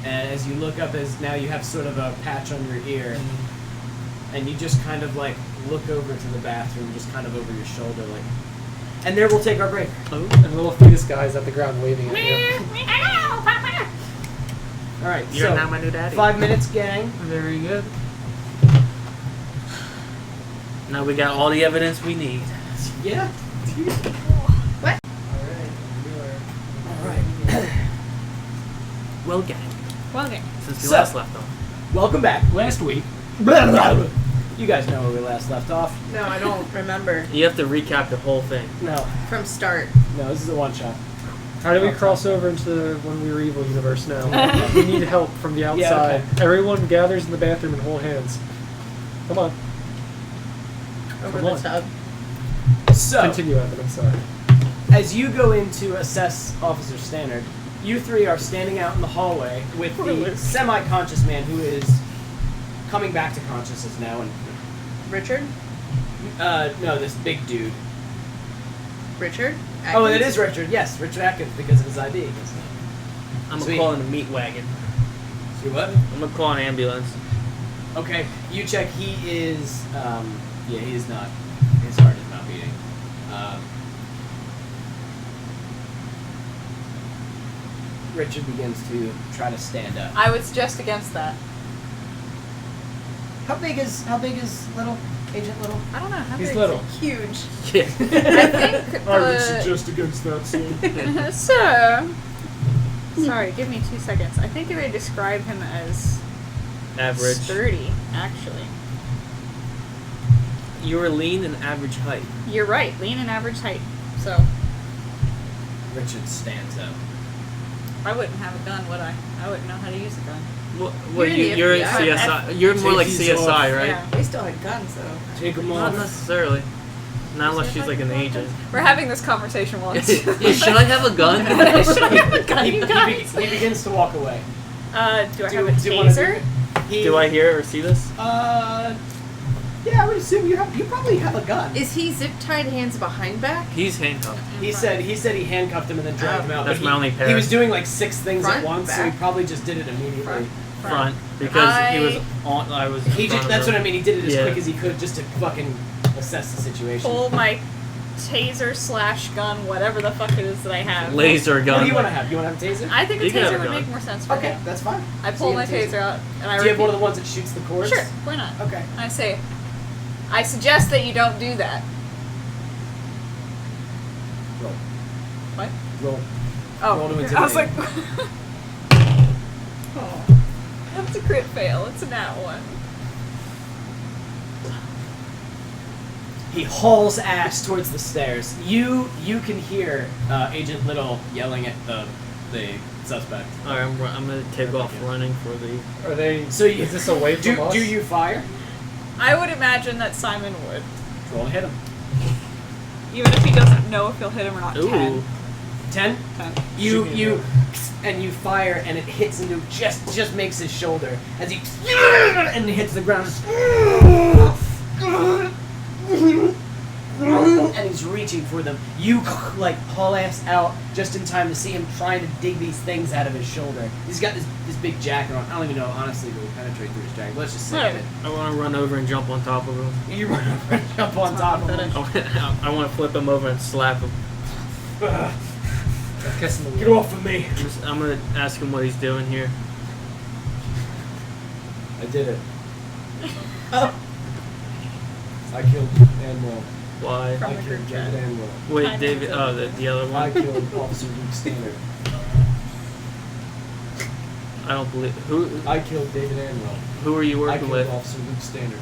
And as you look up, as now you have sort of a patch on your ear, and you just kind of like look over to the bathroom, just kind of over your shoulder, like. And there we'll take our break. And the little fetus guy is at the ground waving at you. Hello, Papa. All right, You're so now my new daddy. 5 minutes, gang. Very good. Now we got all the evidence we need. Yeah. What? All right. Well, gang. Well, okay. Since we So- last left off. Welcome back. Last week. You guys know where we last left off. No, I don't remember. You have to recap the whole thing. No, From start. this is a one shot. How do we cross over into the When We Were Evil universe now? We need help from the outside. okay. Everyone gathers in the bathroom and hold hands. Come on. Over Come the on. tub. So, Continue, Evan. I'm sorry. as you go in to assess Officer Stannard, you three are standing out in the hallway with the semi-conscious man who is coming back to consciousness now. And Richard? no, this big dude. Richard? Oh, it Atkins? is Richard. Yes, Richard Atkins because of his ID. I'm Sweet. gonna call in a meat wagon. See what? I'm gonna call an ambulance. Okay, you check. He is. Yeah, he is not. His heart is not beating. Richard begins to try to stand up. I would suggest against that. How big is little Agent Little? I don't know. How He's big little. Huge. Yeah. I think against that scene. Sir. Sorry, give me 2 seconds. I think they would describe him as Average. sturdy, actually. You were lean and average height. You're right, lean and average height. So, Richard stands up. I wouldn't have a gun, would I? I wouldn't know how to use a gun. Well, you're a FBI. CSI. You're more like Take these CSI, off. right? Yeah. They still had guns, though. Take him Not off. necessarily. Not unless she's like an agent. We're having this conversation once. Yeah, should I have a gun? Should I have a gun, you guys? He begins to walk away. Do I have a Do you wanna taser? He, Do I hear or see this? Yeah, I would assume you probably have a gun. Is he zip tied hands behind back? He's handcuffed. He said he handcuffed him and then dragged him out. That's but my only pair. He was doing like 6 things Front, at once, so he back? probably just did it immediately. Front because he was I- on. I was. He just, that's what I mean. He did it as Yeah. quick as he could just to fucking assess the situation. Pull my taser / gun, whatever the fuck it is that I have. Laser gun. What do you want to have? You want to have a taser? I think a You can have taser a would gun. make more sense for Okay, me. that's fine. I So pull you my have a taser out and I Do you have one of repeat- the ones that shoots the cords? Sure, why not? Okay. I say, I suggest that you don't do that. Roll. What? Roll. Oh, Roll to I was like, intimidate. oh, that's a crit fail. It's a nat 1. He hauls ass towards the stairs. You can hear Agent Little yelling at the suspect. All right, I'm gonna take off running for the. Are they? So you, is this away from us? do you fire? I would imagine that Simon would, Roll and hit him. even if he doesn't know if he'll hit him or not. Ooh. 10. 10. 10. You fire and it hits into just makes his shoulder as he and hits the ground. And he's reaching for them. You like haul ass out just in time to see him trying to dig these things out of his shoulder. He's got this big jacket on. I don't even know honestly if it will penetrate through his jacket. Let's just say Right. that. I want to run over and jump on top of him. You run over and jump on top of him. I want to flip him over and slap him. Kiss him. Get off of me! I'm gonna ask him what he's doing here. I did it. Oh. I killed Anwell. Why? From I the killed group chat. David Anwell. Wait, I David. know. Oh, the other I one. killed Officer Luke Standard. I don't believe. Who? I killed David Anwell. Who are you I working killed with? Officer Luke Standard.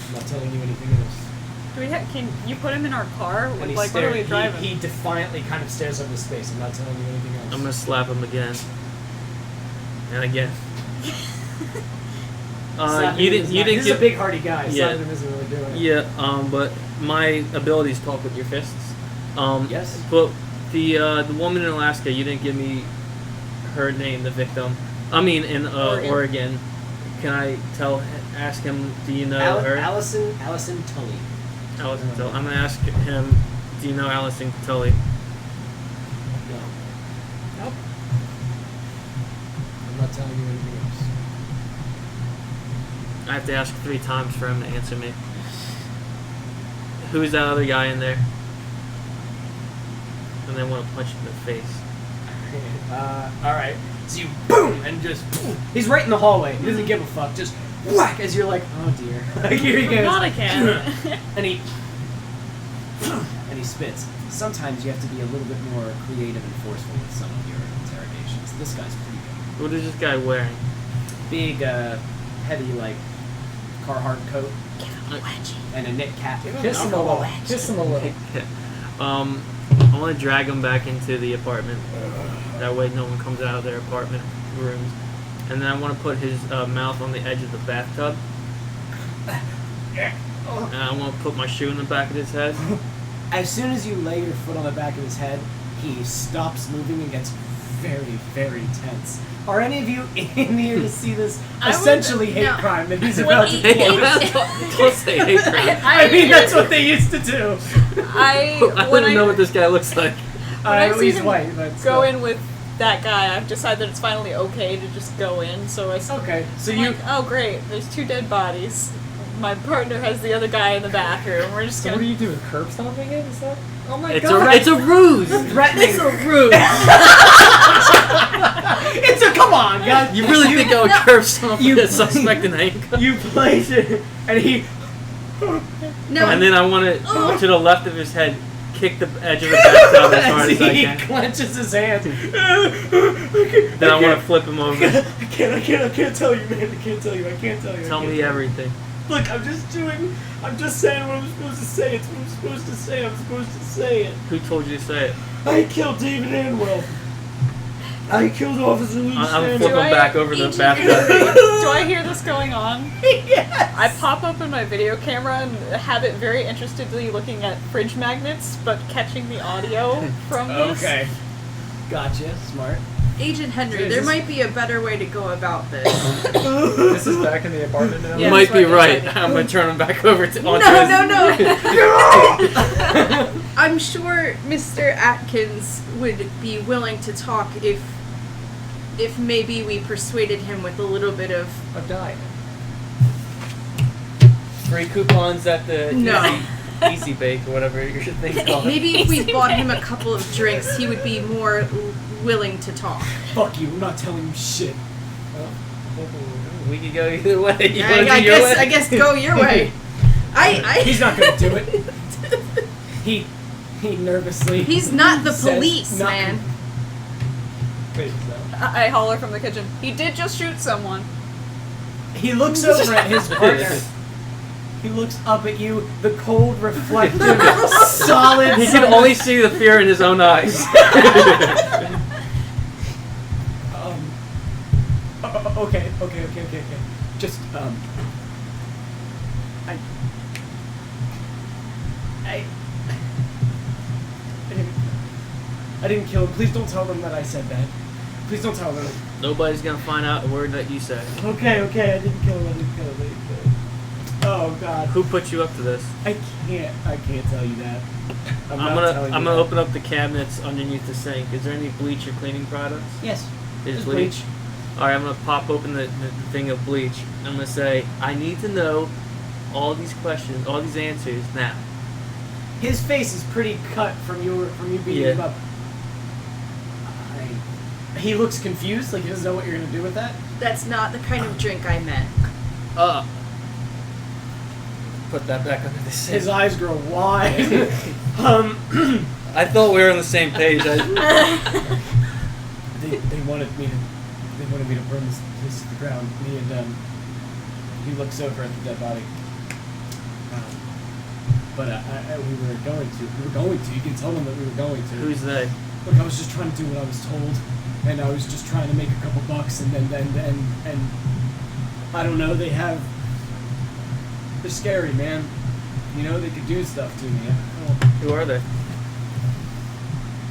I'm not telling you anything else. Do we can you put him in our car? And he Like, what are we stares. driving? He defiantly kind of stares over the space. I'm not telling you anything else. I'm gonna slap him again. And again. Slapping You him didn't. is You not- didn't This is get. a big hardy guy. Yeah. Slapping him isn't really doing it. Yeah. But my abilities talk with your fists. Yes. But the woman in Alaska, you didn't give me her name, the victim. I mean, in Oregon. Can I ask him? Do you know her? Allison Tully. Allison Tully. I'm gonna ask him. Do you know Allison Tully? No. Nope. I'm not telling you anything else. I have to ask 3 times for him to answer me. Who's that other guy in there? And then want to punch him in the face. All right. So you boom and just he's right in the hallway. He doesn't give a fuck. Just whack as you're like, oh dear. Like, here he goes. Not again. and he spits. Sometimes you have to be a little bit more creative and forceful with some of your interrogations. This guy's pretty good. What is this guy wearing? Big, heavy like Carhartt coat and a knit cap. Kiss him a little. Kiss him a little. I want to drag him back into the apartment. That way no one comes out of their apartment rooms. And then I want to put his mouth on the edge of the bathtub. And I want to put my shoe in the back of his head. As soon as you lay your foot on the back of his head, he stops moving and gets very, very tense. Are any of you in here to see this I would- essentially hate no. crime that he's When about to he- pull? Don't say hate crime. I mean, that's what they used to do. I When don't know what this guy looks like. I see He's him white. But go in with that guy, I've decided that it's finally okay to just go in. So Okay, so I'm you. like, oh great, there's 2 dead bodies. My partner has the other guy in the bathroom. We're just So gonna. what are you doing? Curb stomping it? Is that? Oh my It's god! a ruse. threatening. It's a ruse. It's a come on, guys. You really think I would curb stomp you- a suspect in handcuffs? You played it, and he. No. And then I want to the left of his head, kick the edge of the bathtub as hard as I he can. clenches his hand. Then I want to flip him over. I can't tell you, man. I can't tell you. Tell me everything. Look, I'm just saying what I'm supposed to say. It's what I'm supposed to say. I'm supposed to say it. Who told you to say it? I killed David Anwell. I killed Officer Luke I'm Standard. flipping Do I- back over the Do bathtub. I hear this going on? Yes. I pop up in my video camera and have it very interestedly looking at fridge magnets, but catching the audio from this. Okay. Gotcha. Smart. Agent Henry, Dude, there this- might be a better way to go about this. This is back in the apartment now. You Yeah, might that's be right, right. I'm gonna turn him back over to. No, onto his- no. I'm sure Mr. Atkins would be willing to talk if maybe we persuaded him with a little bit of A diet. Free coupons at the No. Easy Bake or whatever your thing's called. maybe if we bought him a couple of drinks, he would be more willing to talk. Fuck you. I'm not telling you shit. We could go either way. You wanna I do your way? guess go your way. He's not gonna do it. He nervously. He's not the says police, not- man. Wait, is that? I holler from the kitchen. He did just shoot someone. He looks over at his partner. He looks up at you. The cold, reflective, solid. He can only see the fear in his own eyes. Okay. Just I didn't kill him. Please don't tell them that I said that. Please don't tell them. Nobody's gonna find out a word that you say. Okay. I didn't kill him. Oh God. Who put you up to this? I can't tell you that. I'm not I'm telling gonna you that. open up the cabinets underneath the sink. Is there any bleach or cleaning products? Yes. Is There's bleach. Alright, I'm gonna pop open the thing of bleach. I'm gonna say, I need to know all these questions, all these answers now. His face is pretty cut from you beating Yeah. him up. He looks confused, like he doesn't know what you're gonna do with that. That's not the kind of drink I meant. Put that back under the sink. His eyes grow wide. I thought we were on the same page. They wanted me to burn this to the ground. Me and he looks over at the dead body. But we were going to. You can tell them that we were going to. Who's they? Look, I was just trying to do what I was told, and I was just trying to make a couple bucks, and I don't know. They're scary, man. You know, they could do stuff to me. Who are they?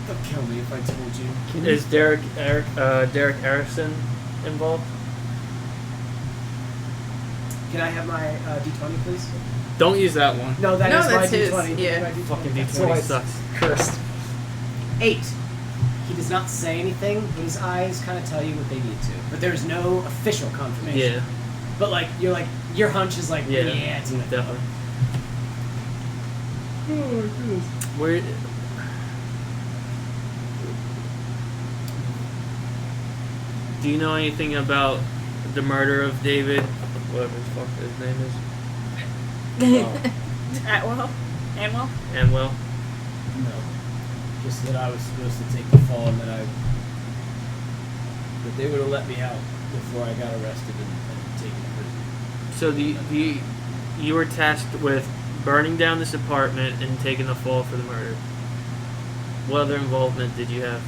They'll kill me if I told you. Is Derek Erickson involved? Can I have my D20, please? Don't use that one. No, No, that's that's my his, D20. yeah. My D20. Fucking That's D20 why it's sucks. Cursed. 8. He does not say anything, but his eyes kind of tell you what they need to. But there's no official confirmation. Yeah. But your hunch is like, Yeah. it's gonna Definitely. Oh, goodness. Where? Do you know anything about the murder of David? Whatever the fuck his name is. Atwell? Anwell? Anwell. No. Just that I was supposed to take the fall and that they would have let me out before I got arrested and taken to prison. So you were tasked with burning down this apartment and taking the fall for the murder. What other involvement did you have?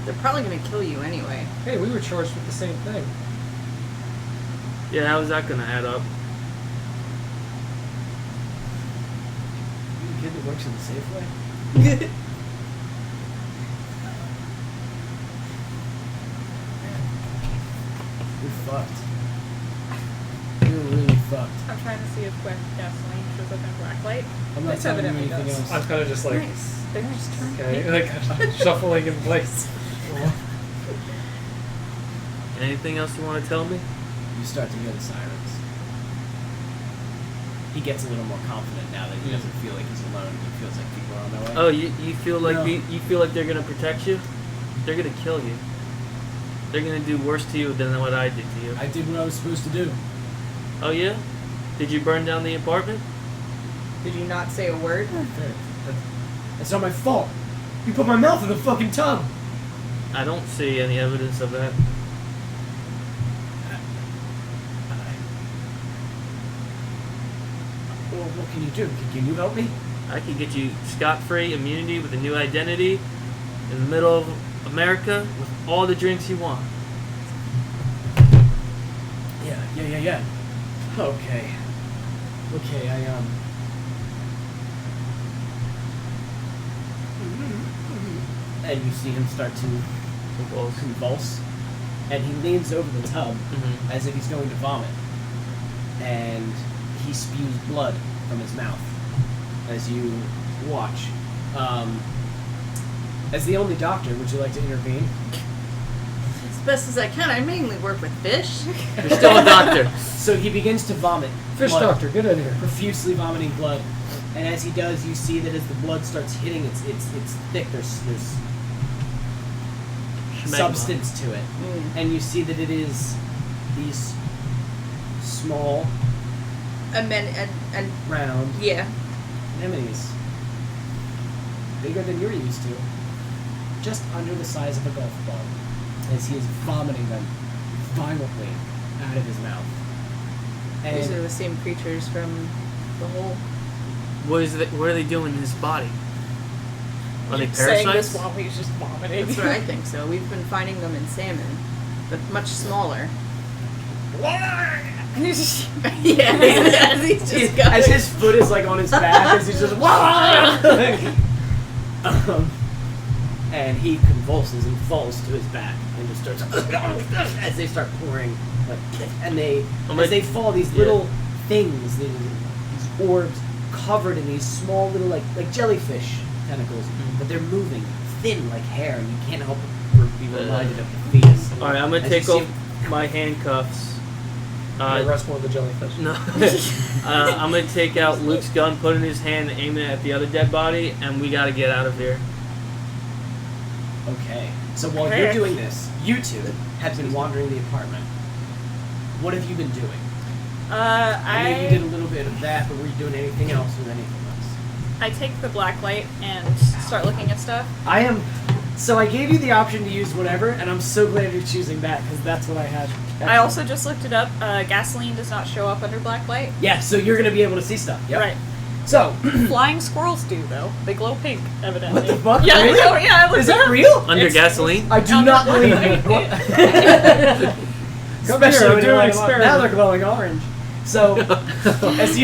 They're probably gonna kill you anyway. Hey, we were charged with the same thing. Yeah, how is that gonna add up? You the kid that works in the Safeway? You're fucked. You're really fucked. I'm trying to see if when gasoline shows up in black light. I'm not This telling you evidently anything does. else. I'm kind of just like, Nice. They're just turning okay, like shuffling in place. Anything else you want to tell me? You start to hear the sirens. He gets a little more confident now that he doesn't feel like he's alone. He feels like people are on their way. Oh, you feel like No. you feel like they're gonna protect you? They're gonna kill you. They're gonna do worse to you than what I did to you. I did what I was supposed to do. Oh yeah? Did you burn down the apartment? Did you not say a word? That's not my fault. You put my mouth in the fucking tub. I don't see any evidence of that. Well, what can you do? Can you help me? I could get you scot-free immunity with a new identity in the middle of America with all the drinks you want. Yeah. Okay, I and you see him start to convulse, and he leans over the tub Mhm. as if he's going to vomit, and he spews blood from his mouth as you watch. As the only doctor, would you like to intervene? As best as I can. I mainly work with fish. You're still a doctor. So he begins to vomit. Fish blood, doctor, get in here. profusely vomiting blood, and as he does, you see that as the blood starts hitting, it's thick. There's Schmegma. substance to it, and you see that it is these small, And round yeah. anemones, bigger than you're used to, just under the size of a golf ball, as he is vomiting them violently out of his mouth. These are And the same creatures from the hole. What are they doing in his body? Are they Saying parasites? this while he's just vomiting. That's what I think so. We've been finding them in salmon, but much smaller. yeah, as he's just going. as his foot is like on his back, as he's just and he convulses and falls to his back and just starts as they start pouring, like, and as they fall, these little things, these orbs covered in these small little like jellyfish tentacles, but they're moving thin like hair, and you can't help but be reminded of the fetus. All right, I'm gonna As take you see off my handcuffs. Arrest one of the jellyfish. No. I'm gonna take out Luke's gun, put it in his hand, and aim it at the other dead body, and we gotta get out of here. Okay. So while you're doing this, you two have been wandering the apartment. What have you been doing? I know you did a little bit of that, but were you doing anything else with anything else? I take the black light and start looking at stuff. So I gave you the option to use whatever, and I'm so glad you're choosing that, because that's what I had. I also just looked it up. Gasoline does not show up under black light. Yeah, so you're going to be able to see stuff. Yep. Right. So, Flying squirrels do, though. They glow pink, evidently. what the fuck? Yeah, Really? no, yeah, I looked Is it it up. real? Under gasoline? I do Under not believe black it. light. Especially here, when do you're an like, experiment. now they're glowing orange. So, as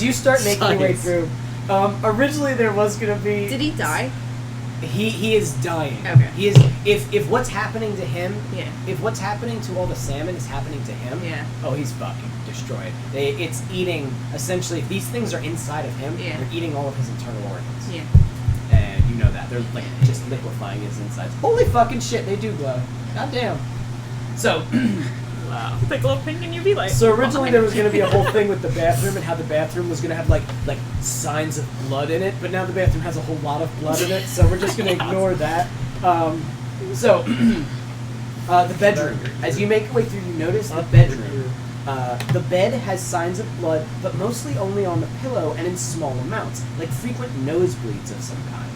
you start making your way Science. through, originally there was going to be... Did he die? He is dying. Okay. He is if what's happening to him, Yeah. if what's happening to all the salmon is happening to him, Yeah. oh, he's fucking destroyed. It's eating, essentially, if these things are inside of him, Yeah. they're eating all of his internal organs. Yeah. And you know that. They're like just liquefying his insides. Holy fucking shit, they do glow. God damn. So Wow. They glow pink in UV light. So originally there was going to be a whole thing with the bathroom and how the bathroom was going to have like signs of blood in it, but now the bathroom has a whole lot of blood in it, so we're just going to ignore that. The bedroom. As you make your way through, you notice the bedroom. The bed has signs of blood, but mostly only on the pillow and in small amounts, like frequent nosebleeds of some kind.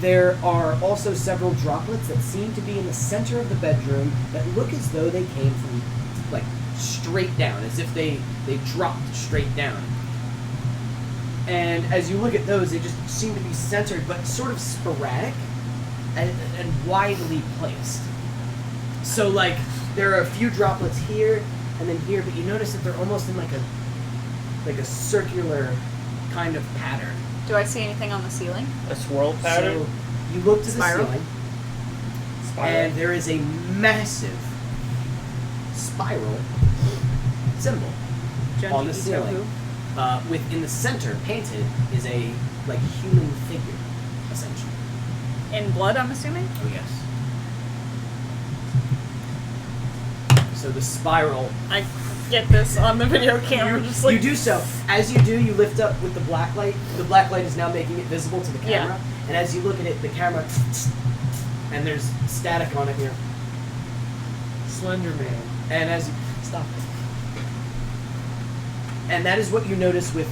There are also several droplets that seem to be in the center of the bedroom that look as though they came from, like, straight down, as if they dropped straight down. And as you look at those, they just seem to be centered, but sort of sporadic and widely placed. So, like, there are a few droplets here and then here, but you notice that they're almost in like a circular kind of pattern. Do I see anything on the ceiling? A swirl pattern? So you look to Spiral? the ceiling, and there is a massive spiral symbol on the ceiling. Within the center, painted, is a like human figure, essentially. In blood, I'm assuming? Oh yes. So the spiral. I get this on the video camera, just like... You do so. As you do, you lift up with the black light. The black light is now making it visible to the camera. Yeah. And as you look at it, the camera, and there's static on it here. Slender Man. And as you stop it. And that is what you notice with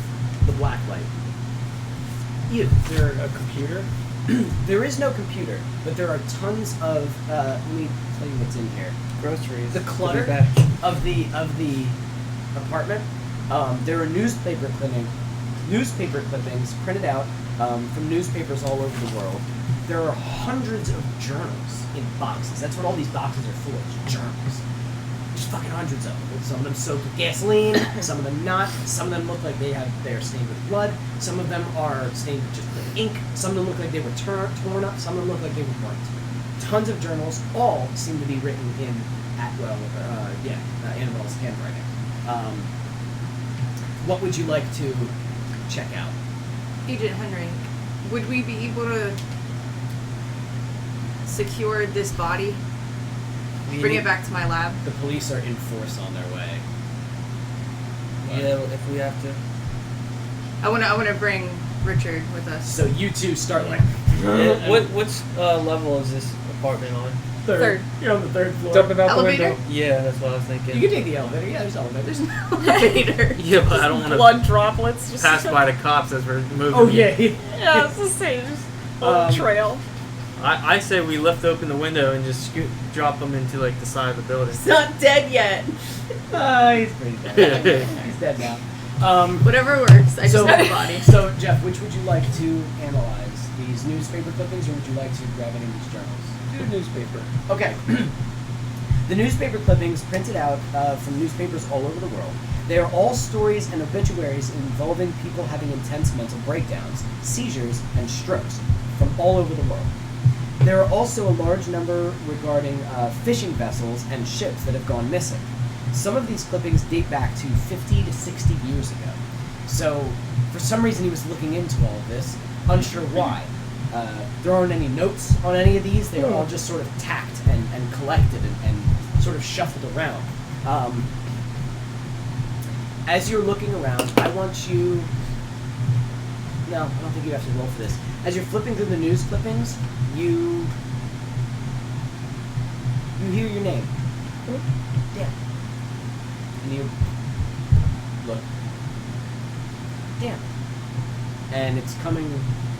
the black light. Is there a computer? There is no computer, but there are tons of. Let me tell you what's in here. Groceries. The clutter of the apartment. There are newspaper clippings printed out from newspapers all over the world. There are hundreds of journals in boxes. That's what all these boxes are full of, journals. There's fucking hundreds of them. Some of them soaked with gasoline, some of them not. Some of them look like they are stained with blood. Some of them are stained with just plain ink. Some of them look like they were torn up. Some of them look like they were burnt. Tons of journals, all seem to be written in Annabelle's handwriting. What would you like to check out? Agent Henry, would we be able to secure this body? Bring it back to my lab? The police are in force on their way. Yeah, if we have to. I wanna bring Richard with us. So you two start like. What's level is this apartment on? Third. You're on the third floor. Jumping out Elevator? the window. Yeah, that's what I was thinking. You can take the elevator. Yeah, there's elevators. There's no elevator. Yeah, but I don't want Blood to droplets. Just pass by the cops as we're moving. Oh yeah. Yeah, it's the same. Just a trail. I say we lift open the window and just drop them into like the side of the building. It's not dead yet. He's pretty dead. He's dead now. Whatever works. I just want the body. So Jeff, which would you like to analyze? These newspaper clippings, or would you like to grab any of these journals? Do a newspaper. Okay. The newspaper clippings printed out from newspapers all over the world. They are all stories and obituaries involving people having intense mental breakdowns, seizures, and strokes from all over the world. There are also a large number regarding fishing vessels and ships that have gone missing. Some of these clippings date back to 50 to 60 years ago. So, for some reason he was looking into all of this, unsure why. There aren't any notes on any of these. They're all just sort of tacked and collected and sort of shuffled around. As you're looking around, I want you... No, I don't think you have to roll for this. As you're flipping through the news clippings, you hear your name. Dan. And you look. Dan. And it's coming...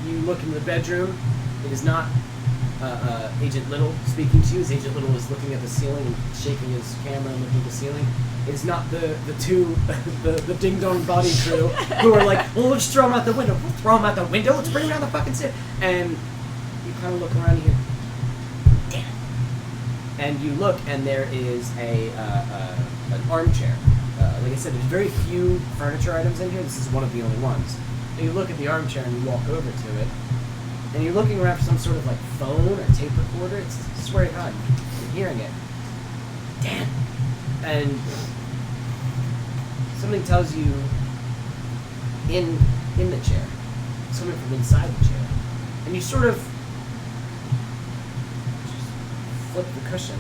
You look in the bedroom. It is not Agent Little speaking to you, as Agent Little is looking at the ceiling and shaking his camera and looking at the ceiling. It is not the two, the ding-dong body crew who are like, well, let's throw him out the window. We'll throw him out the window. Let's bring him down the fucking stairs. And you kind of look around here. Damn. And you look, and there is an armchair. Like I said, there's very few furniture items in here. This is one of the only ones. And you look at the armchair and you walk over to it, and you're looking around for some sort of like phone or tape recorder. I swear to God, you're hearing it. Damn. And something tells you in the chair, something from inside the chair, and you sort of just flip the cushion,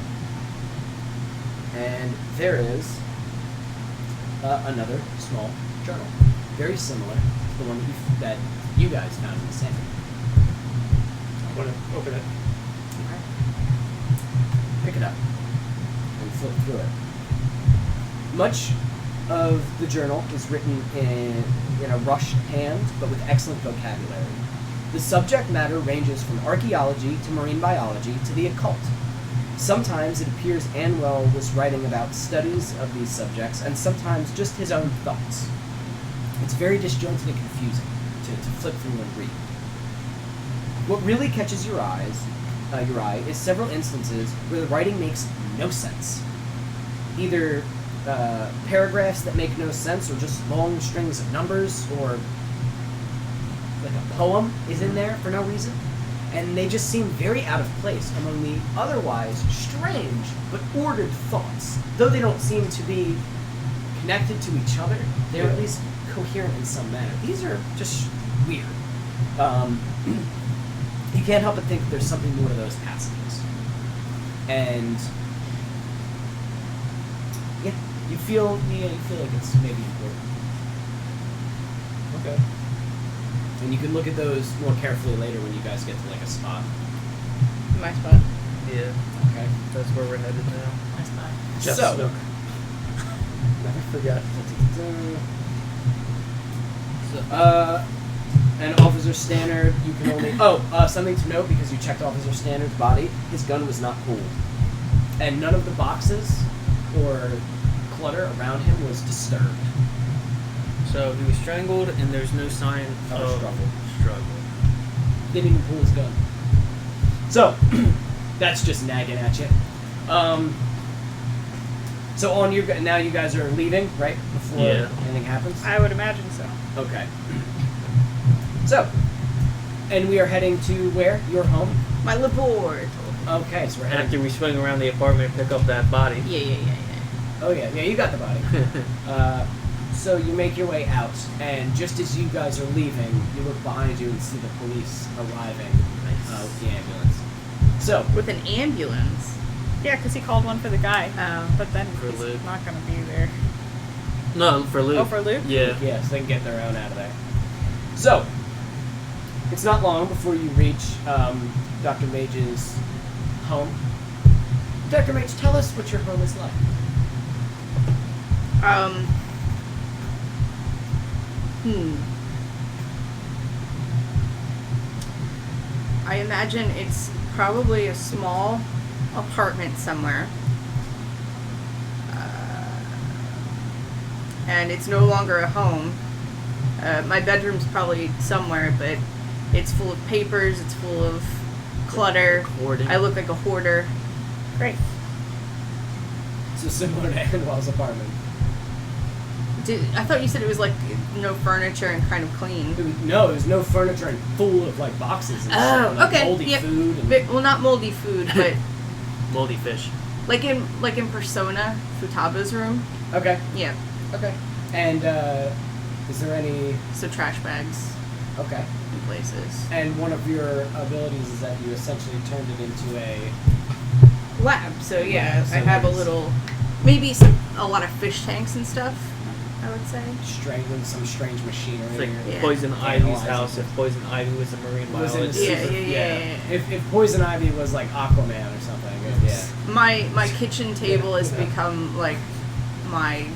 and there is another small journal, very similar to the one that you guys found in the sand. I want to open it. Okay. Pick it up and flip through it. Much of the journal is written in a rushed hand, but with excellent vocabulary. The subject matter ranges from archaeology to marine biology to the occult. Sometimes it appears Anwell was writing about studies of these subjects, and sometimes just his own thoughts. It's very disjointed and confusing to flip through and read. What really catches your eye is several instances where the writing makes no sense. Either paragraphs that make no sense, or just long strings of numbers, or like a poem is in there for no reason. And they just seem very out of place among the otherwise strange but ordered thoughts. Though they don't seem to be connected to each other, they're at least coherent in some manner. These are just weird. You can't help but think that there's something more to those passages. And yeah, you feel like it's maybe important. Okay. And you can look at those more carefully later when you guys get to like a spot. My spot. Yeah, Okay. that's where we're headed now. My spot. Jeff So- Snook. Never forget. And Officer Stannard, you can only... something to note, because you checked Officer Stannard's body, his gun was not cooled. And none of the boxes or clutter around him was disturbed. So he was strangled, and there's no sign Of of a struggle. struggle. Didn't even pull his gun. So, that's just nagging at you. So on your now you guys are leaving, right? Before Yeah. anything happens? I would imagine so. Okay. So, and we are heading to where? Your home? My labor. Okay, so we're heading. After we swing around the apartment and pick up that body. Yeah. Oh yeah, you got the body. So you make your way out, and just as you guys are leaving, you look behind you and see the police arriving with the ambulance. So, With an ambulance. Yeah, because he called one for the guy. But then For he's Luke. not going to be there. No, for Luke. Oh, for Luke? Yeah. yes, they can get their own out of there. So, it's not long before you reach Dr. Maige's home. Dr. Maige, tell us what your home is like. I imagine it's probably a small apartment somewhere. And it's no longer a home. My bedroom's probably somewhere, but it's full of papers, it's full of clutter. Hoarding. I look like a hoarder. Great. So similar to Annabelle's apartment. I thought you said it was like no furniture and kind of clean. It was no furniture and full of like boxes and shit, Oh, like okay. moldy Yep. food. And, Well, not moldy food, but Moldy fish. like in Persona, Futaba's room. okay. Yeah. Okay. And is there any? So trash bags Okay. in places. And one of your abilities is that you essentially turned it into a. Lab. So yeah, Lab, so I have a there's- little, maybe a lot of fish tanks and stuff. I would say. Strangling some strange machinery. It's like Yeah. Poison Ivy's Analyzing house it. if Poison Ivy was a marine Was in biologist. the Yeah. If Poison Ivy was like Aquaman or something, yeah. My kitchen table has become like my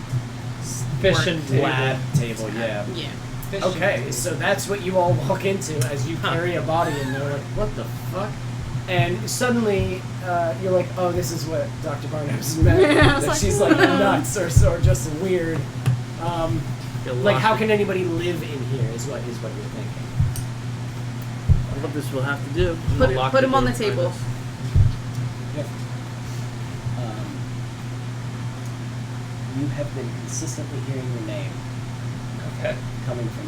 Fish work and table. Lab table, yeah. Yeah. Okay, so that's what you all walk into as you carry a body, and they're like, "What the fuck?" And suddenly, you're like, "Oh, this is what Dr. Barnabas meant. Yeah, I was that like, she's like "No." nuts or just weird." You're Like, locked how in- can anybody live in here? Is what you're thinking. What this will have to do. Put him on the table. Yeah. You have been consistently hearing your name Okay. coming from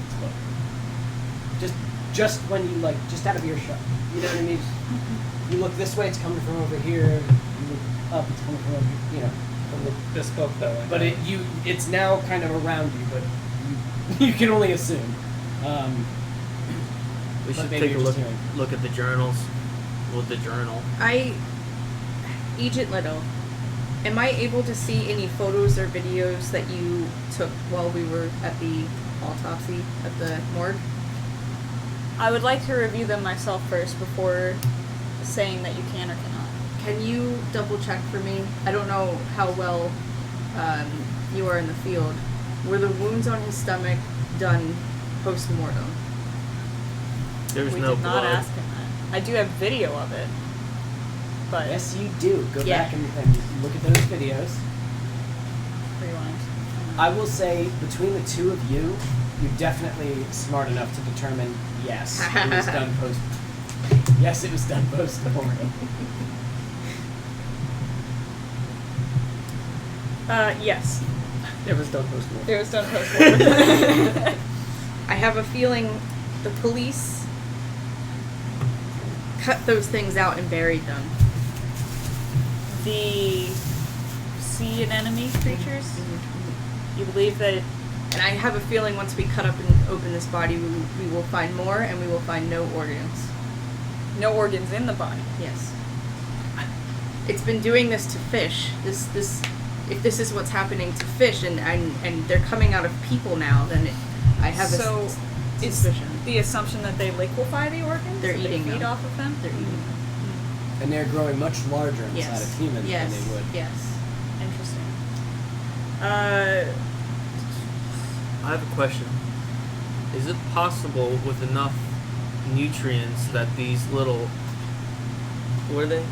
this book. Just when you just out of earshot. You know what I mean? You look this way, it's coming from over here. You look up, it's coming from over here. You know. From this book, though. But it's now kind of around you, but you can only assume. We But should maybe take a you're look, just hearing. look at the journals. With the journal. Agent Little, am I able to see any photos or videos that you took while we were at the autopsy at the morgue? I would like to review them myself first before saying that you can or cannot. Can you double check for me? I don't know how well you are in the field. Were the wounds on his stomach done post-mortem? There's We no did not blood. ask him that. I do have video of it. But Yes, you do. Go Yeah. back and look at those videos. rewind. I will say, between the two of you, you're definitely smart enough to determine, yes, it was done post. Yes, it was done post-mortem. Yes. It was done post-mortem. It was done post-mortem. I have a feeling the police cut those things out and buried them. The sea anemone creatures? You believe that And I have a feeling once we cut up and open this body, we will find more, and we will find no organs. no organs in the body? Yes. It's been doing this to fish. If this is what's happening to fish, and they're coming out of people now, then I have So, a is suspicion. the assumption that they liquefy the organs? They're That eating they feed them. off of them? They're eating them. And they're growing much larger inside Yes. of humans Yes. than they would. Yes. Interesting. I have a question. Is it possible with enough nutrients that these little... What are they?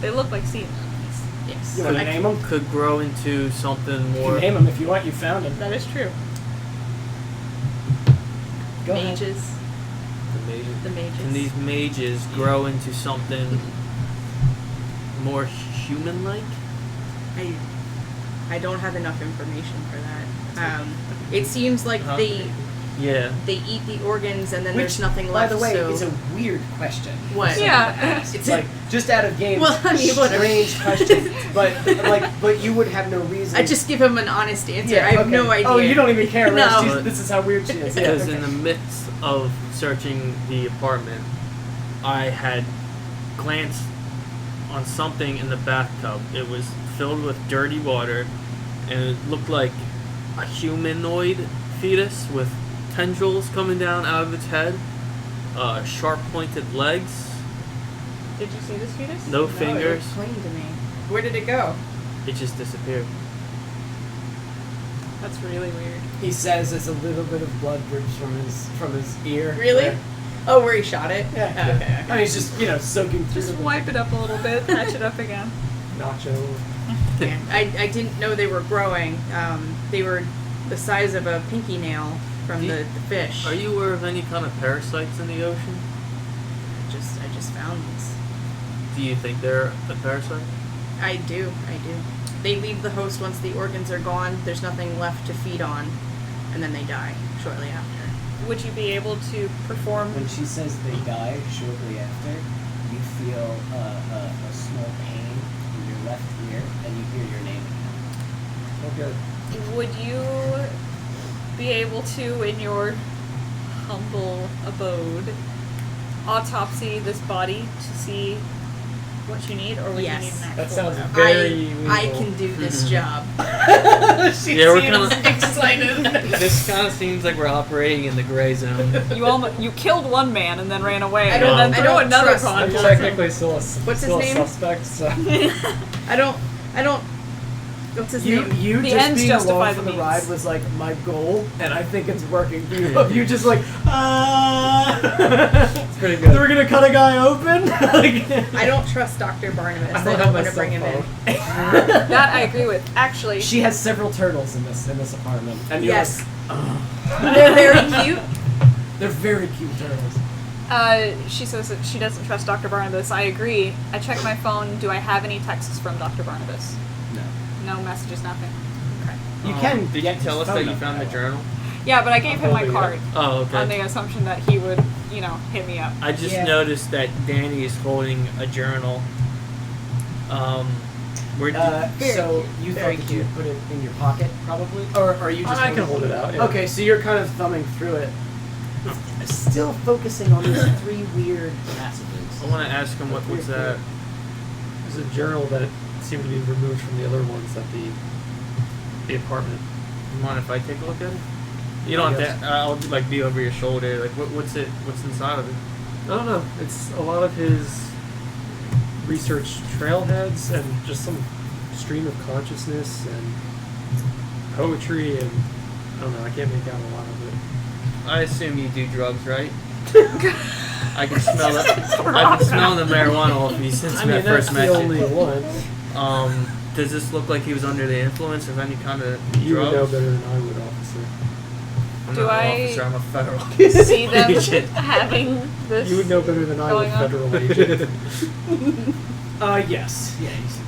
They look like sea anemones. Yes. You want to name them? Could grow into something You more... can name them if you want. You found them. That is true. Go ahead. Mages. The mages. The mages. Can these mages grow into something more human-like? I don't have enough information for that. It seems like they eat the organs and then there's nothing By left. the way, so it's a weird question. What? Yeah. It's like just out of game. Well, I mean, whatever. strange question, but you would have no reason. I just give him an honest answer. I have no idea. Oh, you don't even care. No. Right? This is how weird she is. Yeah, Because okay. in the midst of searching the apartment, I had glanced on something in the bathtub. It was filled with dirty water, and it looked like a humanoid fetus with tendrils coming down out of its head, sharp pointed legs, Did you see this fetus? no No, it fingers. looked plain to me. Where did it go? It just disappeared. That's really weird. He says as a little bit of blood drips from his ear. Really? Right? Oh, where he shot it? Yeah. Oh, okay. I mean, he's just soaking through. Just the wipe it up a little bit, patch it up again. Nacho. Yeah. I didn't know they were growing. They were the size of a pinky nail from the fish. Are you aware of any kind of parasites in the ocean? I just found these. Do you think they're a parasite? I do. They leave the host once the organs are gone. There's nothing left to feed on, and then they die shortly after. Would you be able to perform? When she says they die shortly after, you feel a small pain in your left ear, and you hear your name again. Oh, good. Would you be able to, in your humble abode, autopsy this body to see what you need, or would Yes. you need an actual? That sounds very I legal. can do this job. Yeah, we're kind of. Excited. This kind of seems like we're operating in the gray zone. You killed one man and then ran away, I don't- and then I threw don't another trust I'm con. technically still a, What's still his a name? suspect, so. I don't. What's his name? You The just ends being justify along the for the means. ride was like my goal, and I think it's working. You just like, It's pretty good. We're gonna cut a guy open. Like, I don't trust Dr. Barnabas. I I don't don't have want my to bring him cell in. phone. That I agree with. Actually, she has several turtles in this apartment, and you're Yes. like, They're very cute. they're very cute turtles. she says that she doesn't trust Dr. Barnabas. I agree. I check my phone. Do I have any texts from Dr. Barnabas? No. No messages, nothing. Okay. You can. Did get you tell his us phone that you number found the that way. journal? Yeah, but I gave him my holding it. card Oh, on okay. the assumption that he would, hit me up. I just Yeah. noticed that Danny is holding a journal. Where did So you Very thought that you would put it in your pocket, probably, or are you just? I can hold it out. Yeah. Okay, so you're kind of thumbing through it, still focusing on these three weird passages. I want to ask him what's that? There's a journal that seemed to be removed from the other ones at the apartment. You mind if I take a look at it? You don't have to. I'll be over your shoulder. Like what's it? What's inside of it? I don't know. It's a lot of his research trailheads and just some stream of consciousness and poetry and I don't know. I can't make out a lot of it. I assume you do drugs, right? I can smell it. I can smell the marijuana off you since I we mean, first that's met the only you. one. Does this look like he was under the influence of any kind of You would know drugs? better than I would, officer. I'm Do not I- an officer. I'm a federal. See them agent. having this. You would know better than I would, going on? federal agent. Yes. Yeah, you see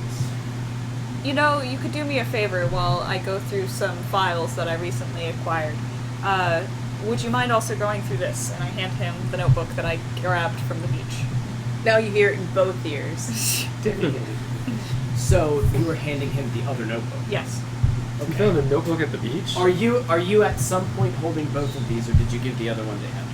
this. You could do me a favor while I go through some files that I recently acquired. Would you mind also going through this? And I hand him the notebook that I grabbed from the beach. Now you hear it in both ears. So you were handing him the other notebook. Yes. You Okay. found a notebook at the beach? Are you at some point holding both of these, or did you give the other one to him?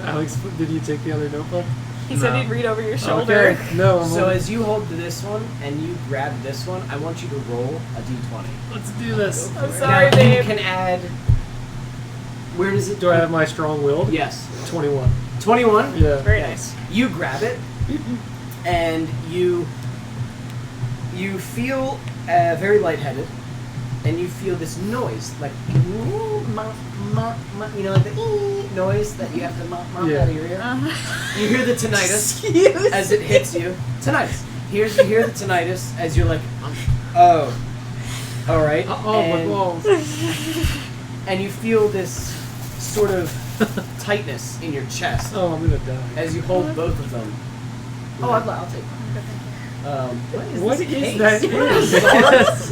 Alex, did you take the other notebook? He said No. he'd read over your shoulder. Okay. No, I'm So holding- as you hold this one and you grab this one, I want you to roll a d20. Let's do this. I'm sorry, now, babe. you can add. Where does it? Do I have my strong willed? Yes. 21. 21. Yeah. Very nice. You grab it, and you feel very lightheaded, and you feel this noise, like like the noise that you have to mop Yeah. out of your ear. You hear the tinnitus as it hits you. Tinnitus. You hear the tinnitus as you're like, oh, all right. Oh, my balls. And you feel this sort of tightness in your chest Oh, I'm gonna die. as you hold both of them. Oh, I'll take one. What this is case? that?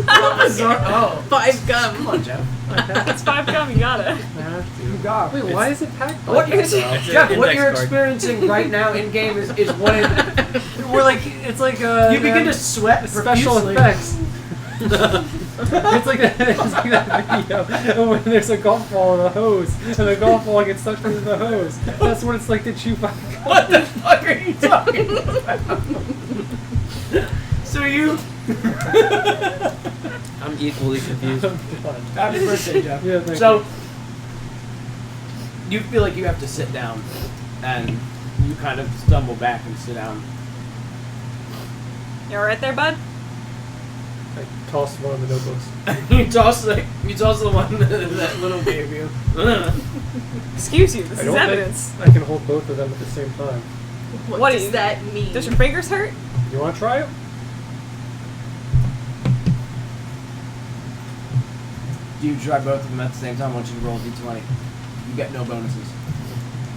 What bizarre? Oh, 5 gum. come on, Jeff. It's 5 gum, you got it. You got. Wait, why is it packed? What like you're, this, though? Jeff, what index you're card. experiencing right now in game is one of We're like, it's like you begin to sweat special profusely. effects. It's like that video when there's a golf ball and a hose, and the golf ball gets stuck into the hose. That's what it's like to chew five gum. What the fuck are you talking about? So you. I'm equally confused. I'm done. Happy birthday, Jeff. Yeah, thank so you feel like you have to sit down, and you kind of stumble back and sit down. You alright there, bud? I tossed one of the notebooks. you toss the one that little gave you. Excuse you, this I is don't think evidence. I can hold both of them at the same time. What do does you- that mean? Does your fingers hurt? You want to try it? Do you try both of them at the same time? I want you to roll d20. You get no bonuses.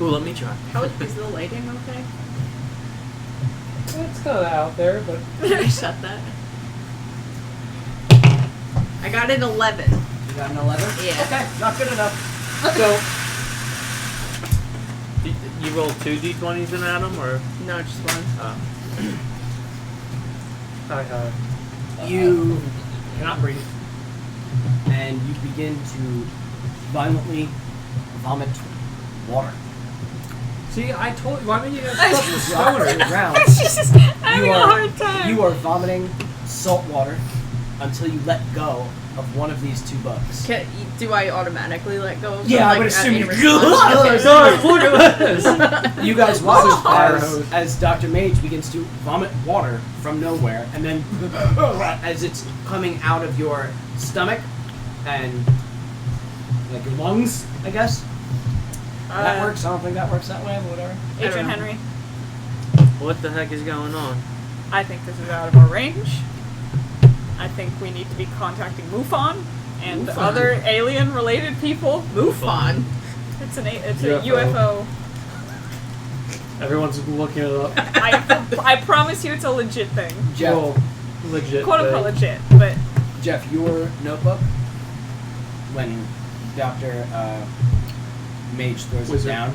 Ooh, let me try. How is the lighting okay? It's kind of out there, but Shut that. I got an 11. You got an 11? Yeah. Okay, not good enough. So, You roll 2 d20s in Adam, or? No, just one. I have. you cannot breathe, and you begin to violently vomit water. See, I told you. Why don't you guys I- trust the stoner? To the ground. She's just having a hard time. You are vomiting salt water until you let go of one of these 2 bugs. Do I automatically let go of them? Yeah, I like, would assume in you response? Guys, look at this. You guys watch This is fire as, hose. as Dr. Maige begins to vomit water from nowhere, and then as it's coming out of your stomach and like your lungs, I guess. That works. I don't think that works that way, but whatever. Adrian I don't know. Henry, What the heck is going on? I think this is out of our range. I think we need to be contacting MUFON and MUFON? other alien-related people. MUFON. It's a UFO. UFO. Everyone's looking it up. I promise you, it's a legit thing, Jeff, Well, legit. quote unquote thing. legit. But Jeff, your notebook, when Dr. Maige throws Wizard. it down,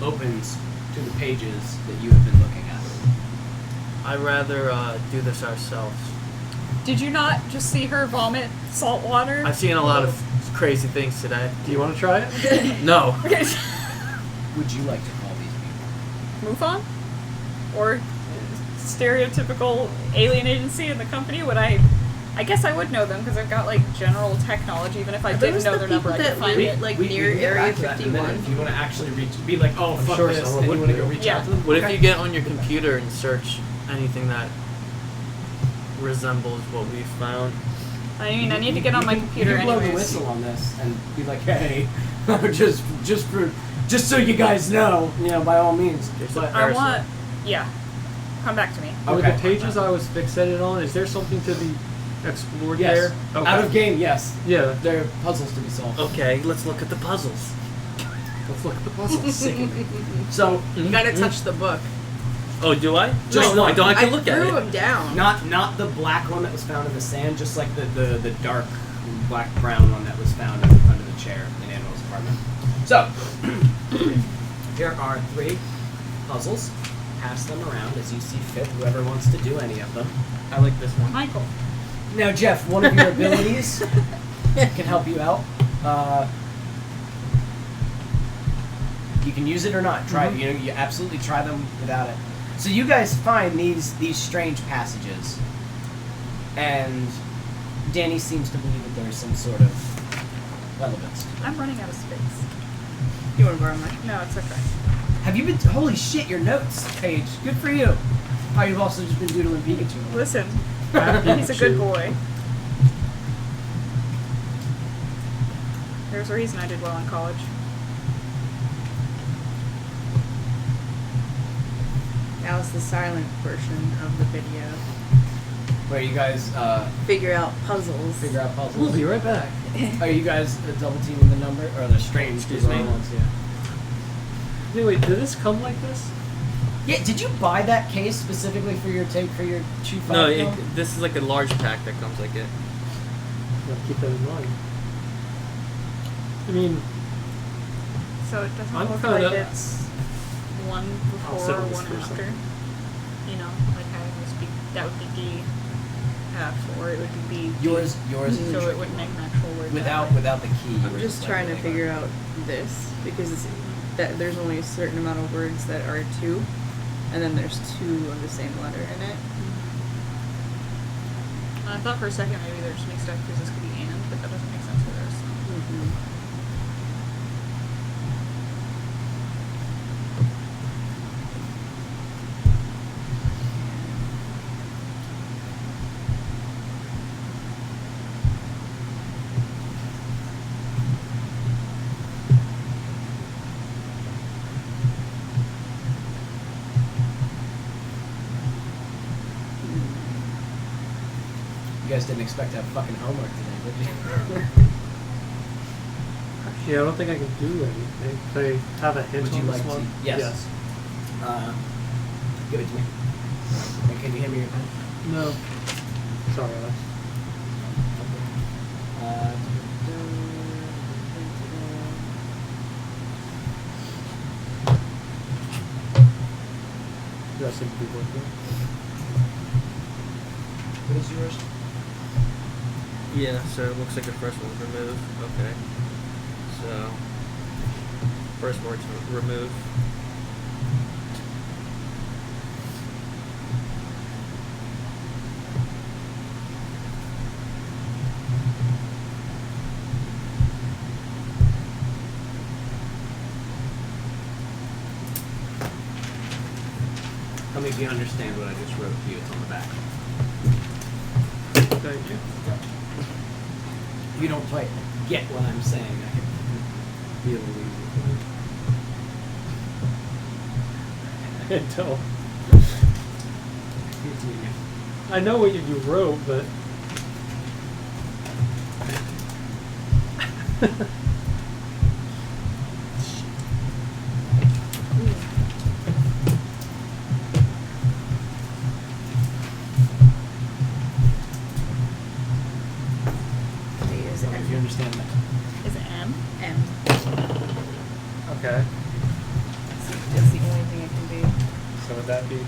opens to the pages that you have been looking at. I'd rather do this ourselves. did you not just see her vomit salt water? I've seen a lot of crazy things today. Do you want to try it? No. Would you like to call these people? MUFON? Or stereotypical alien agency in the company? Would I guess I would know them because I've got like general technology. Even if I Are didn't those know the their number, I people could that find live it. like We near can get Area back to that in a minute 51? if you want to actually be like, oh, I'm fuck sure this, someone and you would want to do. go reach Yeah. out to them. What Okay. if you get on your computer and search anything that resembles what we found? I mean, I need to get on my computer You can blow the anyways. whistle on this and be like, hey, just so you guys know, by all means. There's a But I want, yeah. Come back to me. With Okay. the pages I was fixated on, is there something to be explored yes, there? Okay. out of game, yes. Yeah. There are puzzles to be solved. Okay, let's look at the puzzles. Let's look at the puzzles. So You gotta touch the book. Oh, do I? Just no, one. I don't. I can look at threw it. them down. not the black one that was found in the sand, just like the dark black brown one that was found under the chair in Animal's apartment. So here are 3 puzzles. Pass them around as you see fit. Whoever wants to do any of them. I like this one. Michael. Now, Jeff, one of your abilities can help you out. You can use it or not. Try it. You absolutely try them without it. So you guys find these strange passages, and Danny seems to believe that there's some sort of relevance. I'm running out of space. You wanna borrow mine? No, it's okay. Have you been? Holy shit! Your notes page. Good for you. Oh, you've also just been doodling Pikachu. Listen, he's a good boy. There's a reason I did well in college. That was the silent portion of the video. Where you guys Figure out puzzles. figure out puzzles. We'll be right back. Are you guys double teaming the number or the strange? Excuse me? ones? Yeah. Wait, did this come like this? Yeah, did you buy that case specifically for your tape for your chew No, film? this is like a large pack that comes like it. Yeah, keep that in mind. I mean, So it doesn't I'm look kinda- like it's one I'll before, settle this one for after. something. You know, like having this be that would be D F, or it would be B. Yours is So the it tricky wouldn't one. make an actual word. Without the key. I'm yours just is like trying to really figure hard. out this because that there's only a certain amount of words that are two, and then there's two of the same letter in it. I thought for a second maybe they're just mixed up because this could be and, but that doesn't make sense for theirs. Mm-hmm. You guys didn't expect to have fucking homework today, did you? actually, I don't think I can do anything. They have a hint Would on you this like one. to? Yes. Give it to me. And can you hand me your pen? No. Sorry, Alex. That seems to be working. What is yours? Yeah, so it looks like the first one's remove. Okay. So, first word's remove. Tell me if you understand what I just wrote to you. It's on the back. Thank you. If you don't quite get what I'm saying, I can be a little easy. I can tell. Give it to you. I know what you wrote, but Tell me if you understand that. Is it M? M. okay. That's the only thing it can be. So would that be the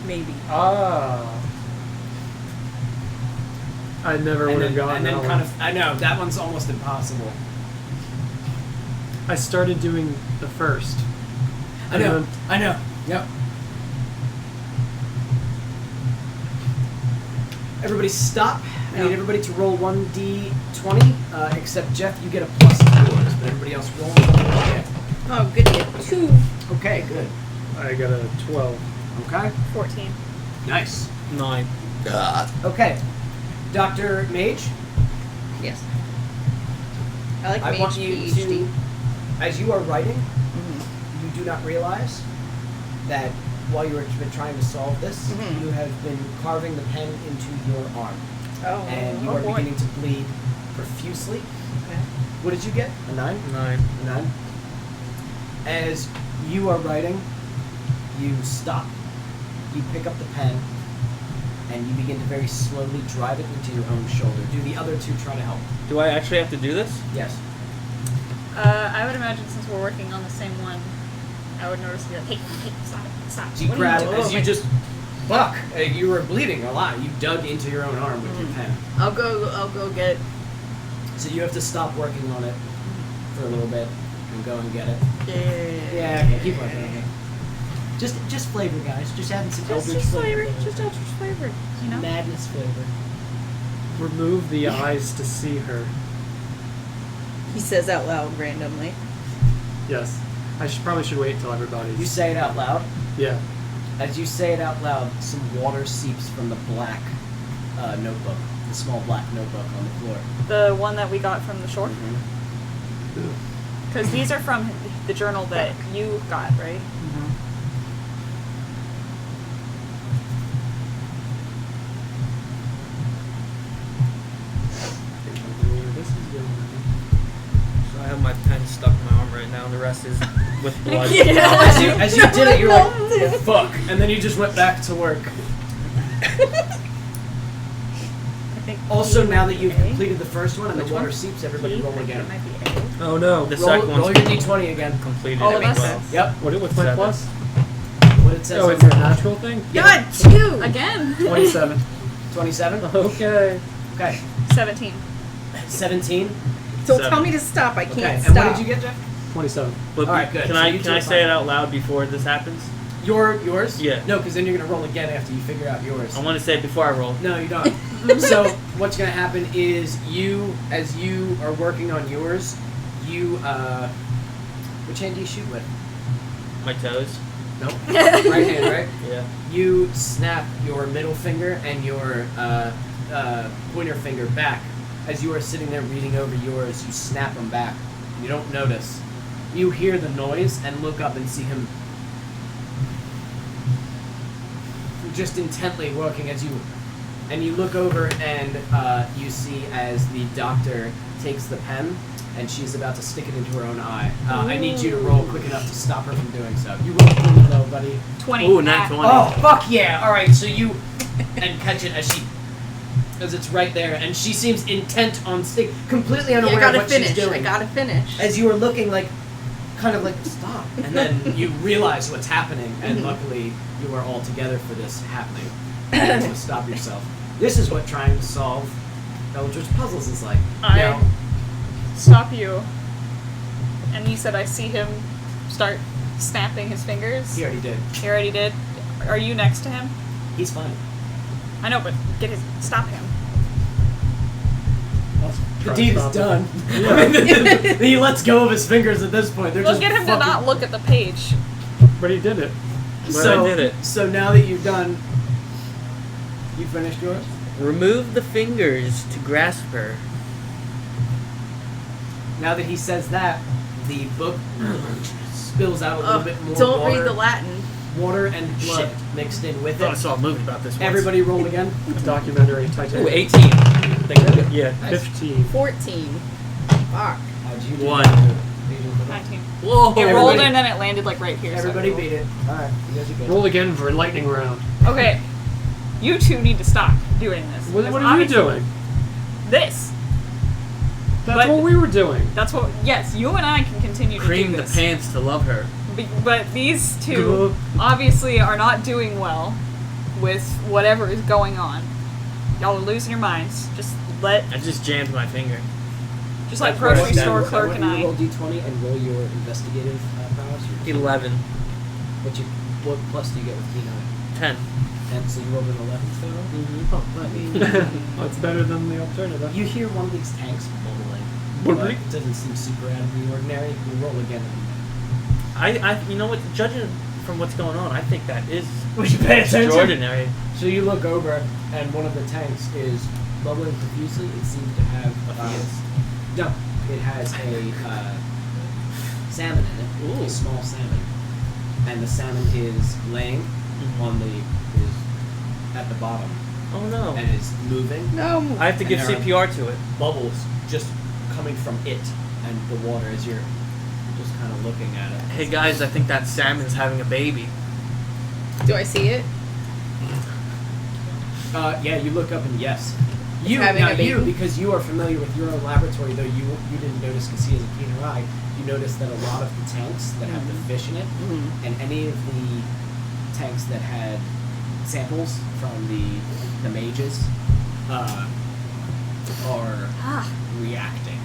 Maybe. Ah. I never would have gotten and then that kind one. of, I know, that one's almost impossible. I started doing the first. I know, And then- I know, yep. Everybody stop. I need everybody to roll 1d20, except Jeff, you get a plus to yours, but everybody else roll. Yeah. Oh, goody. 2. Okay, good. I got a 12. Okay, 14. nice. 9. Okay, Dr. Maige, Yes. I like I Maige want you PhD. to, as you are writing, Mm-hmm. you do not realize that while you have been trying to solve this, Mhm. you have been carving the pen into your arm, Oh. and you are boy. beginning to bleed profusely. Okay. What did you get? A 9? 9. A 9. As you are writing, you stop. You pick up the pen, and you begin to very slowly drive it into your own shoulder. Do the other two try to help? Do I actually have to do this? Yes. I would imagine since we're working on the same one, I would notice you're like, hey, stop it, stop. So you What are grab it doing? as you just fuck. You were bleeding a lot. You dug into your own arm with your pen. I'll go get. So you have to stop working on it for a little bit and go and get it. Yeah. Yeah, okay, keep working on it. Just flavor, guys. Just adding some Just Eldritch flavor. flavor. Just extra flavor. You know. Madness flavor. Remove the eyes to see her. He says out loud randomly. Yes. I probably should wait until everybody's. You say it out loud. Yeah. As you say it out loud, some water seeps from the black notebook, the small black notebook on the floor. The one that we got from the shore? Mm-hmm. Because these are from the journal that you got, right? I think I know where this is going. So I have my pen's stuck in my arm right now, and the rest is with blood. As you did it, you're like, fuck. And then you just went back to work. Also, now that you've completed the first one and the water seeps, everybody roll again. Oh no. The second Roll one's your d20 again. completed Oh, as that's well. Yep. What's my 7. plus? What it says. Oh, it's a natural thing? God, 2! Again. 27. 27? Okay. Okay. 17. 17? Don't 7. tell me to stop. I Okay. can't And stop. what did you get, Jeff? 27. But Alright, good. Can So I you can I took say it 5. out loud before this happens? Yours? Yeah. No, because then you're going to roll again after you figure out yours. I want to say it before I roll. No, you don't. So what's going to happen is as you are working on yours, which hand do you shoot with? My toes. Nope. Right hand, right? Yeah. You snap your middle finger and your pointer finger back. As you are sitting there reading over yours, you snap them back. You don't notice. You hear the noise and look up and see him just intently working and you look over and you see as the doctor takes the pen and she's about to stick it into her own eye. I need you to roll quick enough to stop her from doing so. You roll pretty low, buddy. 20. Ooh, nat 20. Oh, fuck yeah! Alright, so you and catch it as it's right there, and she seems intent on completely Yeah, I unaware of gotta what finish. she's doing. I gotta finish. As you are looking kind of like, stop. And then you realize what's happening, and luckily you are all together for this happening. To stop yourself. This is what trying to solve Eldritch puzzles is like. I stop you. And you said I see him start snapping his fingers. He already did. He already did. Are you next to him? He's fine. I know, but stop him. The deed is done. He lets go of his fingers at this point. They're We'll just get him to fucking- not look at the page. But he did it. But I did it. So now that you've done, you finished yours? Remove the fingers to grasp her. Now that he says that, the book spills out a little bit more Don't water, read the Latin. water and blood mixed in with I thought I it. saw a movie about this once. Everybody roll again. A documentary, Titanic. Ooh, 18. Yeah. 15. 14. Fuck. How'd you do? 1. 19. Whoa. It rolled Everybody- in and it landed like right here. so Everybody I rolled. beat it. Alright, you guys are good. Roll again for a lightning round. Okay. You two need to stop doing this. What because are you obviously- doing? This. That's But- what we were doing. That's what. Yes, you and I can continue to Cream do the this. pants to love her. But these two obviously are not doing well with whatever is going on. Y'all are losing your minds. Just let I just jammed my finger. grocery store clerk and You I. roll d20 and roll your investigative prowess. 11. What plus do you get with d9? 10. And so you rolled an 11 total? Mm-hmm. Oh, buddy. Well, it's better than the alternative. You hear one of these tanks bubbling. Bubbling? But it doesn't seem super out of the ordinary. You roll again. You know what? Judging from what's going on, I think that is We should pay attention. extraordinary. So you look over, and one of the tanks is bubbling profusely. It seems to have no. It has a salmon in it, Ooh. a small salmon, and the salmon is laying on is at the bottom Oh no. and is moving. No. I have to And give there are CPR to it. Bubbles just coming from it and the water as you're just kind of looking at it. Hey guys, I think that salmon's having a baby. Do I see it? Yeah, you look up and yes. It's You having now a baby? you because you are familiar with your own laboratory, though you didn't notice because he has a keener eye. You notice that a lot of the tanks that have the fish in it, and any of the tanks that had samples from the Maiges, are reacting.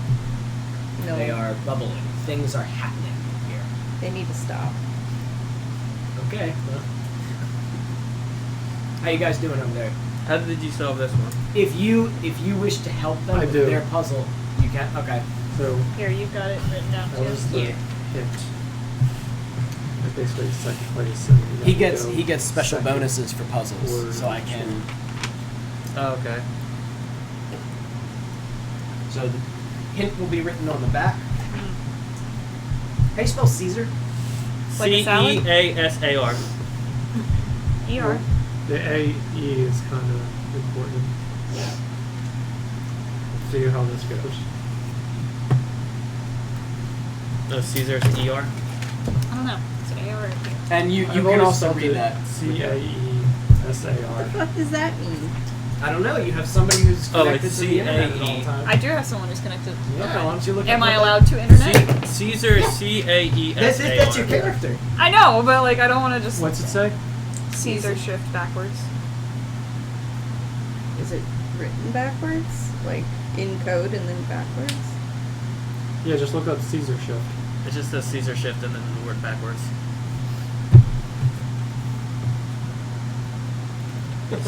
No. They are bubbling. Things are happening here. They need to stop. Okay. Well. How you guys doing over there? How did you solve this one? If you wish to help them I with do. their puzzle, you can. Okay. So Here, you've got it written down that too. was the Yeah. hint. I basically second place. And we got to go second. bonuses for puzzles, Word. so I can. Oh, okay. So the hint will be written on the back. How you spell Caesar? Like a salad? CEASAR. ER. The AE is kind of important. See how this goes. No, Caesar's ER. I don't know. Is it A or a B? And you I've can always also felt read it that. CAESAR. What does that mean? I don't know. You have somebody who's Oh, connected it's to the internet at all CAE. times. I do have someone who's connected. Yeah, why don't you look Am up I what allowed to internet? Caesar CAESAR. That's your character. I know, but like I don't want to just What's it say? Caesar shift backwards. Is it written backwards? Like in code and then backwards? Yeah, just look up Caesar shift. It just says Caesar shift and then the word backwards.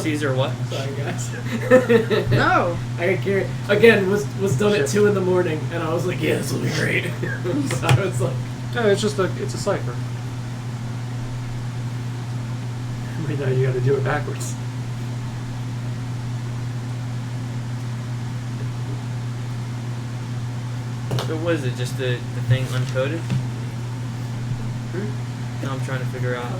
Caesar what? Sorry, guys. No. I got carried. Again, was done at Shift. 2 in the morning, and I was like, yeah, this will be great. So I was like, No, it's just it's a cipher. Right now you got to do it backwards. So what is it? Just the thing uncoded? No, I'm trying to figure out.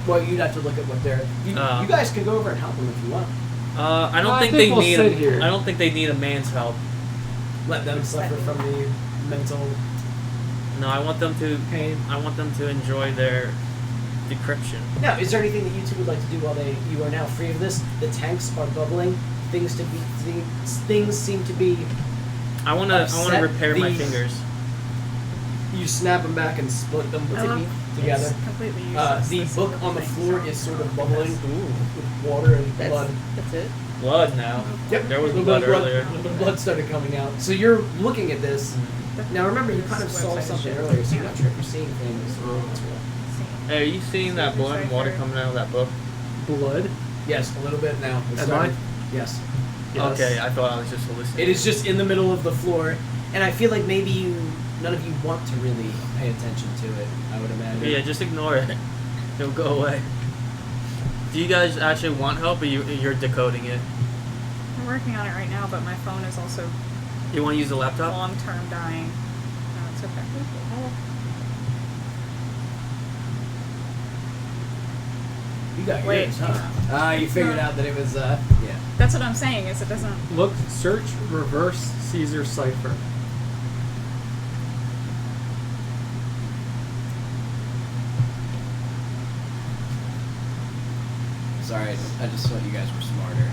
well, you'd have to look at what they're. You guys can go over and help them if you want. I don't I think think they we'll need. sit here. I don't think they need a man's help. Let them suffer from the mental No, I want them to. pain. I want them to enjoy their decryption. Now, is there anything that you two would like to do while you are now free of this? The tanks are bubbling. Things seem to be. I want to Upset repair my the- fingers. You snap them back and split them together. It's completely useless. The This book is on the thing, floor so- is sort of bubbling Ooh, with water and blood. That's it. blood now. Yep, There was a little blood bit of earlier. A little bit of blood started coming out. So you're looking at this. Now remember, you kind of This saw website is something shit. earlier, so you're not sure if you're seeing things. Hey, are you seeing that blood and water coming out of that book? Blood? Yes, a little bit now. It's Am starting- I? Yes. Yes. Okay, I thought I was just hallucinating. It is just in the middle of the floor, and I feel like maybe none of you want to really pay attention to it. I would imagine. Yeah, just ignore it. It'll go away. Do you guys actually want help, or you're decoding it? I'm working on it right now, but my phone is also You want to use the laptop? long-term dying. No, it's okay. You got Wait. yours, huh? You figured out that it was. Yeah. That's what I'm saying. Is it doesn't. Look, search reverse Caesar cipher. Sorry, I just thought you guys were smarter.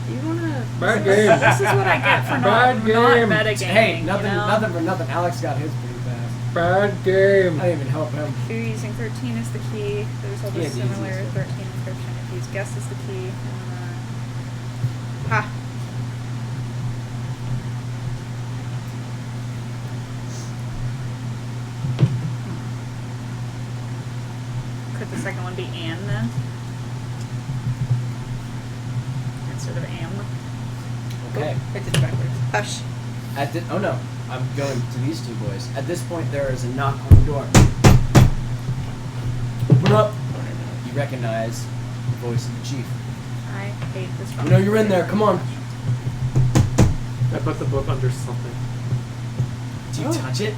Do you wanna? Bad game. This is what I get for Bad not game. metagaming. Hey, nothing, you know? nothing for nothing. Alex got his pretty fast. Bad game. I didn't even help him. If you're using 13 as the key, there's all Yeah, this the easiest similar one. 13 encryption. If you use guess as the key, Ha. could the second one be and then? Instead of am? Okay. I did it backwards. Hush. Oh no, I'm going to these two boys. At this point, there is a knock on the door. Open up. You recognize the voice of the chief. I hate this You phone. know you're in there. Come on. I put the book under something. Do you touch it?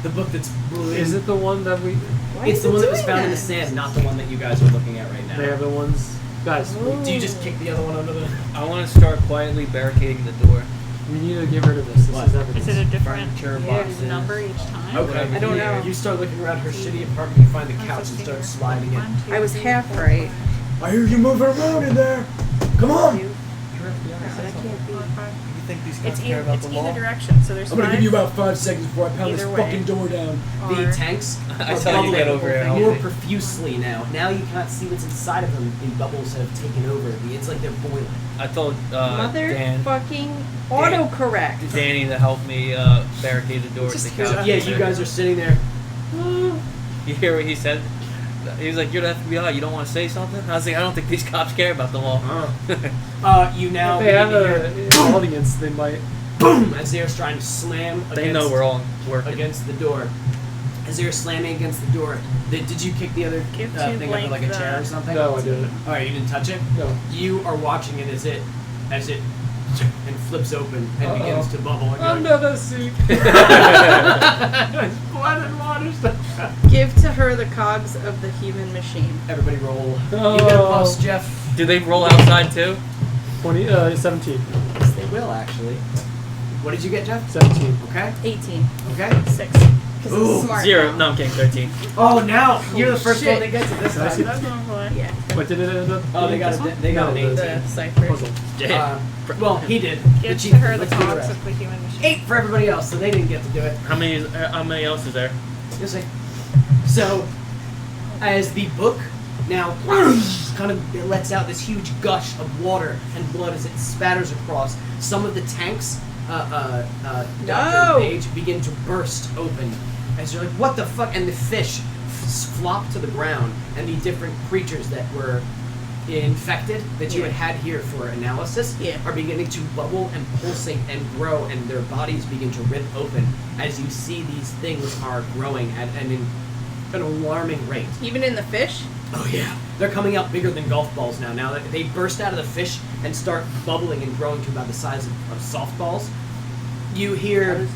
The book that's blue. Is it the one that we? It's the one that was found in the sand, not the one that you guys are looking at right now. They have the ones. Guys, Do you just kick the other one under the? I want to start quietly barricading the door. we need to get rid of this. This What? is evidence. Is it a different Furniture, boxes. number each time? Okay. I don't know. You start looking around her shitty apartment. You find the couch and start sliding it. I was half right. I hear you moving around in there. Come on. You think these It's, guys care either, about it's the law? either direction, so there's I'm gonna five. give you about 5 seconds before I pound this Either way. fucking door down. The Or- tanks I are saw you bubbling get over here and help more me. profusely now. Now you cannot see what's inside of them. The bubbles have taken over. It's like they're boiling. I told Dan, Motherfucking autocorrect. Danny to help me barricade the door with Just the hear couch. that. Yeah, you guys are sitting there. You hear what he said? He was like, "You're the FBI. You don't want to say something?" I was like, "I don't think these cops care about the law." You now If they have begin to hear an audience, they might. boom as they're trying to slam They know we're all working. against the door. As they're slamming against the door, did you kick the other Give to thing under like a blank chair or the- something? No, I didn't. All right, you didn't touch it. No. You are watching it as it and flips open and Uh-oh. begins to bubble. And Under the seat. Blood and water stuff. Give to her the cogs of the human machine. Everybody roll. Oh. You get a plus, Jeff. Do they roll outside too? 17. Yes, they will actually. What did you get, Jeff? 17. Okay. 18. Okay. 6. 'Cause Ooh, it's smart. 0. No, I'm kidding. 13. Oh, now you're the first shit. one that gets it this Can I see time. that? Yeah. What did it end up? Oh, they got being? it. They got No, an the 18. The cipher. puzzle. Well, he did. Give the chief to her the let's do cogs rest. of the human machine. 8 for everybody else, so they didn't get to do it. How many else is there? You'll see. So, as the book now kind of it lets out this huge gush of water and blood as it spatters across, some of the tanks, Dr. Maige, begin to burst open. As you're like, what the fuck? And the fish flop to the ground, and the different creatures that were infected that you had here for analysis are beginning to bubble and pulsate and grow, and their bodies begin to rip open as you see these things are growing at an alarming rate. Even in the fish? Oh yeah. They're coming out bigger than golf balls now. Now that they burst out of the fish and start bubbling and growing to about the size of softballs. You hear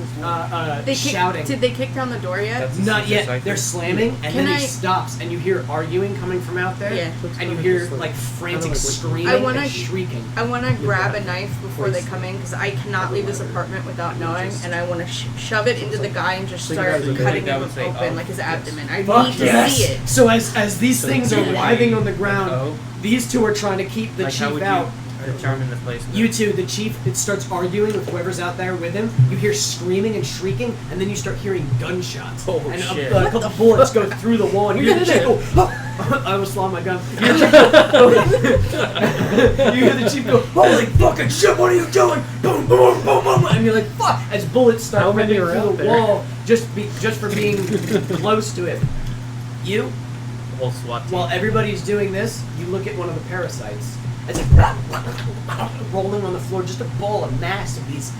shouting. Did they kick down the door yet? Not yet. They're slamming, and then he stops, and you hear arguing coming from out there. Yeah. And you hear like frantic screaming and shrieking. I want to grab a knife before they come in because I cannot leave this apartment without knowing, and I want to shove it into the guy and just start cutting him open, like his abdomen. I need to see it. So as these things are writhing on the ground, these two are trying to keep the chief out. Determine the place. You two, the chief, it starts arguing with whoever's out there with him. You hear screaming and shrieking, and then you start hearing gunshots. Oh, and shit. a couple bullets go through the wall, and you hear the chief go, oh. I almost lost my gun. You hear the chief go, holy fucking shit, what are you doing? Boom, boom, boom, boom. And you're like, fuck, as bullets start ripping through the wall, just for being close to it. You, The whole SWAT team. while everybody's doing this, you look at one of the parasites. It's rolling on the floor, just a ball, a mass of these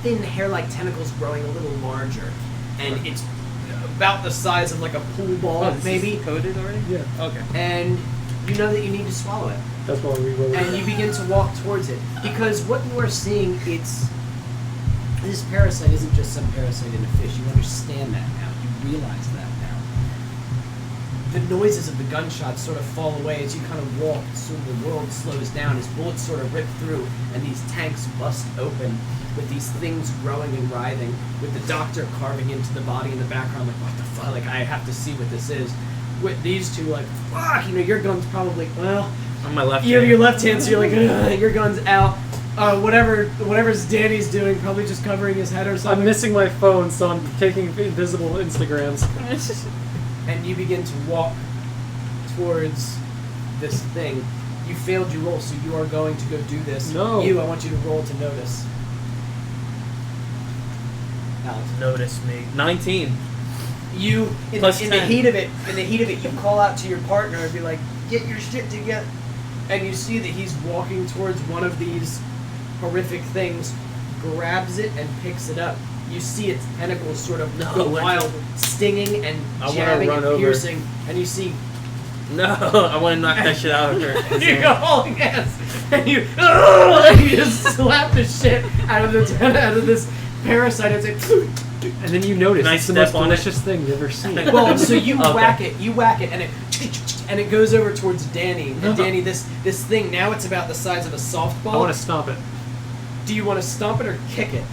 thin hair-like tentacles growing a little larger, and it's about the size of like a pool ball, maybe. Coded already? Yeah. Okay. And you know that you need to swallow it, That's why we were. and you begin to walk towards it because what you are seeing, this parasite isn't just some parasite in a fish. You understand that now. You realize that now. The noises of the gunshots sort of fall away as you kind of walk, so the world slows down as bullets sort of rip through and these tanks bust open with these things growing and writhing, with the doctor carving into the body in the background like, what the fuck, like, I have to see what this is. With these two, like, fuck, your gun's probably, well, On my left you have hand. your left hand, so you're like, ugh, your gun's out. Whatever's Danny's doing, probably just covering his head or something. I'm missing my phone, so I'm taking invisible Instagrams. And you begin to walk towards this thing. You failed your roll, so you are going to go do this. No. I want you to roll to notice. Alex. Notice me. 19. You in Plus the 10. heat of it, you call out to your partner and be like, "Get your shit together." And you see that he's walking towards one of these horrific things, grabs it and picks it up. You see its tentacles sort of go wild, stinging and I wanna jabbing run and over. piercing, and you see No, I want to knock that shit out of her. you go hauling ass, and you just slap the shit out of this parasite. It's like, And then you notice Can I it's the step most on it? delicious thing you've ever seen. well, so you Okay. whack it, and it goes over towards Danny. And Danny, this thing now it's about the size of a softball. I want to stomp it. Do you want to stomp it or kick it?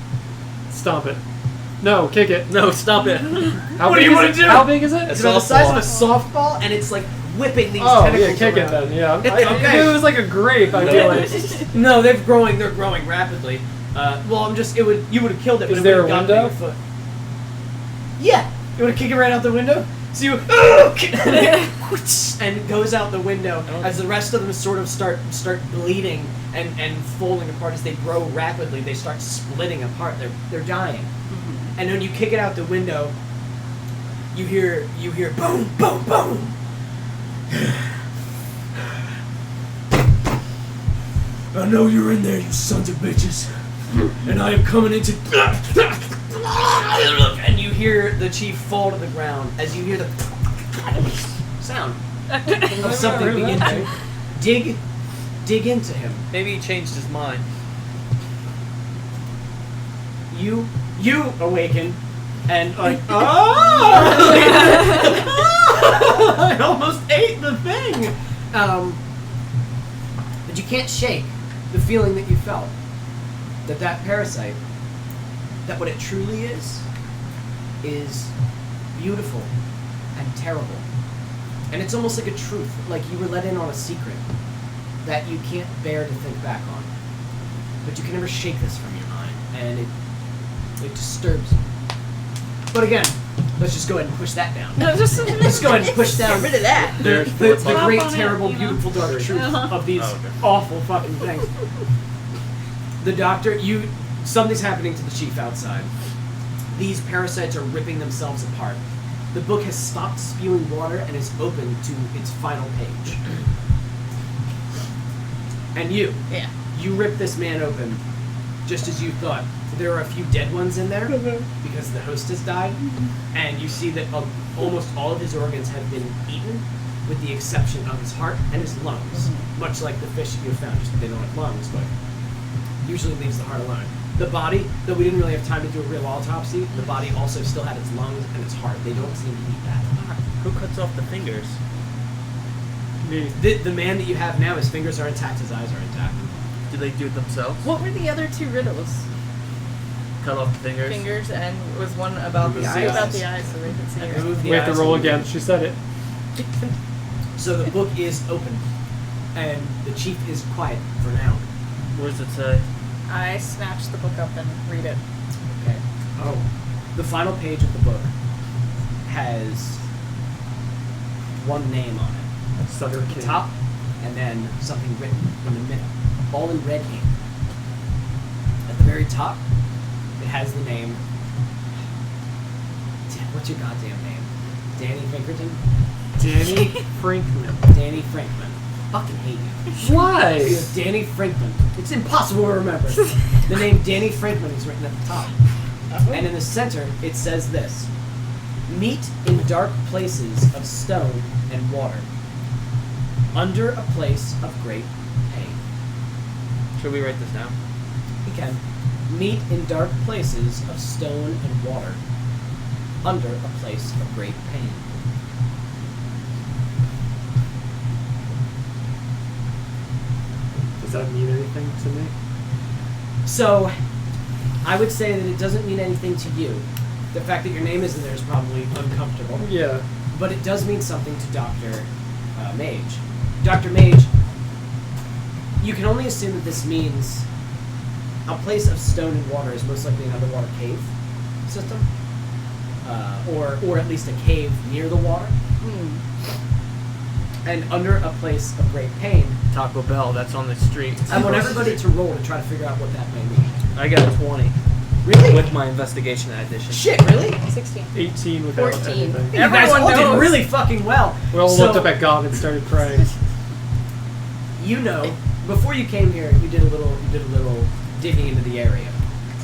Stomp it. No, kick it. No, stop it. How What big do you is wanna it? do? How big is it? It's about the size of a softball, and it's like whipping these Oh, tentacles yeah, kick it around. then. Yeah. Okay. If it was like a grape, I'd be like, No, they're growing rapidly. Well, you would have killed it. But Is it there a would've gotten window? to your foot. Yeah, you want to kick it right out the window? So you and it goes out the window as the rest of them sort of start bleeding and falling apart as they grow rapidly. They start splitting apart. They're dying. And when you kick it out the window, you hear boom, boom, boom. I know you're in there, you sons of bitches, and I am coming into. And you hear the chief fall to the ground as you hear the sound of something begin to dig into him. Maybe he changed his mind. You awaken and like, oh! I almost ate the thing. But you can't shake the feeling that you felt that parasite, that what it truly is is beautiful and terrible. And it's almost like a truth, like you were let in on a secret that you can't bear to think back on. But you can never shake this from your mind, and it disturbs you. But again, let's just go ahead and push that down. No, just Let's go ahead and push down Get rid of that. the Hop great, on it, terrible, you know? beautiful, dark truth of these Oh, okay. awful fucking things. The doctor, something's happening to the chief outside. These parasites are ripping themselves apart. The book has stopped spewing water and is open to its final page. And you rip this man open just as you thought. There are a few dead ones in there because the host has died, and you see that almost all of his organs have been eaten, with the exception of his heart and his lungs. Much like the fish that you found, just that they don't have lungs, but usually leaves the heart alone. The body, though we didn't really have time to do a real autopsy, the body also still had its lungs and its heart. They don't seem to eat that. Who cuts off the fingers? Me. The man that you have now, his fingers are intact, his eyes are intact. Do they do it themselves? What were the other two riddles? Cut off the fingers? Fingers, and was one about the Move the eyes? eyes. About the eyes, so they could see And her. move the We have to eyes roll and- again. She said it. So the book is open, and the chief is quiet for now. What does it say? I snatch the book up and read it. Okay. Oh. The final page of the book has one name on it. Sutter At the King. top, and then something written in the middle, all in red ink. At the very top, it has the name. What's your goddamn name? Danny Finkerton? Danny Frinkman. Danny Frinkman. Fucking hate you. Why? You have Danny Frinkman. It's impossible to remember. The name Danny Frinkman is written at the top. And in the center, it says this: meet in dark places of stone and water, under a place of great pain. Should we write this down? You can meet in dark places of stone and water, under a place of great pain. Does that mean anything to me? So, I would say that it doesn't mean anything to you. The fact that your name isn't there is probably uncomfortable. Yeah. But it does mean something to Dr. Maige. Dr. Maige, you can only assume that this means a place of stone and water is most likely an underwater cave system. Or at least a cave near the water. And under a place of great pain. Taco Bell, that's on the street. I want everybody to roll to try to figure out what that may mean. I got a 20 Really? with my investigation addition. Shit, really? 16. 18 without 14. anything. You guys Everyone all did knows. really fucking well. We all So- looked up at God and started praying. You know, before you came here, you did a little digging into the area.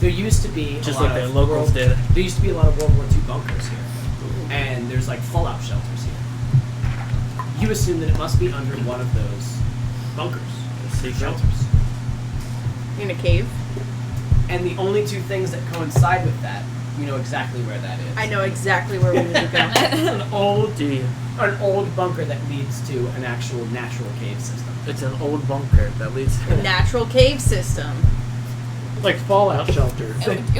There used to be Just a lot like the of locals did. There used to be a lot of World War II bunkers here, and there's like fallout shelters here. You assume that it must be under one of those bunkers, Secret. shelters. In a cave. And the only two things that coincide with that, you know exactly where that is. I know exactly where we need to go. An old Do you? an old bunker that leads to an actual natural cave system. It's an old bunker that leads A natural cave system. Like fallout shelter.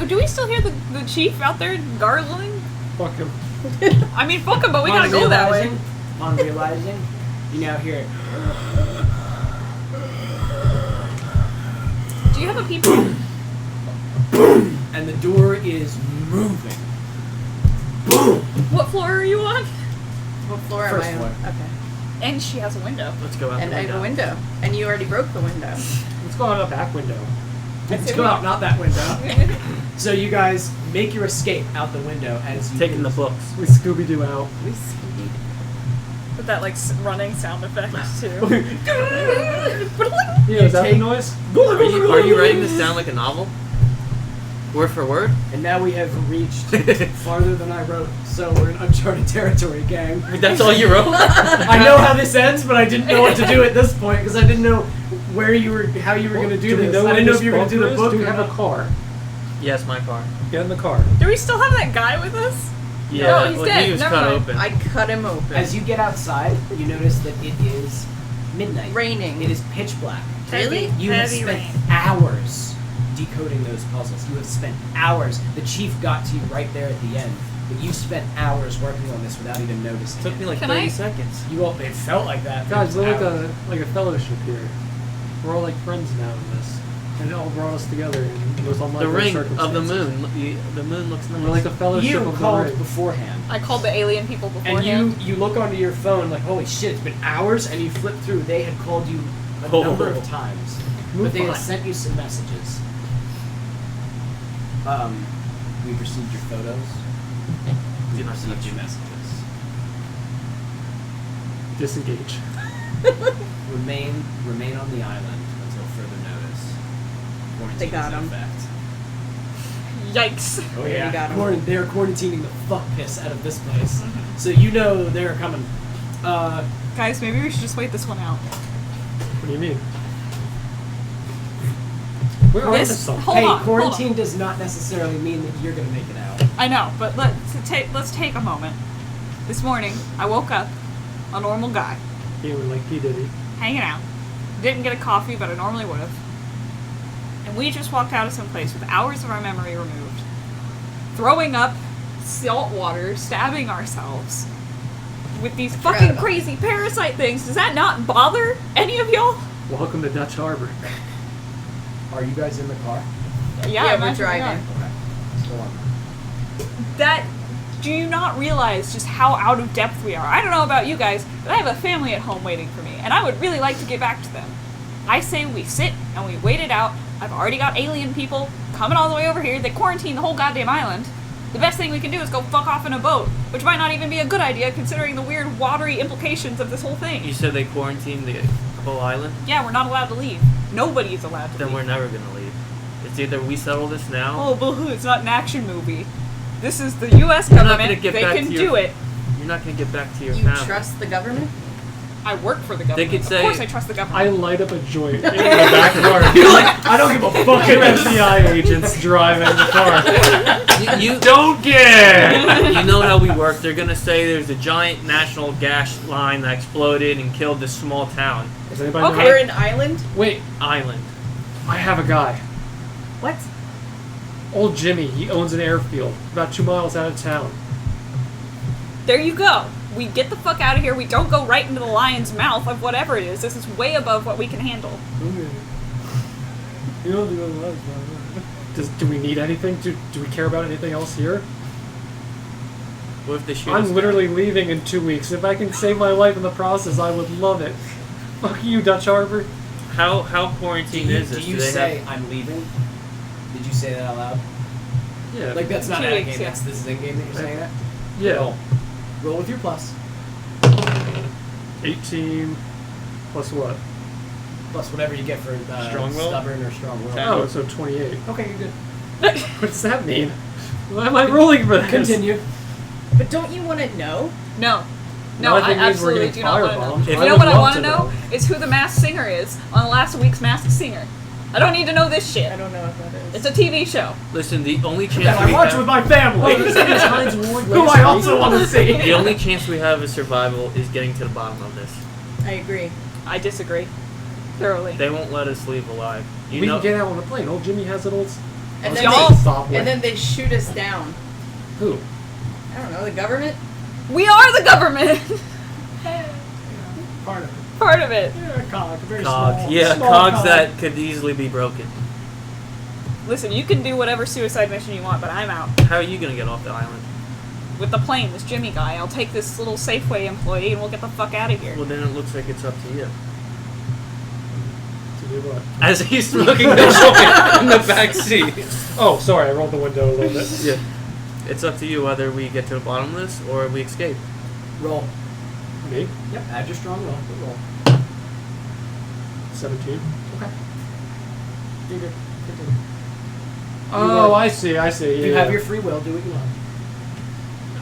Do we still hear the chief out there gargling? Fuck him. I mean, fuck him, but we Upon gotta go that way. Upon realizing, you now hear it. Do you have a peephole? And the door is moving. What floor are you on? What floor First am I on? floor. Okay. And she has a window. Let's go out And the I have window. a window. And you already broke the window. Let's go out a back window. Let's go out, not that window. So you guys make your escape out the window as you Taking the books. We Scooby-Doo out. We speed. With that, like, running sound effect, too. Yeah, is that the take- noise? Are you writing this down like a novel? Word for word? And now we have reached farther than I wrote, so we're in uncharted territory, gang. That's all you wrote? I know how this ends, but I didn't know what to do at this point because I didn't know how you were going to do we this. know I where didn't know this if you were going to do the bunker is? book. Do we or have a not. car? Yes, my car. Get in the car. Do we still have that guy with us? Yeah, No, he's well, dead. he was Never cut mind. open. I cut him open. As you get outside, you notice that it is midnight. Raining. It is pitch black. Really? You have Heavy spent rain. hours decoding those puzzles. You have spent hours. The chief got to you right there at the end. but you spent hours working on this without even noticing. It took me like Can 30 I- seconds. It felt like that. Guys, It was we're hours. like a fellowship here. We're all like friends now in this. And it all brought us together in most The unlikely ring circumstances. of the moon. The moon looks nice. We're like a fellowship You of the called ring. beforehand. I called the alien people beforehand. And you look onto your phone like, holy shit, it's been hours, and you flip through. They had called you a Oh. number of times, Move but they had on. sent you some messages. We've received your photos. Do We've not received touch. your messages. Disengage. Remain on the island until further notice. Quarantine They got is in him. effect. Yikes. Oh Yeah, you got 'em. They're quarantining the fuck piss out of this place, so you know they're coming. Guys, maybe we should just wait this one out. What do you mean? Where are This- the some? Hold hey, on, hold quarantine on. does not necessarily mean that you're gonna make it out. I know, but let's take a moment. This morning, I woke up, a normal guy, Feeling like P. Diddy. hanging out. Didn't get a coffee, but I normally would have. And we just walked out of some place with hours of our memory removed. Throwing up salt water, stabbing ourselves with these fucking Incredible. crazy parasite things. Does that not bother any of y'all? Welcome to Dutch Harbor. Are you guys in the car? Yeah, I we're imagine we driving. are. Okay. Let's go on. That, do you not realize just how out of depth we are? I don't know about you guys, but I have a family at home waiting for me, and I would really like to get back to them. I say we sit and we wait it out. I've already got alien people coming all the way over here. They quarantine the whole goddamn island. The best thing we can do is go fuck off in a boat, which might not even be a good idea considering the weird watery implications of this whole You thing. said they quarantined the whole island? Yeah, we're not allowed to leave. Nobody is allowed to Then leave. we're never gonna leave. It's either we settle this now. Oh, boo-hoo, it's not an action movie. This is the U.S. You're not government. gonna get They back can to your- do it. You're not gonna get back to your You family. trust the government? I work for the government. could say- of course I trust the I government. light up a joint in the back car. You're like, I don't give a fuck. Fucking FBI agents driving the car. You Don't get. you know how we work. They're gonna say there's a giant national gas line that exploded and killed this small town Does anybody Okay. know? We're an island? Wait, island. I have a guy. What? Old Jimmy. He owns an airfield about 2 miles out of town. There you go. We get the fuck out of here. We don't go right into the lion's mouth of whatever it is. This is way above what we can handle. Do we need anything? Do we care about anything else here? What if they shoot us I'm literally leaving in 2 weeks. If I can save my life in the process, I would love it. Fuck you, Dutch Harbor. down? How quarantined is this? Do you they say have? I'm leaving? Did you say that out loud? Yeah. Like that's not 2 out of weeks, game. yeah. That's this is in game that you're saying that. yeah. Roll with your plus. 18 plus what? Plus whatever you get for Strong will? stubborn or strong will. Ten. Oh, so 28. Okay, you're good. What does that mean? Why am I rolling for this? Continue. But don't you want to know? No. Now No, I I think means we're absolutely getting do not want to know. firebombed. You If- know I what would I love want to to know is who the masked singer is on last week's Masked Singer. I don't need to know this shit. I don't know what that is. It's a TV show. Listen, the only chance That I we watch have, with my family. Who I also want to see. the only chance we have of survival is getting to the bottom of this. I agree. I disagree. Thoroughly. They won't let us leave alive. You We know, can get out on the plane. Old Jimmy has an old. And then, Y'all- they, Stop and then they shoot us down. Who? I don't know, the government? We are the government. Part of it. Part of it. Yeah, cog. Very cogs. small. Yeah, small cogs cog. that could easily be broken. Listen, you can do whatever suicide mission you want, but I'm out. How are you gonna get off the island? With the plane, this Jimmy guy. I'll take this little Safeway employee and we'll get the fuck out of here. Well, then it looks like it's up to you. To do what? As he's smoking the joint in the back seat. Oh, sorry. I rolled the window a little bit. Yeah. It's up to you whether we get to the bottom of this or we escape. Roll. Me? Yep. Add your strong will. Good roll. 17. Okay. You're good. Continue. Oh, I see. I see. Yeah. You have your free will. Do what you want.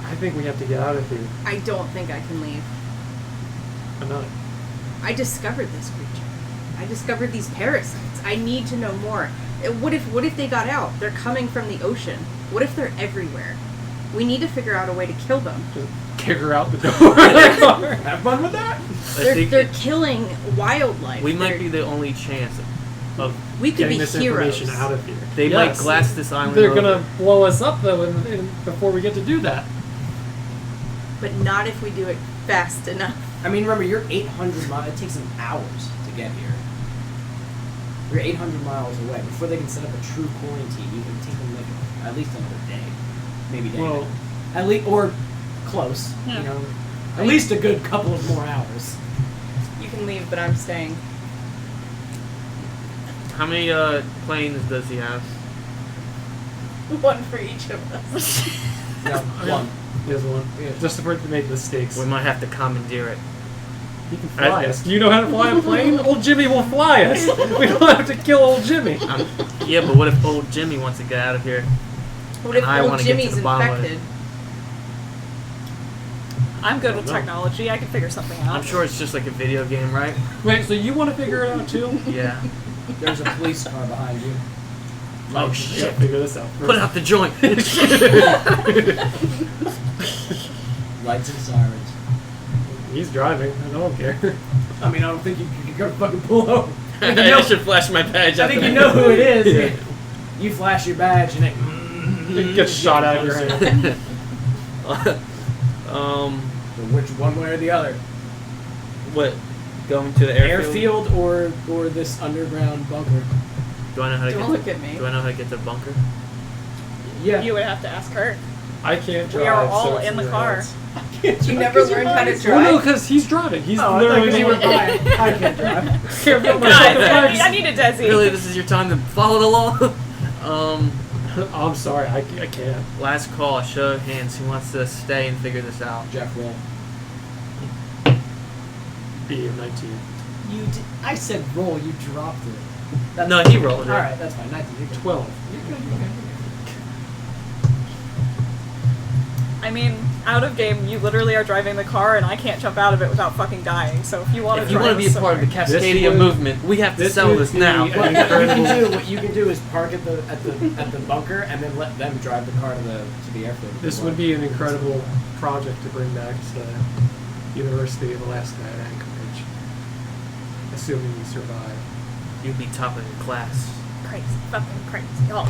I think we have to get out of here. I don't think I can leave. I'm not. I discovered this creature. I discovered these parasites. I need to know more. What if they got out? They're coming from the ocean. What if they're everywhere? We need to figure out a way to kill them. Just kick her out the door. Have fun with that. I think They're killing wildlife. we might They're- be the only chance. of We could getting be this heroes. information out of here. they Yes. might glass this island. They're over. gonna blow us up though before we get to do that. But not if we do it fast enough. I mean, remember, you're 800 miles. It takes them hours to get here. You're 800 miles away. Before they can set up a true quarantine, you can take them like at least another day, maybe day. Well, At least, or close. Yeah. You know, at least a good couple of more hours. You can leave, but I'm staying. How many planes does he have? One for each of us. No, one. here's one. Yeah. Just for it to make mistakes. We might have to commandeer it. He can fly us. Do you know how to fly a plane? Old Jimmy will fly us. We don't have to kill old Jimmy. Yeah, but what if old Jimmy wants to get out of here? What if I old wanna get to Jimmy's the bottom of it. infected? I'm good with No. technology. I can figure something out. I'm sure it's just like a video game, right? Wait, so you want to figure it out too? Yeah. There's a police car behind you. Oh Yeah, shit! figure this out first. Put out the joint. Lights and sirens. He's driving. I don't care. I mean, I don't think you can go fucking pull over. I should flash my badge. I after think you that. know who it is. Yeah. You flash your badge and it Get shot out of your hand. So which one way or the other? What? Going to the airfield? Airfield or this underground bunker? Do I know how to Don't get? look at me. Do I know how to get to the bunker? Yeah. You would have to ask her. I can't drive. We are so all it's in the your car. hands. You never learned how to Well, no, drive? because he's driving. He's Oh, literally I the thought 'cause you were fine. I can't drive. Can't feel my Guys, fucking I legs. need a Desi. Really, this is your time to follow the law. I'm sorry, I can't. Last call. Show of hands. Who wants to stay and figure this out? Jeff roll. Be 19. I said roll. You dropped it. That's No, he rolled it. All right, that's fine. 19. You're good. 12. You're good. You're good. I mean, out of game, you literally are driving the car, and I can't jump out of it without fucking dying. So if you want to If you drive want to be a part of the This Cascadia would- movement, we have to sell would this be now. an What incredible- you can do is park at the bunker and then let them drive the car to the airfield. This would be an incredible project to bring back to the University of Alaska at Anchorage. Assuming we survive. You'd be top of your class. crazy, fucking crazy. Oh.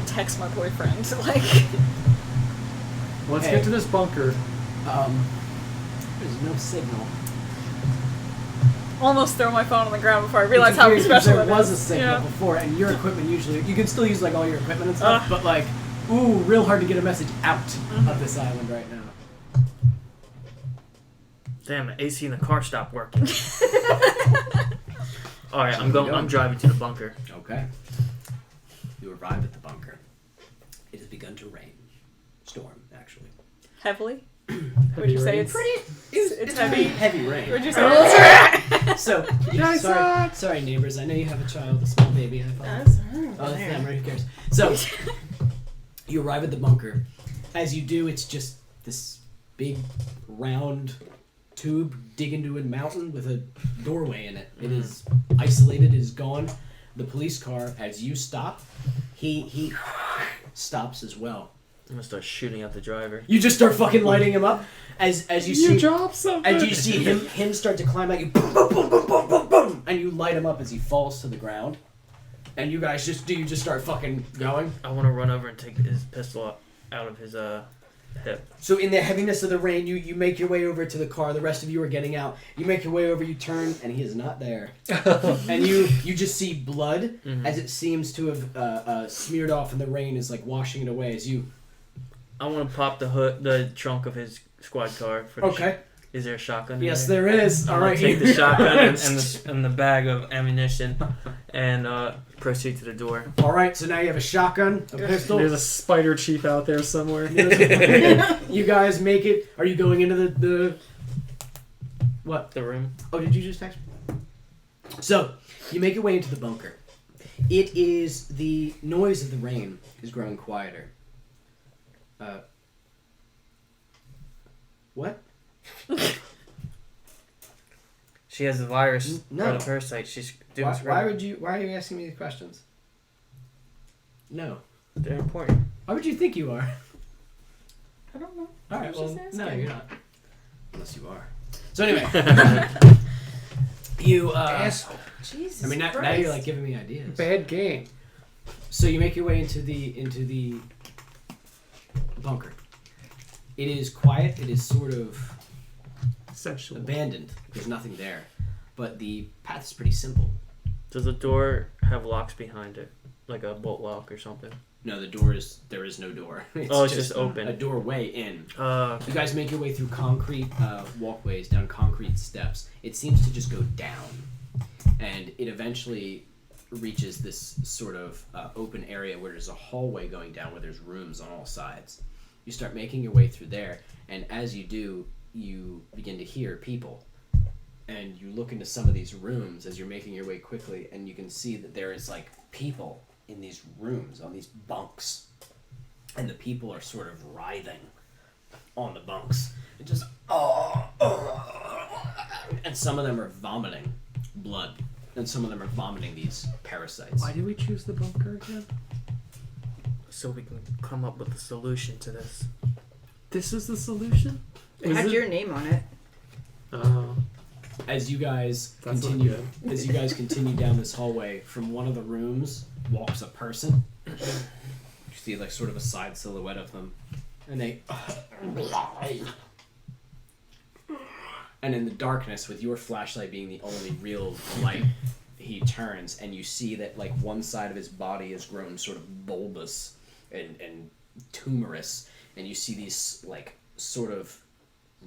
Text my boyfriend, like. Let's Hey. get to this bunker. There's no signal. Almost throw my phone on the ground before I realized It's how weird 'cause special there it was is. a signal Yeah. before, and your equipment usually you can still use like all your equipment and stuff, Ugh. but like, ooh, real hard to get a message out of this island right now. Damn, the AC in the car stopped working. All right, I'm driving to the bunker. Okay. You arrive at the bunker. It has begun to rain. Storm, actually. Heavily? Would Heavy you say rain. it's It's heavy? pretty heavy rain. Would you say it's So, sorry, neighbors. I know you have a child, a small baby. I apologize. That's Oh, that's them, right? Who cares? So, you arrive at the bunker. As you do, it's just this big, round tube dig into a mountain with a doorway in it. It is isolated. It is gone. The police car, as you stop, he stops as well. I'm gonna start shooting at the driver. You just start fucking lighting him up as you see. dropped something. As you see him start to climb out, you boom, boom, boom, boom, boom, boom, boom, and you light him up as he falls to the ground. And you guys just start fucking going. I want to run over and take his pistol out of his hip. So in the heaviness of the rain, you make your way over to the car. The rest of you are getting out. You make your way over. You turn, and he is not there. And you just see blood as it seems to have smeared off, and the rain is like washing it away. As you I want to pop the trunk of his squad car. For the okay? Is there a shotgun? in Yes, there? there is. All I'm gonna right, take the shotgun and the bag of ammunition and proceed to the door. All right. So now you have a shotgun, a pistol. There's a spider chief out there somewhere. You guys make it. Are you going into the what? The room. Oh, did you just text me? So, you make your way into the bunker. It is the noise of the rain is growing quieter. What? She has the virus No. or the parasite. She's doing Why are you asking me these questions? No. They're important. Why would you think you are? I don't know. All right. I was Well, just no, asking. you're not. Unless you are. So anyway, You Asshole. Jesus I mean, now Christ. you're like giving me ideas. Bad game. So you make your way into the bunker. It is quiet. It is sort of Essentially. abandoned. There's nothing there, but the path is pretty simple. Does the door have locks behind it, like a bolt lock or something? No, there is no door. It's just open. A doorway in. Okay. You guys make your way through concrete walkways, down concrete steps. It seems to just go down, and it eventually reaches this sort of open area where there's a hallway going down where there's rooms on all sides. You start making your way through there, and as you do, you begin to hear people. And you look into some of these rooms as you're making your way quickly, and you can see that there is like people in these rooms, on these bunks. And the people are sort of writhing on the bunks. And just, and some of them are vomiting blood. And some of them are vomiting these parasites. Why did we choose the bunker again? So we can come up with a solution to this. This is the solution? It had your name on it. Oh. As you guys That's not continue, good. as you guys continue down this hallway, from one of the rooms walks a person. You see like sort of a side silhouette of them, and they. And in the darkness, with your flashlight being the only real light, he turns, and you see that like one side of his body has grown sort of bulbous and tumorous, and you see these like sort of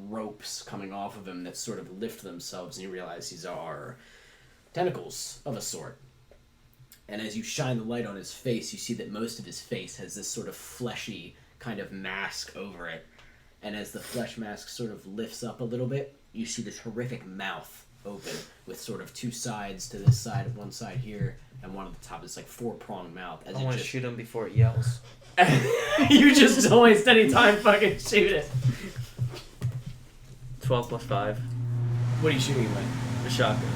ropes coming off of him that sort of lift themselves, and you realize these are tentacles of a sort. And as you shine the light on his face, you see that most of his face has this sort of fleshy kind of mask over it. And as the flesh mask sort of lifts up a little bit, you see this horrific mouth open with sort of two sides to this side, one side here, and one at the top. It's like four-pronged mouth. As I it want to just... shoot him before it yells. You just don't waste any time fucking shoot it. 12 plus 5. What are you shooting with? A shotgun.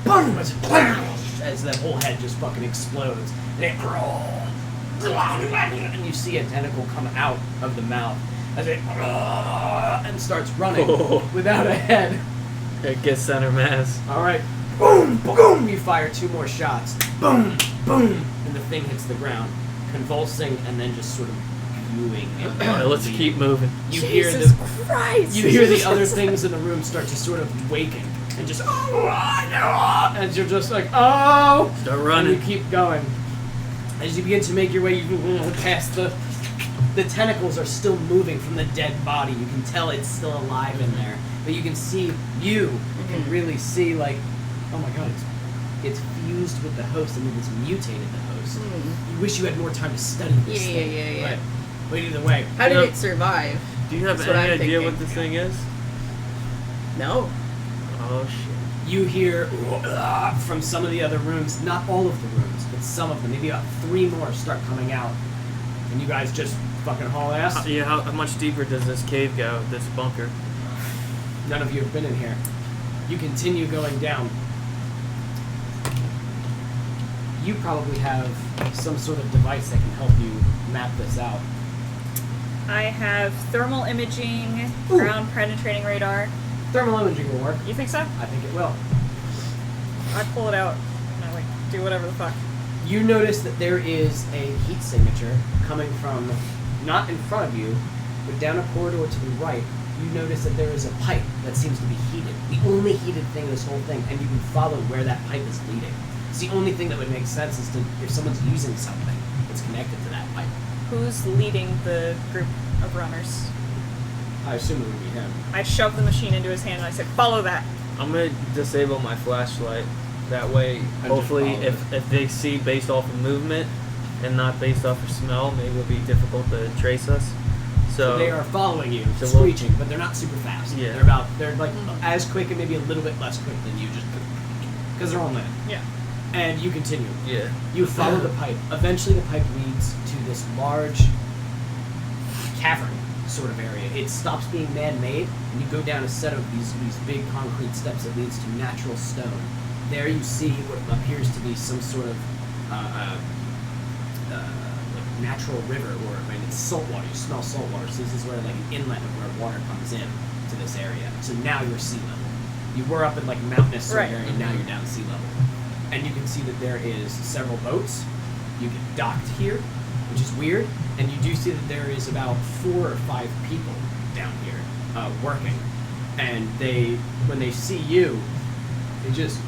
Boom! As that whole head just fucking explodes. And it and you see a tentacle come out of the mouth as it and starts running without a head. It gets center mass. Alright. Boom! Boom! You fire two more shots. Boom! Boom! And the thing hits the ground, convulsing and then just sort of viewing. Alright, let's keep moving. You Jesus hear the Christ! You hear the other things in the room start to sort of waken and just and you're just like, oh! Start And running. you keep going. As you begin to make your way, you past the tentacles are still moving from the dead body. You can tell it's still alive in there, but you can see you can really see like, oh my god, it's fused with the host. I mean, it's mutated the host. You wish you had more time to study this Yeah, thing. yeah, yeah. But either way, How did No. it survive? Do you have That's what any I'm idea thinking. what this thing is? No. Oh shit. you hear from some of the other rooms, not all of the rooms, but some of them, maybe about 3 more start coming out. And you guys just fucking haul ass. Yeah, how much deeper does this cave go, this bunker? None of you have been in here. You continue going down. You probably have some sort of device that can help you map this out. I have thermal imaging, ground penetrating radar. Thermal imaging will work. You think so? I think it will. I pull it out and I do whatever the fuck. You notice that there is a heat signature coming from, not in front of you, but down a corridor to the right. You notice that there is a pipe that seems to be heated. The only heated thing in this whole thing, and you can follow where that pipe is leading. It's the only thing that would make sense is to, if someone's using something, it's connected to that pipe. Who's leading the group of runners? I assume it would be him. I shoved the machine into his hand and I said, follow that. I'm gonna disable my flashlight. That way, hopefully, just if they see based off of movement and not based off of smell, maybe it'll be difficult to trace us. So They are following you, So screeching, but they're not super fast. Yeah. They're like as quick and maybe a little bit less quick than you, just because they're on land. Yeah. And you continue. yeah. You follow the pipe. Eventually, the pipe leads to this large cavern sort of area. It stops being man-made, and you go down a set of these big concrete steps that leads to natural stone. There you see what appears to be some sort of like natural river, or I mean, it's salt water. You smell salt water. So this is where like an inlet of where water comes in to this area. So now you're sea level. You were up in like mountainous sort of Right. area, and now you're down sea level. And you can see that there is several boats. You get docked here, which is weird. And you do see that there is about 4 or 5 people down here working. And when they see you, they just...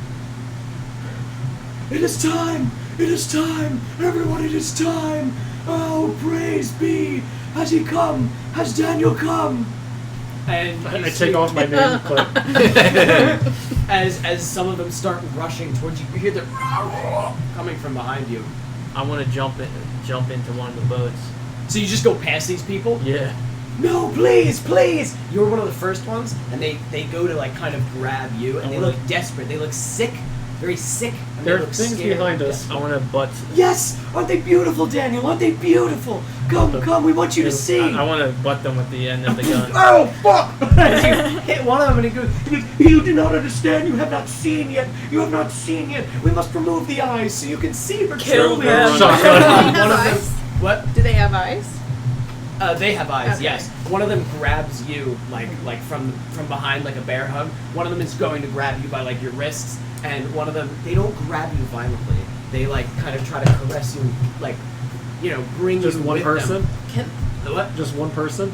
It is time! It is time! Everyone, it is time! Oh, praise be! Has he come? Has Daniel come? And I you take see- off my name clip. as some of them start rushing towards you, you hear the coming from behind you. I want to jump into one of the boats. So you just go past these people? Yeah. No, please, please! You're one of the first ones, and they go to like kind of grab you, and they look desperate. They look sick, very sick. And There they are look things scared. behind us. I want to butt. Yes! Aren't they beautiful, Daniel? Aren't they beautiful? Come, we want you to see! I want to butt them with the end of the gun. Oh, fuck! You hit one of them and he goes, you do not understand, you have not seen yet, we must remove the eyes so you can see her Kill truly. them. Shotgun. They have One of them, eyes? what? Do they have eyes? They have eyes, Okay. yes. One of them grabs you, like from behind, like a bear hug. One of them is going to grab you by, like, your wrists, and one of them, they don't grab you violently. They, like, kind of try to caress you, like, bring Just you one with person? them. The what? Just one person?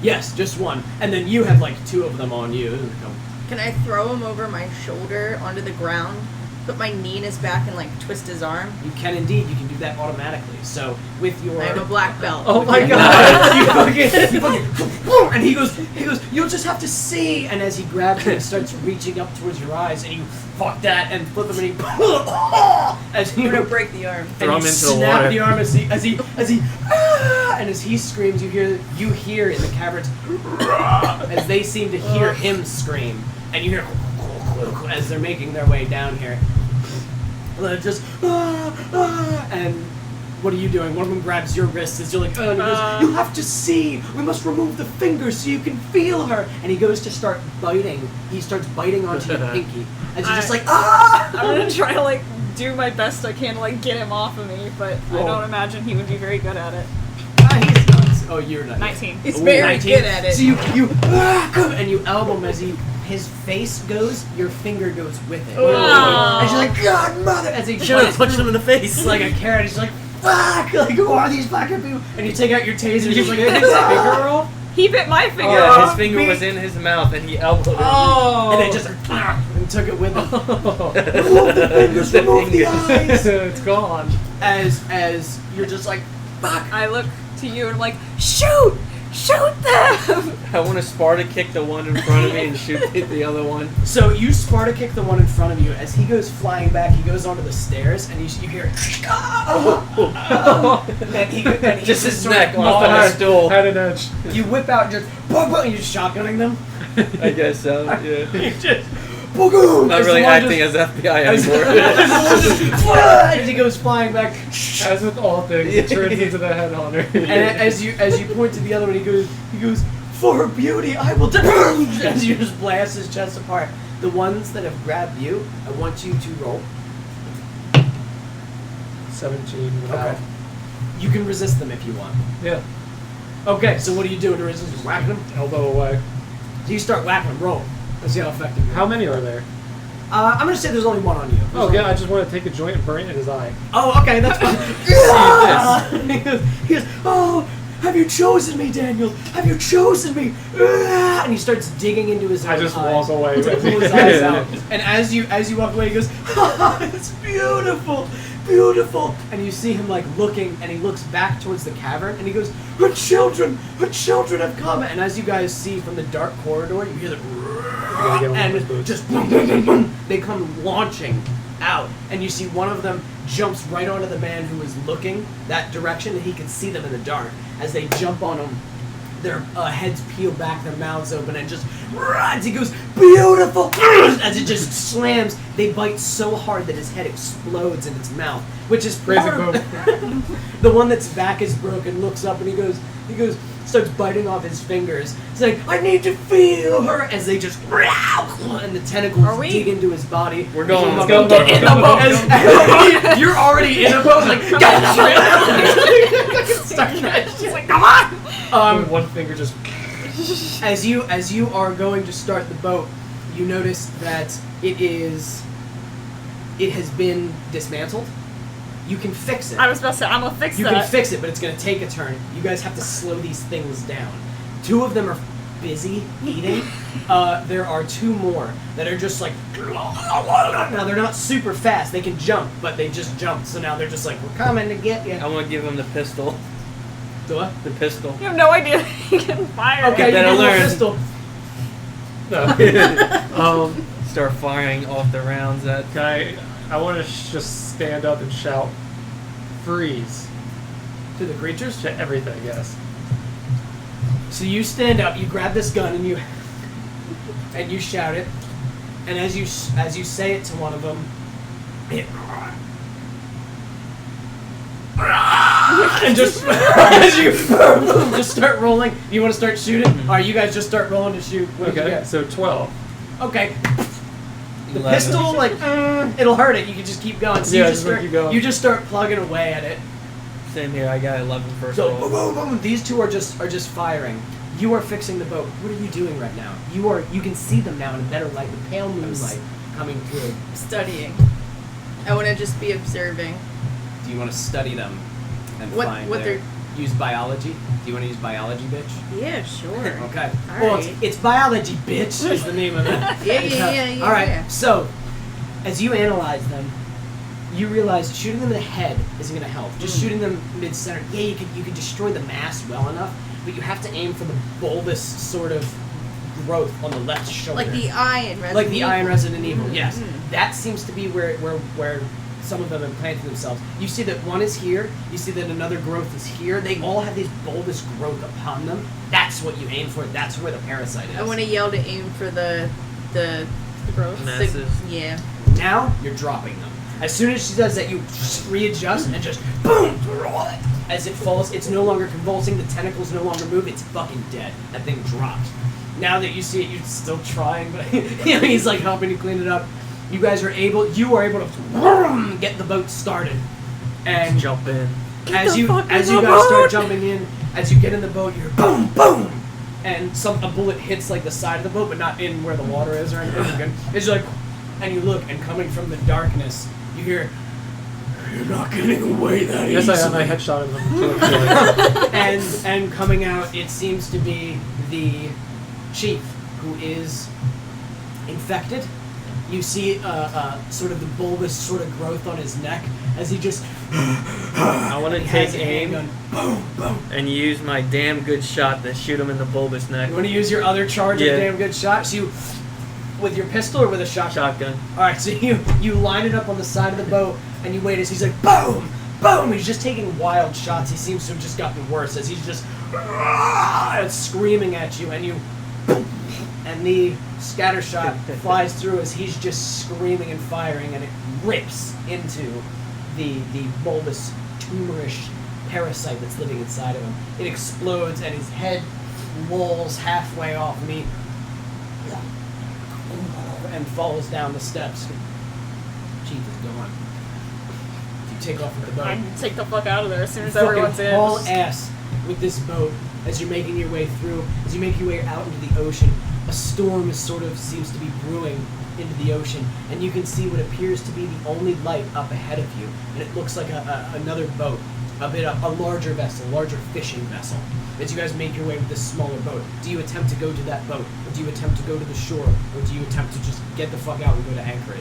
Yes, just one. And then you have, like, 2 of them on you. Can I throw him over my shoulder onto the ground, put my knee in his back, and like twist his arm? You can indeed. You can do that automatically. So with your... I have a black belt. Oh my you god! fucking, and he goes, you'll just have to see. And as he grabs you and starts reaching up towards your eyes, and you fuck that and flip him, and he as I'm you gonna break the arm. and Throw you him into the snap water. the arm as he and as he screams, you hear in the caverns as they seem to hear him scream, and you hear as they're making their way down here. And then just and what are you doing? One of them grabs your wrist as you're like, and he goes, you have to see. We must remove the fingers so you can feel her. And he goes to start biting. He starts biting onto your pinky as you're just like, I'm gonna try to like do my best I can to like get him off of me, but I Roll. don't imagine he would be very good at it. He's nuts. Oh, you're nuts. 19. He's Ooh, very 19. good at it. So you and you elbow him as his face goes, your finger goes with it. Oh. And she's like, God, mother! As he Should have bites punched through him in the face. like a carrot. He's like, fuck! Like, who are these fucking people? And you take out your taser and he's like, his finger off. He bit my finger Yeah, off. his finger was in his mouth and he elbowed him. Oh! And then just and took it with him. Oh. Remove the fingers, remove the eyes. It's gone. As you're just like, fuck! I look to you and I'm like, shoot! Shoot them! I want to Sparta kick the one in front of me and shoot the other one. So you Sparta kick the one in front of you. As he goes flying back, he goes onto the stairs, and you hear, and he Just his sort of neck off off the on a house. stool. Had an edge. You whip out and just boom, boom, and you're shotgunning them. I guess so, yeah. You just boom. Not really acting as FBI anymore. As he goes flying back, As with all things, it turns into the head hunter. and as you point to the other one, he goes, for her beauty, I will. As you just blast his chest apart. The ones that have grabbed you, I want you to roll. 17 without. Okay. You can resist them if you want. Yeah. Okay, so what are you doing to resist? Just whacking them? Elbow away. So you start whacking them. Roll. Let's see how effective you are. How many are there? I'm gonna say there's only one on you. There's Oh, only- yeah, I just want to take a joint and burn it in his eye. Oh, okay, that's fine. he goes, oh, have you chosen me, Daniel? Have you chosen me? And he starts digging into his I own just eyes walk away. to pull his eyes out. And as you walk away, he goes, it's beautiful, beautiful. And you see him like looking, and he looks back towards the cavern, and he goes, her children have come. And as you guys see from the dark corridor, you hear the gotta get one of those and boots. just boom, boom, boom, boom. They come launching out, and you see one of them jumps right onto the man who is looking that direction, and he can see them in the dark. As they jump on him, their heads peel back, their mouths open, and just as he goes, beautiful, as it just slams. They bite so hard that his head explodes in its mouth, which is Crazy part of the one that's back is broken. Looks up and he goes, starts biting off his fingers. He's like, I need to feel her, as they just and the tentacles Are we- dig into his body. We're going, Let's let's go. Get in the boat. You're already in a boat. Like, She's like, come on. One finger just. As you are going to start the boat, you notice that it has been dismantled. You can fix it. I was about to say, I'm gonna fix You that. can fix it, but it's going to take a turn. You guys have to slow these things down. 2 of them are busy eating. There are 2 more that are just like... Now, they're not super fast. They can jump, but they just jumped. So now they're just like, we're coming to get you. I want to give him the pistol. The what? The pistol. You have no idea he can fire. Okay, it. you Better give him a learn. pistol. No. Start firing off the rounds at. I want to just stand up and shout, freeze. To the creatures? To everything, yes. So you stand up, you grab this gun, and you shout it. And as you say it to one of them, it and just as you just start rolling. You want to start shooting? All right, you guys just start rolling to shoot. What did you Okay, get? so 12. Okay. The 11. pistol, like, it'll hurt it. You can just keep going. So Yeah, you just just start, keep going. you just start plugging away at it. Same here. I got 11 first So roll. boom, boom, boom. These 2 are just firing. You are fixing the boat. What are you doing right now? You can see them now in a better light, the pale moonlight coming through. Studying. I want to just be observing. Do you want to study them and What- find what their they're- use biology? Do you want to use biology, bitch? Yeah, sure. Okay. All Well, right. it's biology, bitch, is the name of it. Yeah. All right. Yeah. So, as you analyze them, you realize shooting them in the head isn't going to help. Just shooting them mid-center. Yeah, you could destroy the mass well enough, but you have to aim for the bulbous sort of growth on the left shoulder. Like the eye in Resident Like the eye in Evil. Resident Evil. Yes, Mhm. that seems to be where some of them have planted themselves. You see that one is here. You see that another growth is here. They all have these bulbous growth upon them. That's what you aim for. That's where the parasite is. I want to yell to aim for the Gross. Masses. yeah. Now you're dropping them. As soon as she does that, you readjust and just boom, as it falls. It's no longer convulsing. The tentacles no longer move. It's fucking dead. That thing dropped. Now that you see it, you're still trying, but he's like helping you clean it up. You are able to get the boat started, and Jump in. as you fuck in guys the start boat! jumping in, as you get in the boat, you're boom, boom, and a bullet hits like the side of the boat, but not in where the water is or anything. You're good. It's like, and you look, and coming from the darkness, you hear, "You're not getting away that Yes, I easily." have. I headshot him. and coming out, it seems to be the chief, who is infected. You see sort of the bulbous sort of growth on his neck as he just... I want to he take has a aim handgun. Boom, boom. and use my damn good shot to shoot him in the bulbous neck. You want to use your other charge Yeah. of damn good shot? So you... With your pistol or with a shotgun? Shotgun. Alright, so you line it up on the side of the boat, and you wait as he's like, boom, boom! He's just taking wild shots. He seems to have just gotten worse as he's just screaming at you, and you... And the scatter shot flies through as he's just screaming and firing, and it rips into the bulbous, tumorish parasite that's living inside of him. It explodes, and his head lolls halfway off, and he... and falls down the steps. Chief is gone. You take off with the boat. I can take the fuck out of there as soon as Fucking everyone's in. haul ass with this boat as you're making your way through. As you make your way out into the ocean, a storm seems to be brewing into the ocean, and you can see what appears to be the only light up ahead of you, and it looks like another boat, a larger vessel, larger fishing vessel. As you guys make your way with this smaller boat, do you attempt to go to that boat, or do you attempt to go to the shore, or do you attempt to just get the fuck out and go to Anchorage?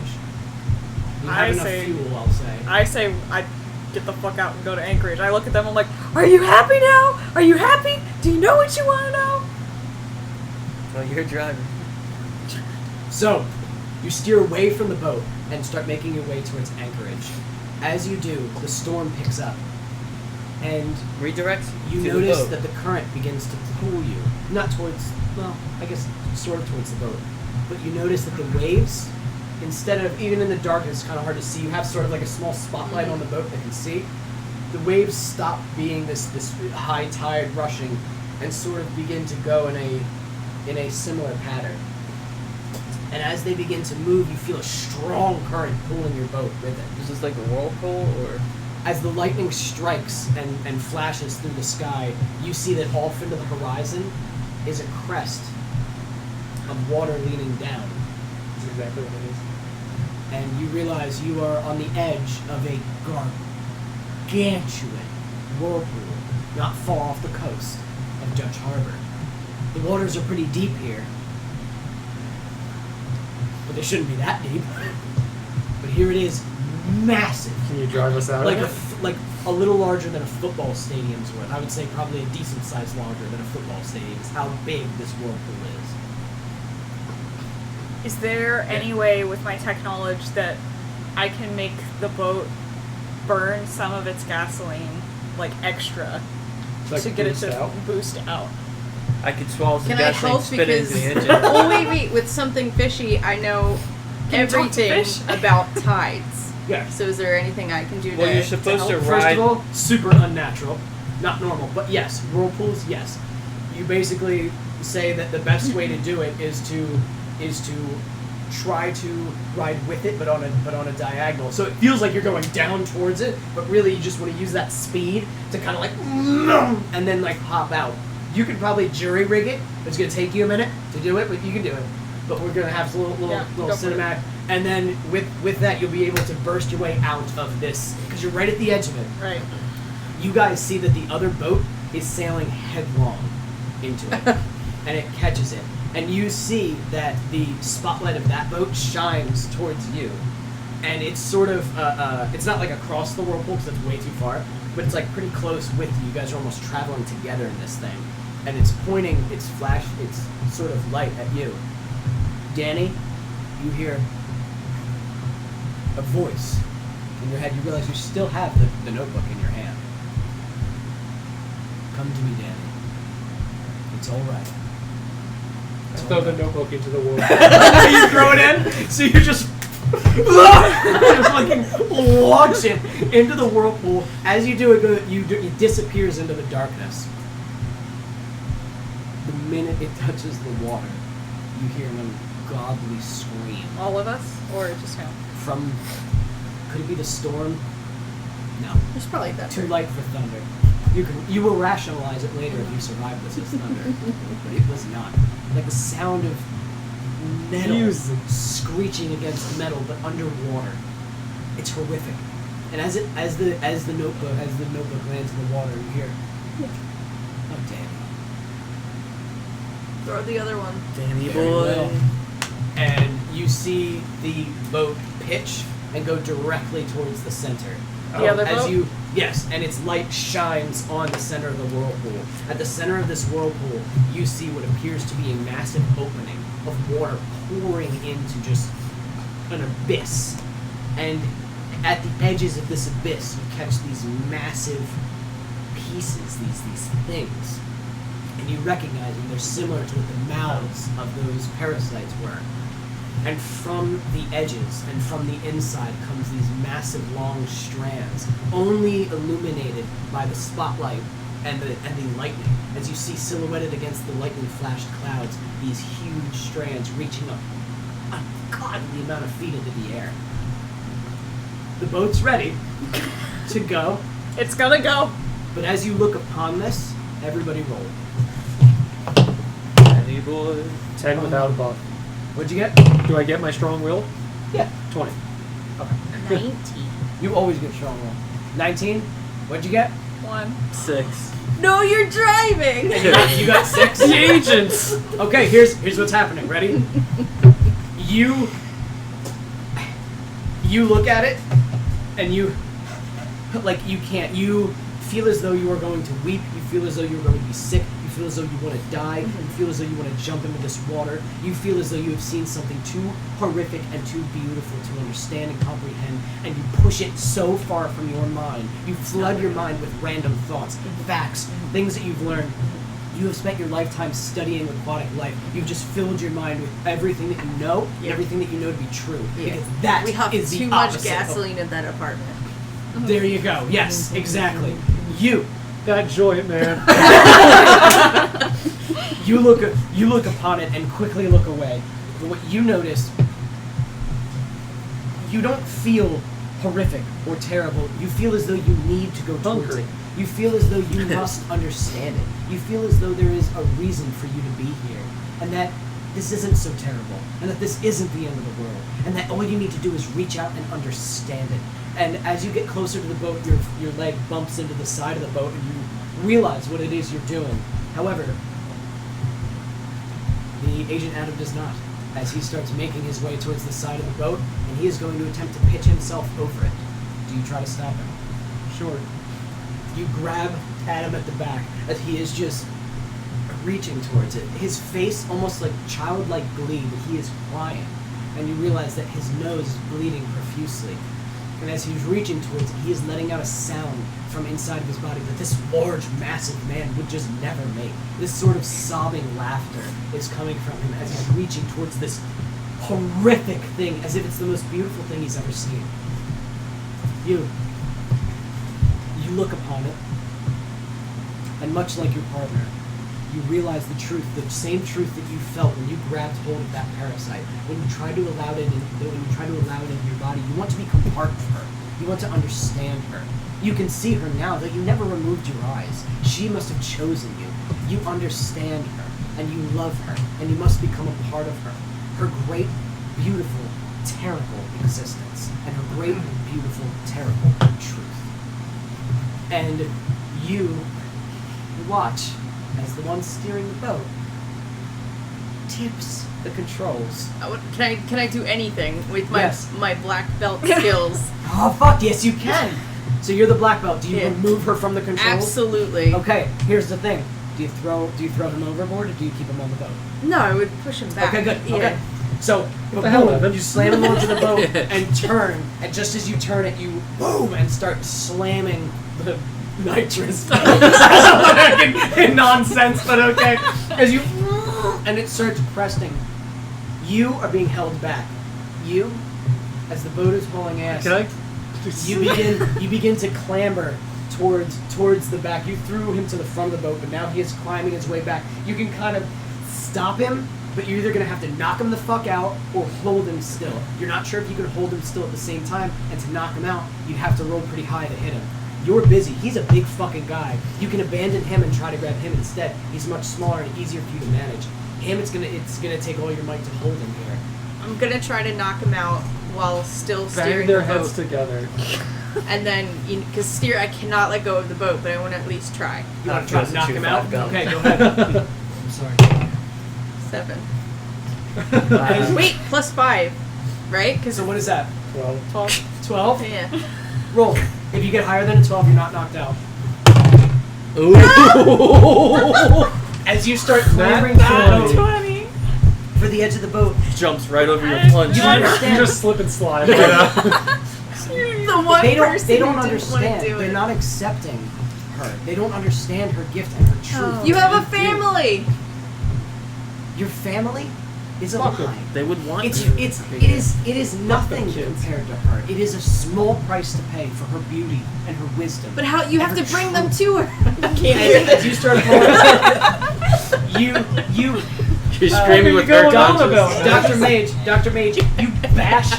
You have enough fuel, I'll say. I say I get the fuck out and go to Anchorage. I look at them, I'm like, are you happy now? Are you happy? Do you know what you want to know? Well, you're driving. So, you steer away from the boat and start making your way towards Anchorage. As you do, the storm picks up, and Redirects you to notice the boat. that the current begins to pull you, not towards, well, I guess sort of towards the boat, but you notice that the waves, instead of, even in the darkness, it's kind of hard to see, you have sort of like a small spotlight on the boat that can see, the waves stop being this high tide rushing and sort of begin to go in a similar pattern. And as they begin to move, you feel a strong current pulling your boat with it. Is this like a whirlpool or? As the lightning strikes and flashes through the sky, you see that off into the horizon is a crest of water leaning down. That's exactly what it is. And you realize you are on the edge of a gargantuan whirlpool not far off the coast of Dutch Harbor. The waters are pretty deep here, but they shouldn't be that deep. But here it is, massive. Can you drive us out Like of it? like a little larger than a football stadium's worth. I would say probably a decent size larger than a football stadium is how big this whirlpool is. Is there any way with my tech knowledge that I can make the boat burn some of its gasoline, like extra, Like to get it boost to out? boost out? I could swallow some Can I gasoline, help spit it into the because engine. oh wait, with something fishy, I know Can you talk to everything fish? about tides. Yeah. So is there anything I can do Well, to you're supposed to help? First ride. of all, super unnatural, not normal. But yes, whirlpools, yes. You basically say that the best way to do it is to try to ride with it, but on a diagonal. So it feels like you're going down towards it, but really you just want to use that speed to kind of like, and then like hop out. You could probably jury rig it. It's gonna take you a minute to do it, but you can do it. But we're gonna have a little Yeah, little go for it. cinematic, and then with that you'll be able to burst your way out of this because you're right at the edge of it. Right. You guys see that the other boat is sailing headlong into it, and it catches it. And you see that the spotlight of that boat shines towards you, and it's sort of it's not like across the whirlpool because it's way too far, but it's like pretty close with you. You guys are almost traveling together in this thing, and it's pointing its sort of light at you. Danny, you hear a voice in your head. You realize you still have the notebook in your hand. Come to me, Danny. It's all right. I throw the notebook into the water. You throw it in, so you just fucking launch it into the whirlpool. As you do it, it disappears into the darkness. The minute it touches the water, you hear an ungodly scream All of us, or just him? from. Could it be the storm? No. It's probably that. Too light for thunder. You will rationalize it later if you survive this as thunder, but it was not. Like the sound of metal Music. screeching against metal, but underwater. It's horrific. And as the notebook lands in the water, you hear, "Oh, Danny." Throw the other one. Danny Very boy. well. And you see the boat pitch and go directly towards the center. The other as boat? Yes, and its light shines on the center of the whirlpool. At the center of this whirlpool, you see what appears to be a massive opening of water pouring into just an abyss. And at the edges of this abyss, you catch these massive pieces, these things. And you recognize them. They're similar to what the mouths of those parasites were. And from the edges and from the inside comes these massive long strands, only illuminated by the spotlight and the lightning. As you see silhouetted against the lightning flashed clouds, these huge strands reaching up a godly amount of feet into the air. The boat's ready to go, It's gonna go. but as you look upon this, everybody roll. Danny boy. 10 without a buff. What'd you get? Do I get my strong will? Yeah. 20. 19. You always get strong roll. 19? What'd you get? 1. 6. No, you're driving. You got 6? The agents! Okay, here's what's happening. Ready? You look at it, and you feel as though you are going to weep. You feel as though you are going to be sick. You feel as though you want to die. You feel as though you want to jump into this water. You feel as though you have seen something too horrific and too beautiful to understand and comprehend, and you push it so far from your mind. You flood your mind with random thoughts, facts, things that you've learned. You have spent your lifetime studying aquatic life. You've just filled your mind with everything that you know, and everything that you know to be true. Yeah. Because that We have is the too much opposite of- gasoline in that apartment. There you go. Yes, exactly. That joint, man. You look upon it and quickly look away. But what you notice, you don't feel horrific or terrible. You feel as though you need to go towards Hungry. it. You feel as though you must understand it. You feel as though there is a reason for you to be here, and that this isn't so terrible, and that this isn't the end of the world, and that all you need to do is reach out and understand it. And as you get closer to the boat, your leg bumps into the side of the boat, and you realize what it is you're doing. However, the Agent Adam does not, as he starts making his way towards the side of the boat, and he is going to attempt to pitch himself over it. Do you try to stop him? Sure. You grab Adam at the back as he is just reaching towards it. His face almost like childlike glee, but he is crying. And you realize that his nose is bleeding profusely. And as he's reaching towards it, he is letting out a sound from inside of his body that this large, massive man would just never make. This sort of sobbing laughter is coming from him as he's reaching towards this horrific thing, as if it's the most beautiful thing he's ever seen. You look upon it, and much like your partner, you realize the truth, the same truth that you felt when you grabbed hold of that parasite. When you try to allow it into your body, you want to become part of her. You want to understand her. You can see her now, though you never removed your eyes. She must have chosen you. You understand her, and you love her, and you must become a part of her. Her great, beautiful, terrible existence, and her great, beautiful, terrible truth. And you watch as the one steering the boat tips the controls. Can I do anything with my Yes. my black belt skills? Oh fuck, yes you can! So you're the black belt. Do you Yeah. remove her from the controls? Absolutely. Okay, here's the thing. Do you throw him overboard, or do you keep him on the boat? No, I would push him back. Okay, good. Yeah. Okay. So, the hell, boom, Evan? you slam him onto the boat and turn, and just as you turn it, you boom and start slamming the nitrous. in nonsense, but okay. As you and it starts cresting, you are being held back. You, as the boat is hauling ass, Can I? you begin to clamber towards the back. You threw him to the front of the boat, but now he is climbing his way back. You can kind of stop him, but you're either going to have to knock him the fuck out or hold him still. You're not sure if you can hold him still at the same time, and to knock him out, you'd have to roll pretty high to hit him. You're busy. He's a big fucking guy. You can abandon him and try to grab him instead. He's much smaller and easier for you to manage. Him, it's gonna take all your might to hold him here. I'm gonna try to knock him out while still Bang steering their the heads boat. together. And then, because I cannot let go of the boat, but I want to at least try. You want to try to knock him out? Okay, go ahead. I'm sorry. 7. And- Wait, +5, right? Because So what is that? 12. 12? yeah. Roll. If you get higher than a 12, you're not knocked out. As you start clambering down 20. for the edge of the boat, Jumps right over your plunge. you You understand. just slip and slide. Right out. The one They don't. person They who don't didn't understand. want to do They're it. not accepting her. They don't understand her gift and her truth. You have a You do. family. Your family is a Fuck 'em. lie. They would want It you. is nothing kids. compared to her. It is a small price to pay for her beauty and her wisdom. But how you and have to her bring them truth. to her. As you start falling, you You're screaming with her conscious. Dr. Maige, you bash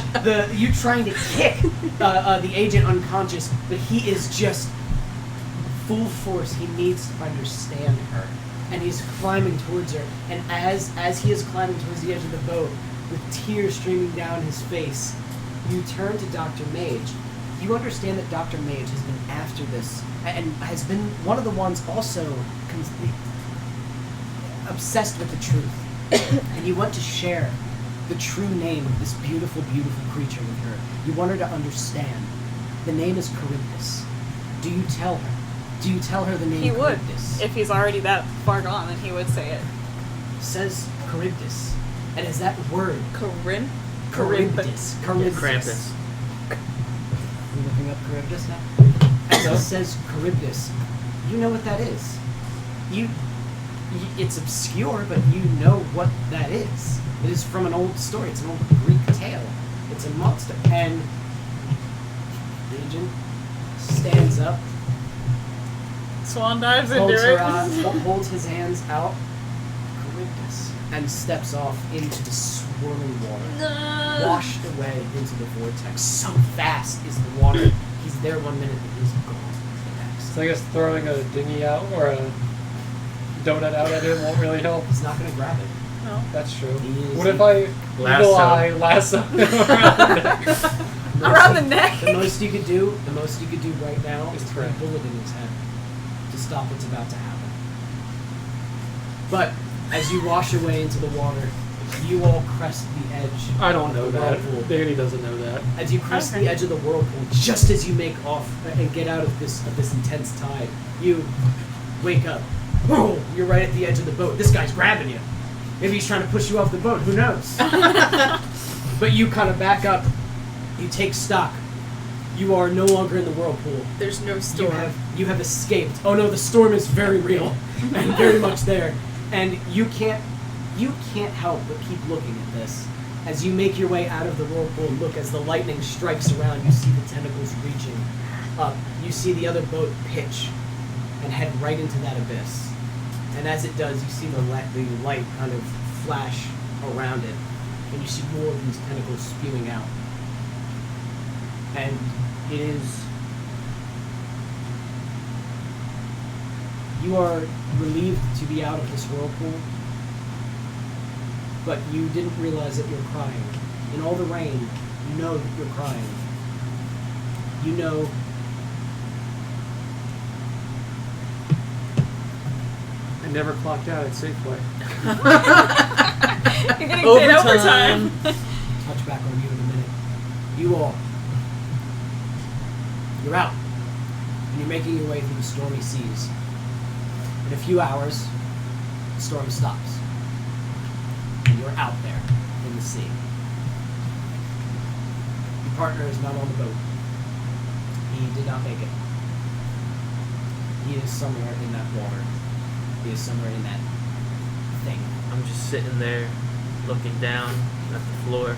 you trying to kick the agent unconscious, but he is just full force. He needs to understand her, and he's climbing towards her. And as he is climbing towards the edge of the boat, with tears streaming down his face, you turn to Dr. Maige. You understand that Dr. Maige has been after this, and has been one of the ones also obsessed with the truth. And you want to share the true name of this beautiful, beautiful creature with her. You want her to understand. The name is Charybdis. Do you tell her? Do you tell her the name He would. Charybdis? If he's already that far gone, then he would say it. Says Charybdis. And is that word Corinne? Charybdis? Charybdis. Krampus. You looking up Charybdis now? As it says Charybdis, you know what that is. It's obscure, but you know what that is. It is from an old story. It's an old Greek tale. It's a monster. And the agent stands up, Swan dives into holds, it. holds his hands out, Charybdis, and steps off into the swirling water. Washed away into the vortex. So fast is the water. He's there 1 minute and he's gone the next. So I guess throwing a dinghy out or a donut out at it won't really help. He's not going to grab it. No. That's true. He is- What if I eagle eye lasso him around the neck? Around the neck. The most you could do right now is Is put a try. bullet in his head to stop what's about to happen. But as you wash away into the water, you all crest the edge. I don't know of the that. whirlpool. Danny doesn't know that. As you crest Okay. the edge of the whirlpool, just as you make off and get out of this intense tide, you wake up. Whoa! You're right at the edge of the boat. This guy's grabbing you. Maybe he's trying to push you off the boat. Who knows? But you kind of back up. You take stock. You are no longer in the whirlpool. There's no storm. You have escaped. Oh no, the storm is very real and very much there, and you can't help but keep looking at this. As you make your way out of the whirlpool and look as the lightning strikes around, you see the tentacles reaching up. You see the other boat pitch and head right into that abyss. And as it does, you see the light kind of flash around it, and you see more of these tentacles spewing out. And it is... You are relieved to be out of this whirlpool, but you didn't realize that you're crying. In all the rain, you know that you're crying. You know... I never clocked out at Safeway. You're getting paid Overtime. overtime. Touch back on you in a minute. You all... You're out. And you're making your way through the stormy seas. In a few hours, the storm stops. And you're out there in the sea. Your partner is not on the boat. He did not make it. He is somewhere in that water. He is somewhere in that thing. I'm just sitting there, looking down at the floor,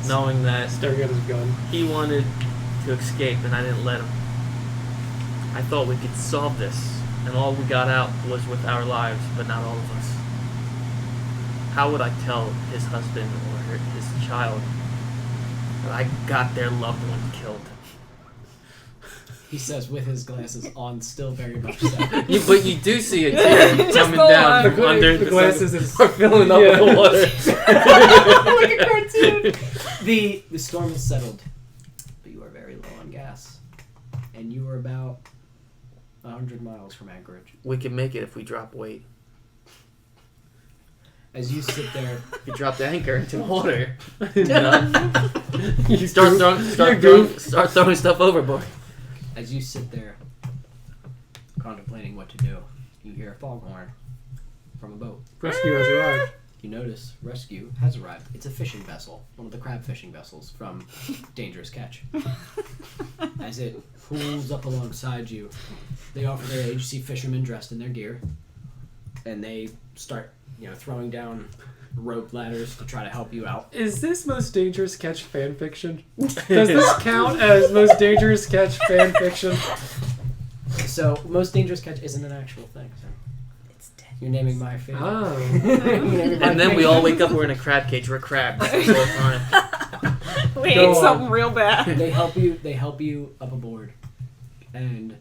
knowing that Staring at his gun. he wanted to escape and I didn't let him. I thought we could solve this, and all we got out was with our lives, but not all of us. How would I tell his husband or his child that I got their loved one killed? He says with his glasses on, still very much so. But you do see a tear coming go down on. from under The glasses is are filling up Yeah. with the water. Like a cartoon. The storm has settled, but you are very low on gas, and you are about 100 miles from Anchorage. We can make it if we drop weight. As you sit there, You drop the anchor into the water. You Start goof. throwing stuff overboard. as you sit there, contemplating what to do, you hear a foghorn from a boat. Rescue has arrived. You notice rescue has arrived. It's a fishing vessel, one of the crab fishing vessels from Dangerous Catch. As it pulls up alongside you, they offer their aid. You see fishermen dressed in their gear, and they start, throwing down rope ladders to try to help you out. Is this Most Dangerous Catch fan fiction? Does this count as Most Dangerous Catch fan fiction? So, Most Dangerous Catch isn't an actual thing. So. You're naming my favorite. Oh. And then we all wake up, we're in a crab cage, we're crabs the whole time. We Go ate on. something real bad. They help you up aboard, and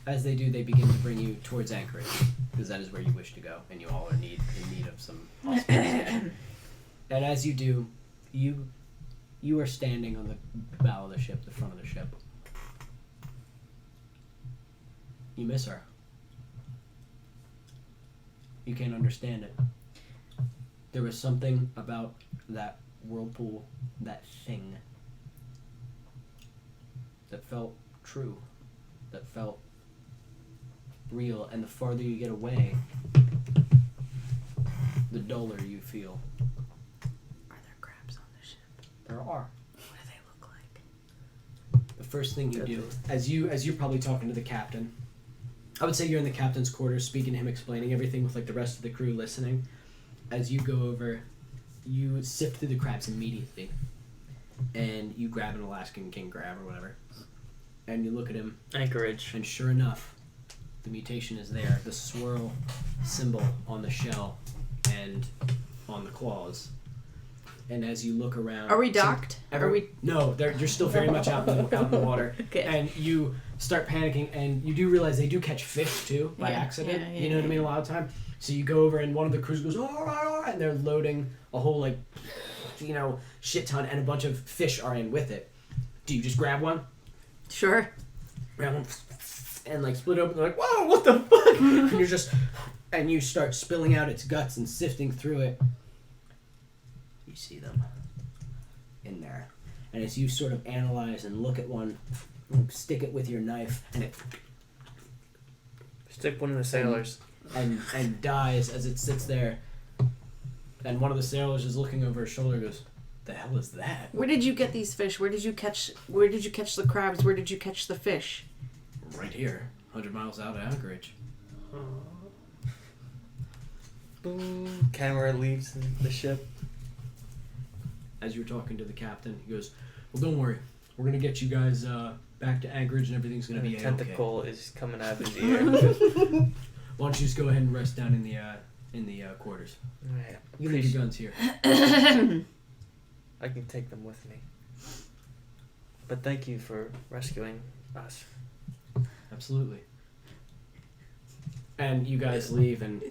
as they do, they begin to bring you towards Anchorage, because that is where you wish to go, and you all are in need of some hospitality. And as you do, you are standing on the bow of the ship, the front of the ship. You miss her. You can't understand it. There was something about that whirlpool, that thing, that felt true, that felt real, and the farther you get away, the duller you feel. Are there crabs on the ship? There are. What do they look like? The first thing you do, as you're probably talking to the captain, I would say you're in the captain's quarters, speaking to him, explaining everything with the rest of the crew listening. As you go over, you sift through the crabs immediately, and you grab an Alaskan king crab or whatever, and you look at him, Anchorage. and sure enough, the mutation is there. The swirl symbol on the shell and on the claws. And as you look around, Are we docked? Are we? No, you're still very much out in the water. Okay. And you start panicking, and you do realize they do catch fish too by Yeah, accident. yeah, You know what I yeah. mean? A lot of time. So you go over and one of the crews goes, all right, and they're loading a whole, like, shit ton, and a bunch of fish are in with it. Do you just grab one? Sure. Grab one, and, like, split open. They're like, whoa, what the fuck? And you start spilling out its guts and sifting through it. You see them in there. And as you sort of analyze and look at one, stick it with your knife, and it Stick one of the sailors. and dies as it sits there. And one of the sailors is looking over his shoulder and goes, the hell is that? Where did you get these fish? Where did you catch the crabs? Where did you catch the fish? Right here, 100 miles out of Anchorage. Boom. Camera leaves the ship. As you're talking to the captain, he goes, well, don't worry. We're going to get you guys back to Anchorage and everything's going to be A okay. tentacle is coming out of his ear. Why don't you just go ahead and rest down in the quarters? Alright. You leave your guns here. I can take them with me. But thank you for rescuing us. Absolutely. And you guys leave and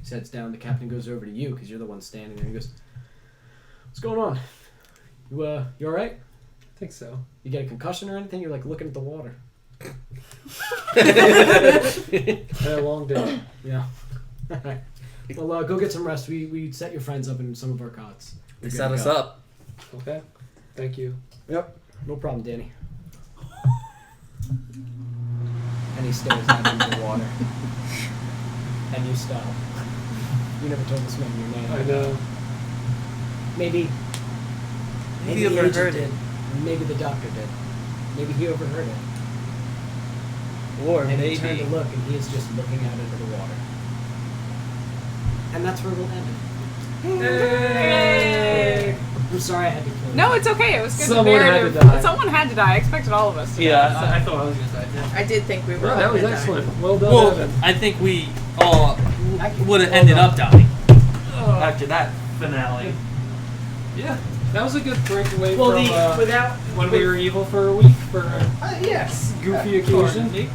sets down. The captain goes over to you because you're the one standing there. He goes, what's going on? You all right? I think so. You get a concussion or anything? You're like looking at the water. I had a long day. Yeah. Alright. Well, go get some rest. We set your friends up in some of our cots. They You're set good to us go. up. Okay. Thank you. Yep. No problem, Danny. And he stares out into the water. And you stop. You never told this man your name. I know. Maybe He the agent overheard did. it. Maybe the doctor did. Maybe he overheard it. Or And he maybe. turned to look, and he is just looking out into the water. And that's where we'll end it. Yay! I'm sorry I had to kill you. No, it's okay. It was good. Someone the had narrative. to die. Someone had to die. I expected all of us to die. Yeah, I thought I was gonna die too. I did think we were. Well, all that was gonna die. excellent. Well done, Well, Evan. I think we all would have Well ended done. up dying after that finale. Yeah, that was a good breakaway Well, from without when we were evil for a week for a yes, goofy occasion.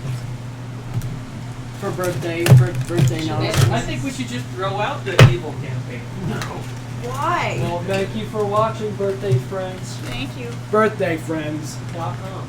for birthday nonsense. I think we should just throw out the evil campaign. Why? Well, thank you for watching, birthday friends. Thank you. Birthday friends.com.